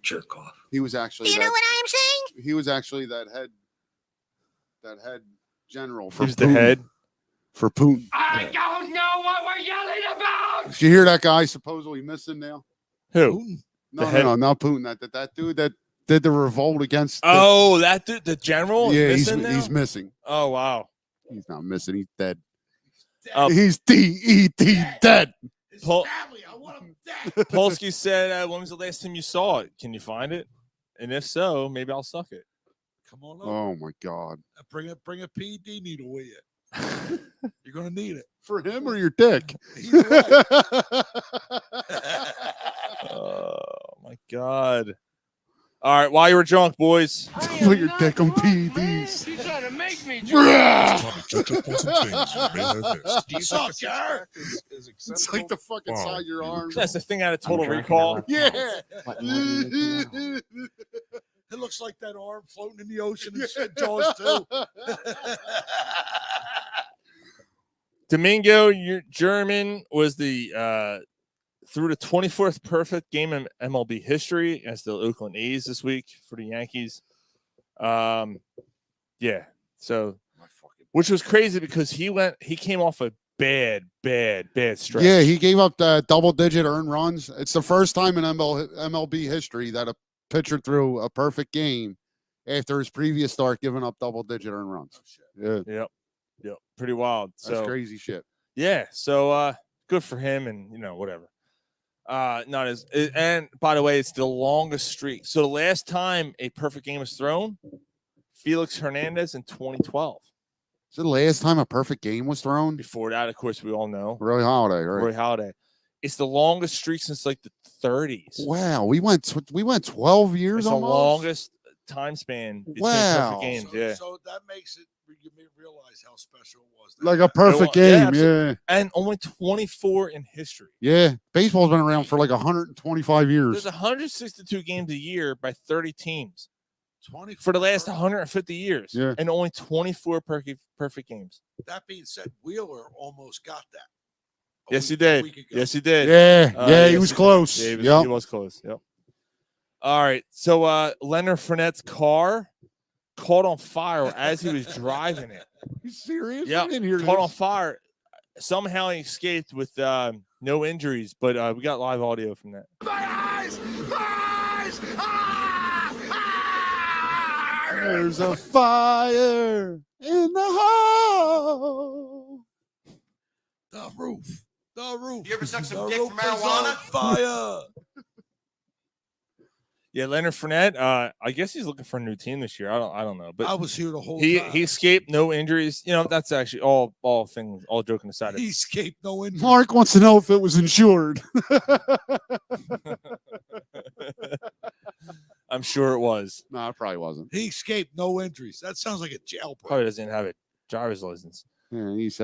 Jerk off. He was actually. You know what I'm saying? He was actually that head general for He was the Putin. head? For Putin. I don't know what we're yelling about. Did you hear that guy supposedly missing now? Who? No, not Putin. That dude that did the revolt against. Oh, that dude, the general? Yeah, is missing now? he's missing. Oh, wow. He's not missing. He's dead. Oh. He's D-E-D dead. Polsky said, when was the last time you saw it? Can you find it? And if so, maybe I'll suck it. Come on up. Oh my God. Bring a PED needle with you. You're gonna need it. For him or your dick? Oh my God. All right, while you were drunk, boys. Put your dick on PEDs. She's trying to make me You suck, Jar. It's like the fucking side of your arm. That's the thing out of Total Recall. Yeah. It looks like that arm floating in the ocean and Jaws too. Domingo German was the through the 24th perfect game in MLB history against the Oakland A's this week for the Yankees. Yeah. So, which was crazy because he came off a bad stretch. Yeah, he gave up double-digit earned runs. It's the first time in MLB history that a pitcher threw a perfect game after his previous start giving up double-digit earned runs. Yeah. Yep. Pretty wild. That's So crazy shit. Yeah. So good for him, and whatever. Not as and by the way, it's the longest streak. So the last time a perfect game was thrown, Felix Hernandez in 2012. Is it the last time a perfect game was thrown? Before that, of course, we all know Roy Halladay, right? Roy Halladay. It's the longest streak since like the 30s. Wow, we went 12 years It's the almost. longest time span between perfect games. Yeah. So that makes it you may realize how special it was. Like a perfect game, absolutely. yeah. And only 24 in history. Yeah, baseball's been around for like 125 years. There's 162 games a year by 30 teams. For the last 150 years. Yeah. And only 24 perfect games. That being said, Wheeler almost got that. Yes, he did. Yes, he did. Yeah, he was close. Yeah, Yep. he was close. Yep. All right. So Leonard Fournette's car caught on fire as he was driving it. You serious? Yeah, I didn't hear caught on this. fire. Somehow he escaped with no injuries, but we got live audio from that. There's a fire in the hole. The roof. You ever suck some The dick roof for is on marijuana? fire. Yeah, Leonard Fournette. I guess he's looking for a new team this year. I don't know, but I was here the whole he time. he escaped, no injuries. That's actually all things. All joking aside, He escaped no injury. Mark wants to know if it was insured. I'm sure it was. No, it probably wasn't. He escaped no injuries. That sounds like a jailbreak. Probably doesn't have a driver's license. Yeah, he's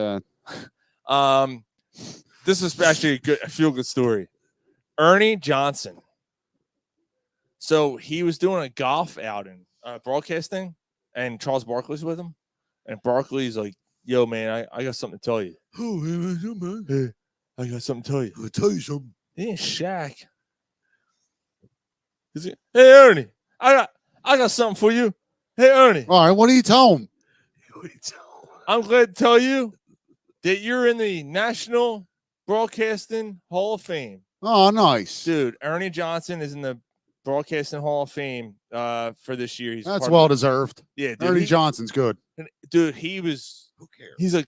This is actually a feel-good story. Ernie Johnson. So he was doing a golf outing, broadcasting, and Charles Barkley's with him. And Barkley's like, "Yo, man, I got something to tell you." Oh, man. Hey, I got something to tell you. I'll tell you something. He and Shaq He's like, hey Ernie, I got something for you. Hey Ernie. All right, what do you tell him? I'm glad to tell you that you're in the National Broadcasting Hall of Fame. Oh, nice. Dude, Ernie Johnson is in the Broadcasting Hall of Fame for this year. That's well deserved. Yeah, dude, Ernie Johnson's good. Dude, he was. Who cares? He's like,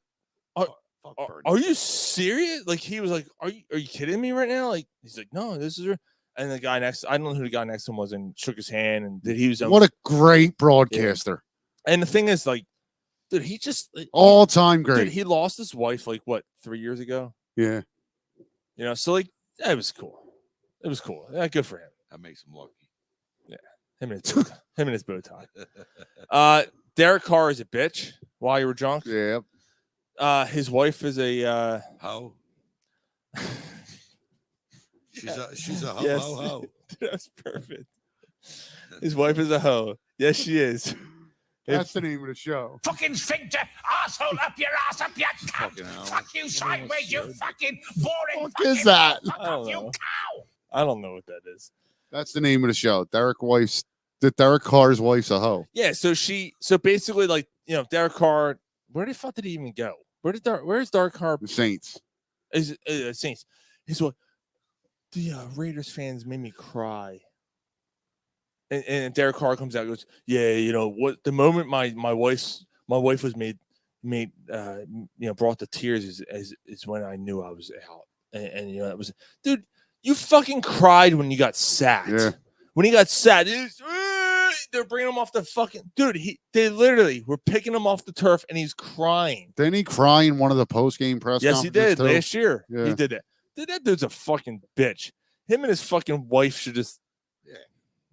are you serious? Like, he was like, are you kidding me right now? Like, he's like, no, this is real. And the guy next, I don't know who the guy next to him was, and shook his hand, and he was. What a great broadcaster. Yeah. And the thing is, like, dude, he just all-time great. Dude, he lost his wife like what 3 years ago. Yeah. You know, so like that was cool. It was cool. Yeah, good for him. That makes him lucky. Yeah, him and his bow tie. Derek Carr is a bitch. While you were drunk. Yeah. His wife is a hoe. She's a hoe. Yes. Ho ho. That's perfect. His wife is a hoe. Yes, she is. That's the name of the show. Fucking sphincter, asshole up your ass, up your cunt. Fuck you sideways, you fucking boring. What is that? Fuck off, you cow. I don't know what that is. That's the name of the show. Derek Carr's wife's a hoe. Yeah, so basically, like, you know, Derek Carr, where the fuck did he even go? Where's Derek Carr? The Saints. Is Saints. He's what? The Raiders fans made me cry. And Derek Carr comes out and goes, yeah, you know what? The moment my wife was made brought to tears is when I knew I was out. And you know, it was, dude, you fucking cried when you got sacked. Yeah. When he got sacked, they're bringing him off the fucking dude. They literally were picking him off the turf, and he's crying. Didn't he cry in one of the post-game press Yes, he conferences did too? last year. Yeah. He did that. Dude, that dude's a fucking bitch. Him and his fucking wife should just.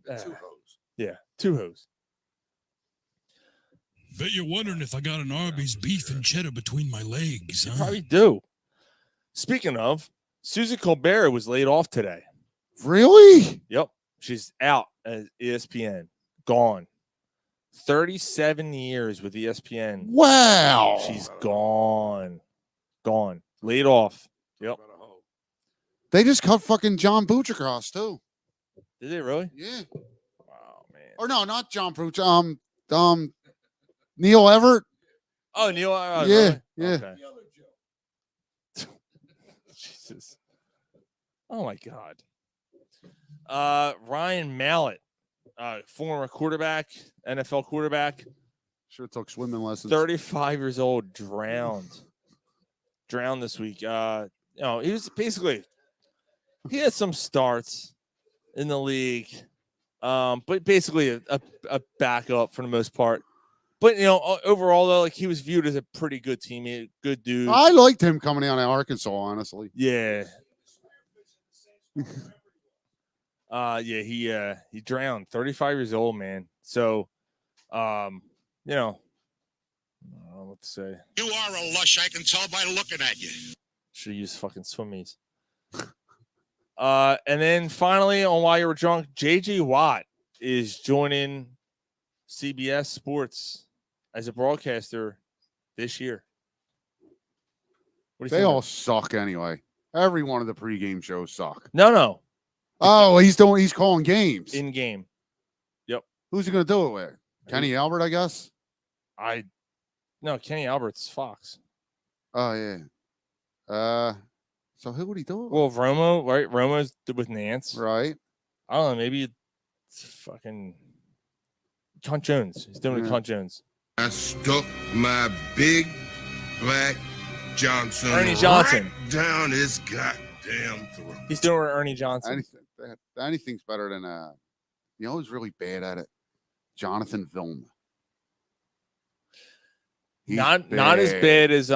Two hoes. Yeah, two hoes. Bet you're wondering if I got an Arby's beef and cheddar between my legs. You Huh? probably do. Speaking of, Susie Colbert was laid off today. Really? Yep. She's out at ESPN. Gone. 37 years with ESPN. Wow. She's gone. Gone. Laid off. Yep. They just cut fucking John Buccigross too. Did they really? Yeah. Wow, man. Or no, not John Buccigross. Neil Everett. Oh, Neil. Yeah. Really? Yeah. Okay. Jesus. Oh my God. Ryan Mallett, former quarterback, NFL quarterback. Should have took swimming lessons. 35 years old, drowned this week. He was basically, he had some starts in the league, but basically a backup for the most part. But, you know, overall, though, like, he was viewed as a pretty good teammate, good dude. I liked him coming out of Arkansas, honestly. Yeah. He drowned. 35 years old, man. So, you know, I don't know what to say. You are a lush, I can tell by looking at you. Should have used fucking swimmies. And then finally, on While You Were Drunk, JJ Watt is joining CBS Sports as a broadcaster this year. What do you They think? all suck anyway. Every one of the pregame shows suck. No. Oh, he's calling games. In game. Yep. Who's he gonna do it with? Kenny Albert, I guess. No, Kenny Albert's Fox. Oh yeah. So who would he do it with? Well, Romo, right? Romo's with Nance. Right. I don't know. Maybe it's fucking Cunt Jones. He's doing it with Cunt Jones. I stuck my big black Johnson, Ernie Johnson. right down his goddamn throat. He's doing it with Ernie Johnson. Anything's better than you know who's really bad at it? Jonathan Vilma. He's Not as bad as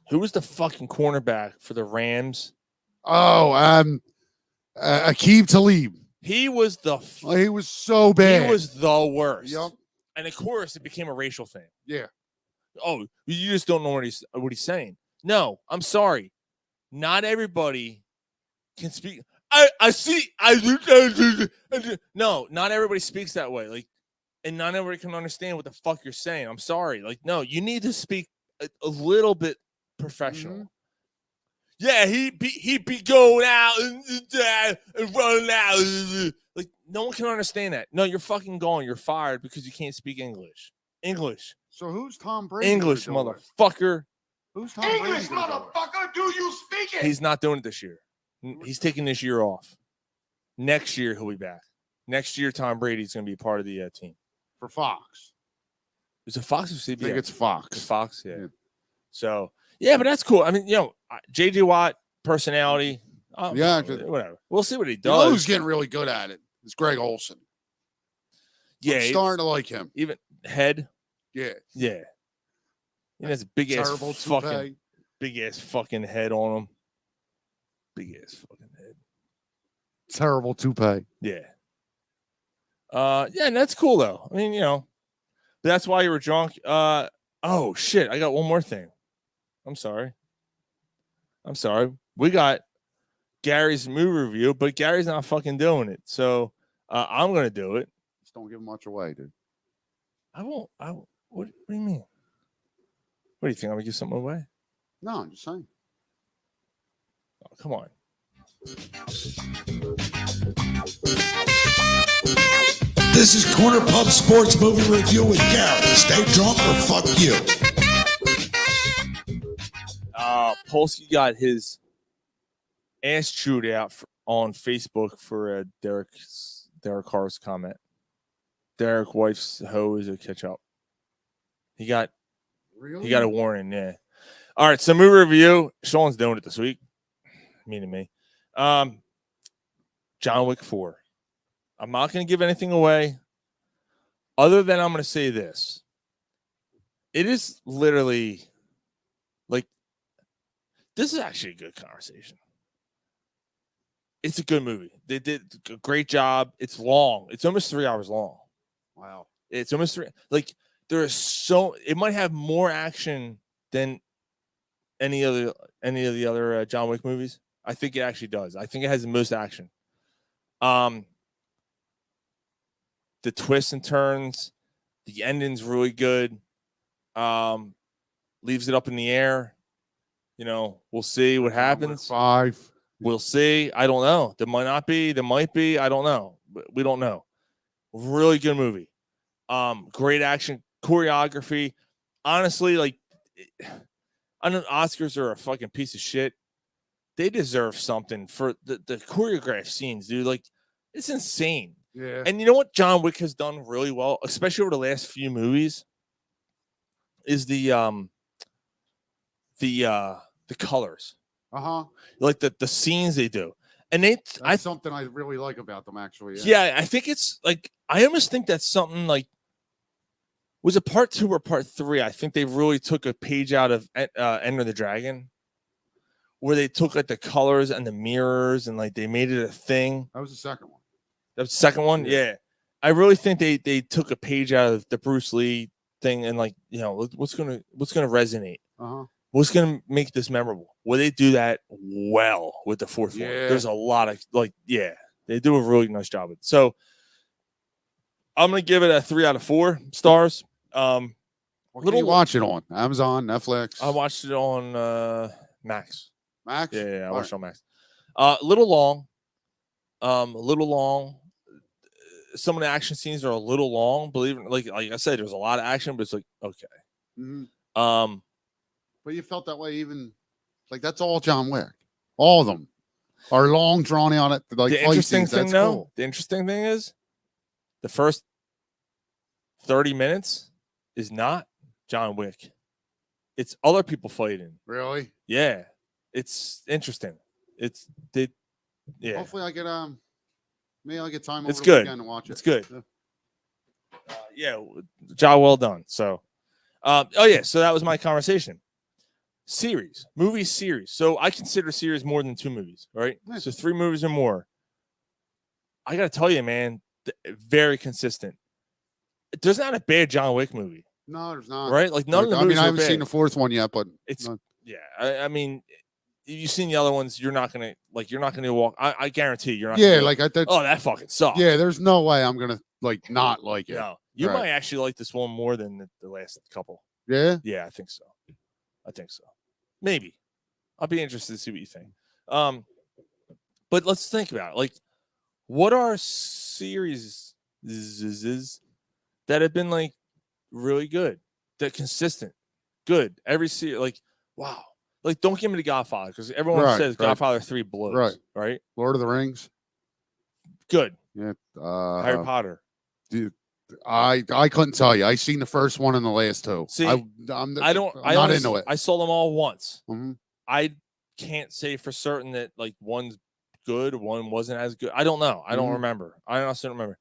who was the fucking cornerback for the Rams? Oh, Aqib Talib. He was he was so bad. He was the worst. Yep. And of course, it became a racial thing. Yeah. Oh, you just don't know what he's saying. No, I'm sorry. Not everybody can speak. I see. No, not everybody speaks that way. Like, and not everybody can understand what the fuck you're saying. I'm sorry. Like, no, you need to speak a little bit professional. Mm-hmm. Yeah, he be going out and running out. Like, No one can understand that. No, you're fucking gone. You're fired because you can't speak English. English. So who's Tom Brady? English, gonna do it? motherfucker. Who's Tom Brady? English, motherfucker, do you speak it? He's not doing it this year. He's taking this year off. Next year, he'll be back. Next year, Tom Brady's going to be part of the team. For Fox. Is it Fox or CPS? I think it's Fox. It's Fox, yeah. So, yeah, but that's cool. I mean, J.J. Watt, personality. Yeah. Whatever. We'll see what he You know does. who's getting really good at it? It's Greg Olson. Yeah. I'm starting to like him. Even head. Yeah. Yeah. He has a big ass Terrible fucking toupee. big ass fucking head on him. Big ass fucking head. Terrible toupee. Yeah. Yeah, and that's cool though. I mean, that's why you were drunk. Oh shit, I got one more thing. I'm sorry. We got Gary's movie review, but Gary's not fucking doing it. So I'm gonna do it. Just don't give much away, dude. I won't. What do you mean? What do you think? I'm gonna give something away? No, I'm just saying. Oh, come on. This is Corner Pub Sports Movie Review with Gary. Stay drunk or fuck you. Polsky got his ass chewed out on Facebook for Derek Carr's comment. Derek wife's hoe is a catch up. He got a warning, yeah. All right, so movie review. Sean's doing it this week. Meaning me. John Wick 4. I'm not going to give anything away other than I'm going to say this. It is literally like, this is actually a good conversation. It's a good movie. They did a great job. It's long. It's almost 3 hours long. Wow. It's almost 3. Like, there is it might have more action than any of the other John Wick movies. I think it actually does. I think it has the most action. The twists and turns, the ending's really good. Leaves it up in the air. We'll see what happens. 5. We'll see. I don't know. There might not be. There might be. I don't know. We don't know. Really good movie. Great action, choreography. Honestly, like, I know Oscars are a fucking piece of shit. They deserve something for the choreographed scenes, dude. Like, it's insane. Yeah. And you know what John Wick has done really well, especially over the last few movies, is the colors. Like the scenes they do. And that's something I really like about them, actually. Yeah, I think it's like, I almost think that's something like, was it part 2 or part 3? I think they really took a page out of Enter the Dragon, where they took like the colors and the mirrors and like they made it a thing. That was the second one. That was the second one? Yeah. I really think they took a page out of the Bruce Lee thing and like, what's gonna resonate? What's gonna make this memorable? Well, they do that well with the fourth one. There's a lot of they do a really nice job with it. So I'm gonna give it a 3 out of 4 stars. What can you watch it on? Amazon, Netflix? I watched it on Max. Max? Yeah, I watched it on Max. A little long. Some of the action scenes are a little long. Believe it, like I said, there's a lot of action, but it's like, okay. Mm-hmm. But you felt that way even, like, that's all John Wick. All of them are long, drawn out. Like, the interesting thing, though, cool. the interesting thing is the first 30 minutes is not John Wick. It's other people fighting. Really? Yeah. It's interesting. Yeah. Hopefully I get maybe I'll get time over It's the good. weekend to watch it. It's good. Yeah, job well done. So, so that was my conversation. Movie series. So I consider series more than 2 movies, right? Nice. So 3 movies or more. I got to tell you, man, very consistent. There's not a bad John Wick movie. No, there's not. Right? Like, none of the movies I haven't are seen bad. the 4th one yet, but it's I mean, if you've seen the other ones, you're not gonna walk. I guarantee you're not. That fucking sucks. Yeah, there's no way I'm gonna not like it. No, you Right. might actually like this one more than the last couple. Yeah. Yeah, I think so. Maybe. I'll be interested to see what you think. But let's think about it. Like, What are series that have been like really good, that consistent, good every series? Like, wow. Like, don't give me the Godfather because everyone says Godfather 3 blows. Right. Lord of the Rings. Good. Yeah. Harry Potter. Dude, I couldn't tell you. I seen the first one and the last two. See, I'm not into it. I saw them all once. Mm-hmm. I can't say for certain that like one's good, one wasn't as good. I don't know. I don't remember. I honestly don't remember.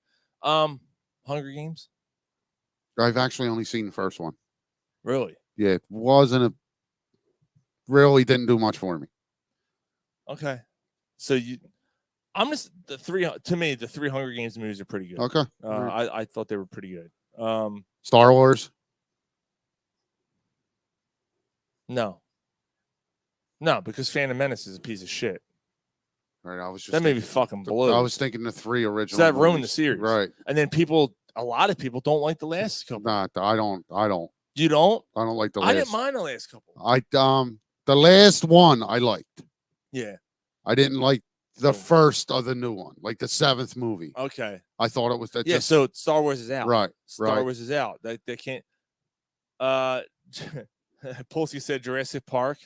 Hunger Games. I've actually only seen the first one. Really? Yeah, it wasn't really didn't do much for me. Okay. So I'm just the three Hunger Games movies are pretty good. Okay. I thought they were pretty good. Star Wars. No, because Phantom Menace is a piece of shit. Right. I was just that maybe fucking blew. I was thinking the 3 original. So that ruined movies. the series. Right. And then a lot of people don't like the last couple. Nah, I don't. You don't? I don't like the last. I didn't mind the last couple. The last one I liked. Yeah. I didn't like the first of the new one, like the 7th movie. Okay. I thought it was that. Yeah. So Star Wars is out. Right. Star Wars is out. They can't. Polsky said Jurassic Park.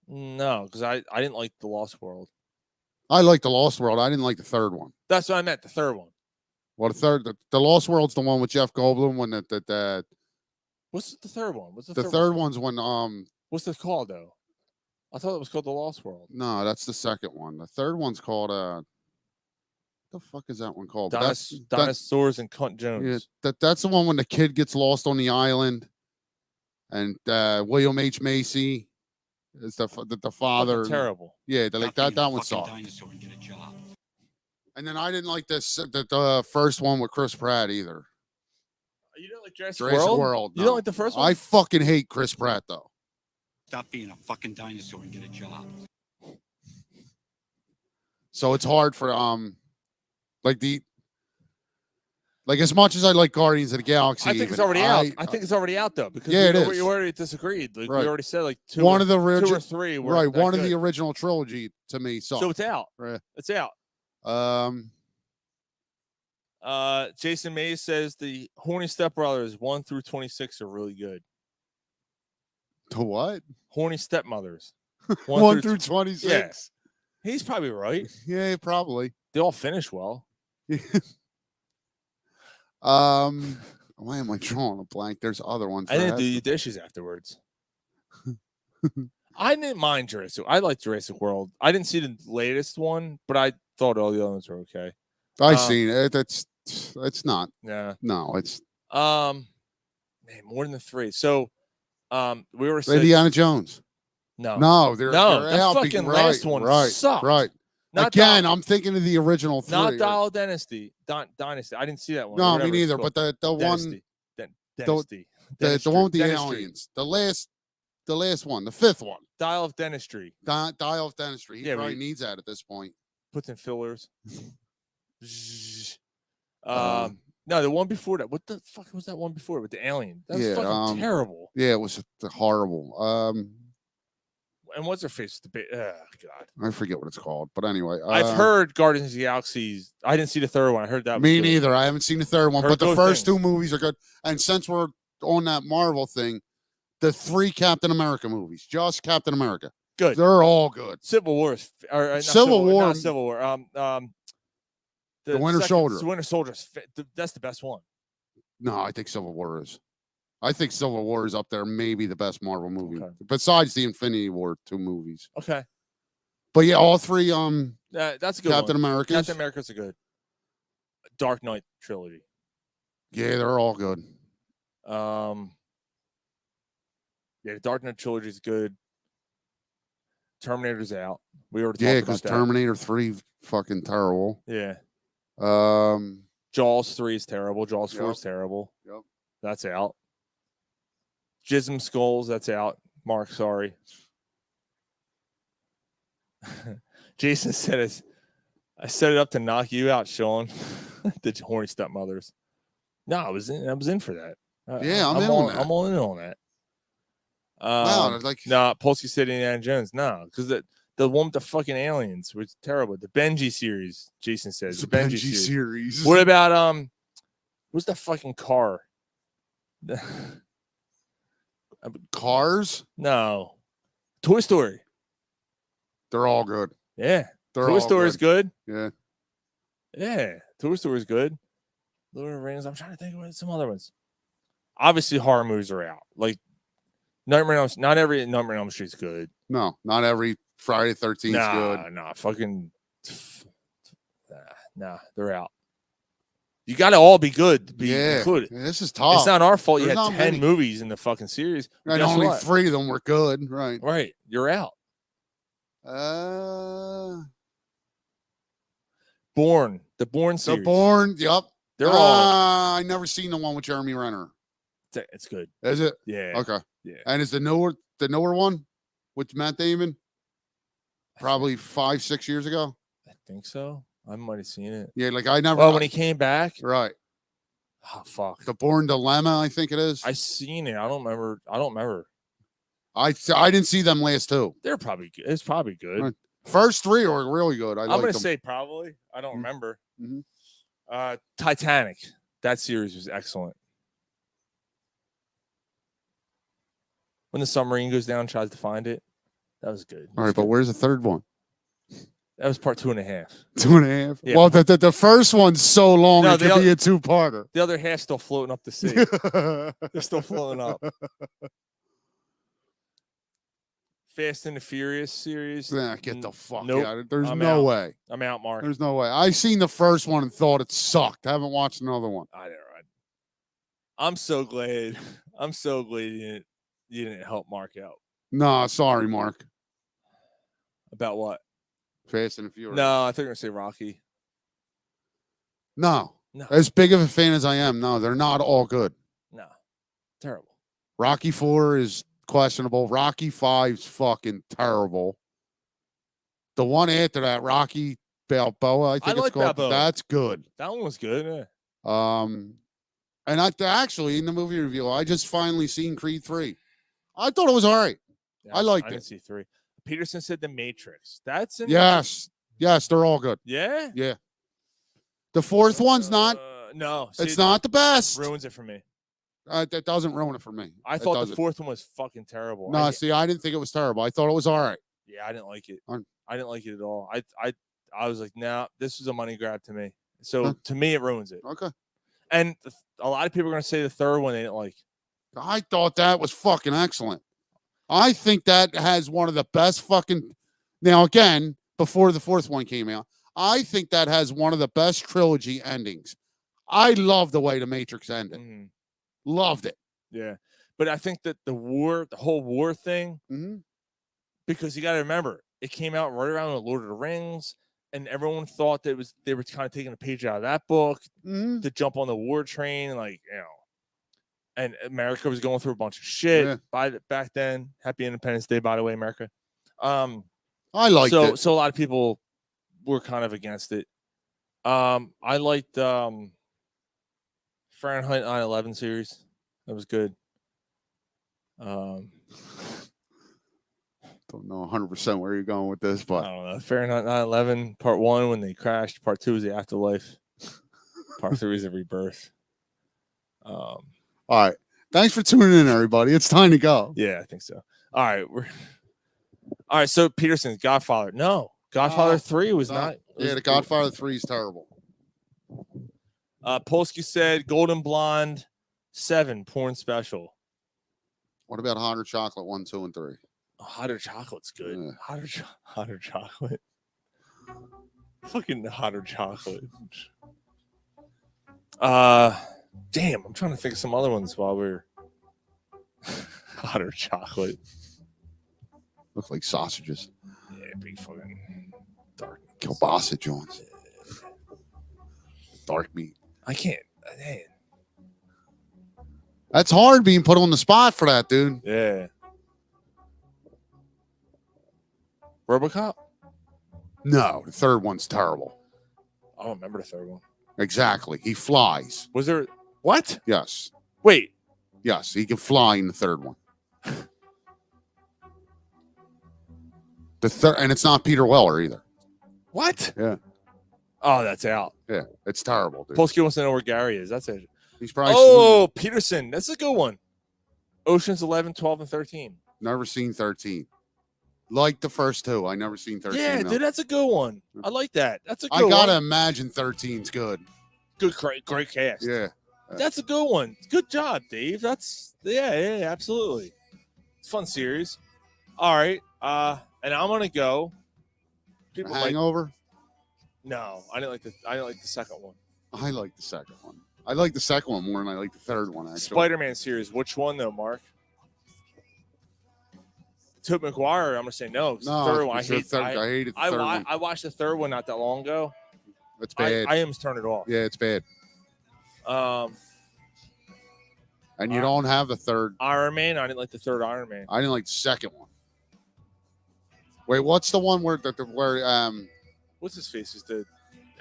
No, because I didn't like The Lost World. I liked The Lost World. I didn't like the third one. That's what I meant. The third one. Well, the Lost World's the one with Jeff Goldblum. When that. What's the third one? What's the third one's when What's it called though? I thought it was called The Lost World. No, that's the second one. The third one's called what the fuck is that one called? Dinosaurs and Cunt Jones. Yeah, that's the one when the kid gets lost on the island, and William H. Macy is the father. Fucking terrible. Yeah, like that one sucked. And then I didn't like the first one with Chris Pratt either. You don't like Jurassic World? No. You don't like the first one? I fucking hate Chris Pratt though. Stop being a fucking dinosaur and get a job. So it's hard for as much as I like Guardians of the Galaxy. I think it's already out. I think it's already out though because we already disagreed. Like, we already said like two or three. Were one of the original trilogy to me. So it's out. Right. It's out. Jason Mays says the Horny Step Brothers 1 through 26 are really good. To what? Horny Stepmothers. 1 through 26. Yeah. He's probably right. Yeah, probably. They all finish well. Why am I drawing a blank? There's other ones. I didn't do your dishes afterwards. I didn't mind Jurassic. I like Jurassic World. I didn't see the latest one, but I thought all the other ones were okay. I seen it. It's not. Yeah. No, it's man, more than 3. So we were saying Indiana Jones. No, they're that out. fucking last one sucked. Right. Not Again, I'm thinking of the original 3. Not Dial Dynasty. Dynasty. I didn't see that one. No, me neither. But the Dynasty. one, the one with the aliens, the last one, the 5th one, Dial of Dentistry. Dial of Dentistry. He probably needs that at this point. Puts in fillers. No, the one before that. What the fuck was that one before with the alien? That was fucking terrible. Yeah, it was horrible. And what's her face? God, I forget what it's called, but anyway, I've heard Guardians of the Galaxy. I didn't see the third one. I heard that. Me neither. I haven't seen the third one, but the first 2 movies are good. And since we're on that Marvel thing, the 3 Captain America movies, just Captain America, good. They're all good. Civil War. Civil War. The Winter Soldier. The Winter Soldier. That's the best one. No, I think Civil War is. I think Civil War is up there, maybe the best Marvel movie, besides the Infinity War 2 movies. Okay. But yeah, all 3 that's a good Captain Americas. Captain America's a good. Dark Knight trilogy. Yeah, they're all good. Yeah, the Dark Knight trilogy is good. Terminator's out. We already talked about that. because Terminator 3 fucking terrible. Yeah. Jaws 3 is terrible. Jaws 4 is terrible. Yep. That's out. Jism Skulls, that's out. Mark, sorry. Jason said I set it up to knock you out, Sean. The Horny Stepmothers. No, I was in for that. Yeah, I'm in on that. I'm all in on that. Wow, like Polsky said Indiana Jones. No, because The one with the fucking aliens was terrible. The Benji series, Jason says. It's The a Benji series. What about what's the fucking car? Cars? No. Toy Story. They're all good. Yeah. They're Toy all Story is good. Yeah. Yeah. Toy Story is good. Lord of the Rings. I'm trying to think of some other ones. Obviously, horror movies are out. Like Nightmare on not every Nightmare on Elm Street's good. No, not every Friday 13th is good. Nah, fucking nah, they're out. You got to all be good to be included. This is tough. It's not our fault. There's You had not 10 many. movies in the fucking series. And Guess only what? 3 of them were good. Right. Right. You're out. Bourne. The Bourne series. The Bourne. Yep. They're all. I never seen the one with Jeremy Renner. It's good. Is it? Yeah. Okay. Yeah. And is the newer one with Matt Damon? Probably 5-6 years ago. I think so. I might have seen it. Yeah, like I never. Oh, when he came back. Right. Oh fuck. The Bourne Dilemma, I think it is. I seen it. I don't remember. I didn't see them last 2. They're probably good. It's probably good. Right. First 3 are really good. I'm liked gonna them. say probably. I don't remember. Mhm. Titanic. That series was excellent. When the submarine goes down, tries to find it. That was good. All right, but where's the third one? That was part 2.5. 2.5. Yeah. Well, the first one's so long No, it could be a 2-parter. The other half's still floating up the sea. They're still floating up. Fast and the Furious series. Nah, get the fuck Nope. out of it. There's I'm no out. way. I'm out, Mark. There's no way. I seen the first one and thought it sucked. Haven't watched another one. I know, right? I'm so glad. I'm so glad you didn't help Mark out. No, sorry, Mark. About what? Fast and the Furious. No, I think you're gonna say Rocky. No. No. As big of a fan as I am, no, they're not all good. No. Terrible. Rocky 4 is questionable. Rocky 5's fucking terrible. The one after that, Rocky Balboa, I think it's like called. Balboa. That's good. That one was good. Yeah. And actually in the movie review, I just finally seen Creed 3. I thought it was all right. Yeah, I liked I it. didn't see 3. Peterson said The Matrix. That's in Yes, they're all good. Yeah. Yeah. The fourth one's not. No, It's not the best. Ruins it for me. That doesn't ruin it for me. I It thought the doesn't. fourth one was fucking terrible. No, see, I didn't think it was terrible. I thought it was all right. Yeah, I didn't like it. Aren't- I didn't like it at all. I was like, nah, this is a money grab to me. So Huh. to me, it ruins it. Okay. And a lot of people are going to say the third one they didn't like. I thought that was fucking excellent. I think that has one of the best fucking. Now, again, before the fourth one came out, I think that has one of the best trilogy endings. I love the way the Matrix ended. Mhm. Loved it. Yeah. But I think that the whole war thing, because you got to remember, it came out right around the Lord of the Rings, and everyone thought that they were kind of taking a page out of that book to jump on the war train, like, and America was going through a bunch of shit back then. Happy Independence Day, by the way, America. I liked it. So a lot of people were kind of against it. I liked Fahrenheit 9/11 series. That was good. Don't know 100% where you're going with this, but I don't know. Fahrenheit 9/11 part 1 when they crashed. Part 2 is the afterlife. Part 3 is the rebirth. all right. Thanks for tuning in, everybody. It's time to go. Yeah, I think so. All right. So Peterson's Godfather. No, Godfather 3 was not. Yeah, the Godfather 3 is terrible. Polsky said Golden Blonde 7 porn special. What about Hotter Chocolate 1, 2, and 3? Hotter Chocolate's good. Yeah. Hotter Chocolate. Fucking Hotter Chocolate. Damn, I'm trying to think of some other ones while we're Hotter Chocolate. Look like sausages. Yeah, big fucking dark Kielbasa joints. Dark meat. I can't. Man. That's hard being put on the spot for that, dude. Yeah. RoboCop? No, the third one's terrible. I don't remember the third one. Exactly. He flies. Was there what? Yes. Wait. Yes, he can fly in the third one. The third, and it's not Peter Weller either. What? Yeah. Oh, that's out. Yeah, it's terrible, dude. Polsky wants to know where Gary is. That's it. He's probably Oh, Peterson. That's a good one. Oceans 11, 12, and 13. never seen 13. Like the first two, I never seen 13. Yeah, though. dude, that's a good one. I like that. That's a I good gotta one. imagine 13's good. Good, great cast. Yeah. That's a good one. Good job, Dave. That's yeah, absolutely. It's a fun series. All right. And I'm gonna go. People might- Hangover? No, I didn't like the second one. I like the second one. I like the second one more than I like the third one, actually. Spider-Man series. Which one though, Mark? Tobey Maguire. I'm gonna say no. It's No, the third one. I it's the hate. third- I hated the third one. I watched the third one not that long ago. It's bad. I almost turned it off. Yeah, it's bad. And you Uh, don't have the third. Iron Man. I didn't like the third Iron Man. I didn't like the second one. Wait, what's the one where What's his face? Is the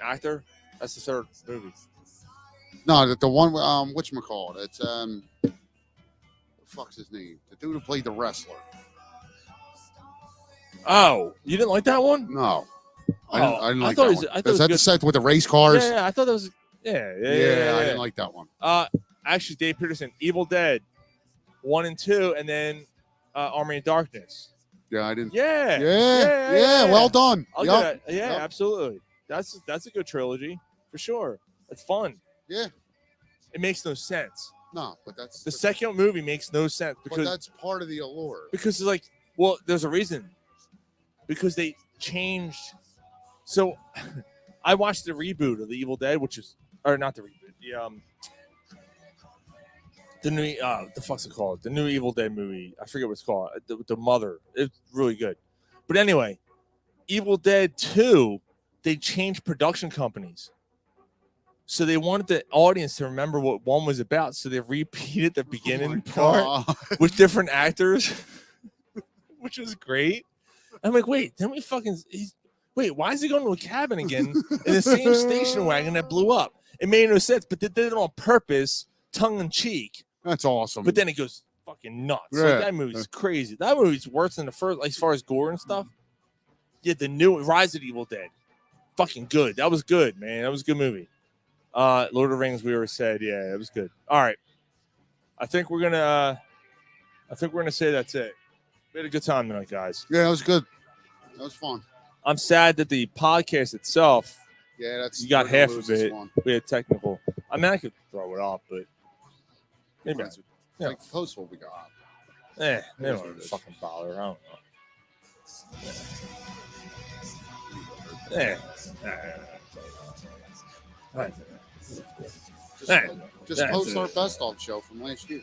actor? That's the third movie. no, the one whatchamacallit? It's what the fuck's his name? The dude who played the wrestler. Oh, you didn't like that one? No. I didn't like thought that it was- one. I thought it Is was that good. the set with the race cars? Yeah, I thought that was. Yeah, I didn't like that one. Actually, Dave Peterson, Evil Dead 1 and 2, and then Army of Darkness. Yeah, I didn't. Yeah. Yeah. Well done. I'll Yup. do that. Yeah, Yup. absolutely. That's a good trilogy for sure. It's fun. Yeah. It makes no sense. No, but that's The second movie makes no sense but because that's part of the allure. it's like, well, there's a reason. Because they changed. So I watched the reboot of the Evil Dead, which is, or not the reboot, the new the fuck's it called? The new Evil Dead movie. I forget what it's called. The Mother. It's really good. But anyway, Evil Dead 2, they changed production companies. So they wanted the audience to remember what one was about. So they repeated the beginning part with different actors, which was great. I'm like, wait, didn't we fucking wait, why is he going to a cabin again in the same station wagon that blew up? It made no sense, but they did it on purpose, tongue in cheek. That's awesome. But then it goes fucking nuts. Yeah. Like, that movie's crazy. That movie's worse than the first, like, as far as gore and stuff. Yeah, the new Rise of the Evil Dead. Fucking good. That was good, man. That was a good movie. Lord of the Rings, we already said, yeah, it was good. All right. I think we're gonna say that's it. We had a good time tonight, guys. Yeah, that was good. That was fun. I'm sad that the podcast itself, Yeah, that's you got we're gonna half lose of this it. one. We had technical. I mean, I could throw it off, but maybe Yeah. that's yeah. Like post what we got. They It is don't what it is. fucking bother. I don't know. Yeah. Right. Just post our best of show from last year.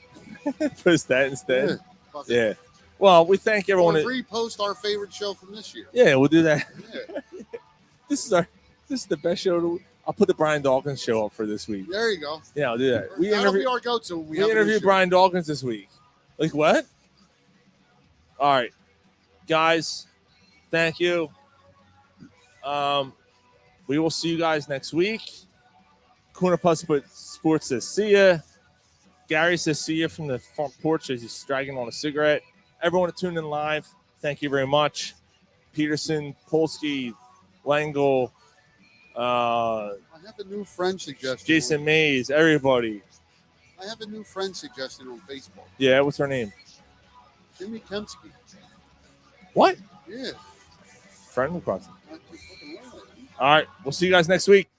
Post that instead. Yeah, fuck it. Yeah. Well, we thank everyone. Or repost our favorite show from this year. Yeah, we'll do that. Yeah. This is the best show. I'll put the Brian Dawkins show up for this week. There you go. Yeah, I'll do that. That'll be our go-to. We interviewed Brian Dawkins this week. Like what? All right, guys. Thank you. We will see you guys next week. Corner Puss Sports says see ya. Gary says see ya from the front porch as he's dragging on a cigarette. Everyone that tuned in live, thank you very much. Peterson, Polsky, Langle, I have a new friend suggestion. Jason Mays, everybody. I have a new friend suggestion on Facebook. Yeah, what's her name? Jimmy Kemsky. What? Yeah. Friend request. I just fucking love it. All right, we'll see you guys next week.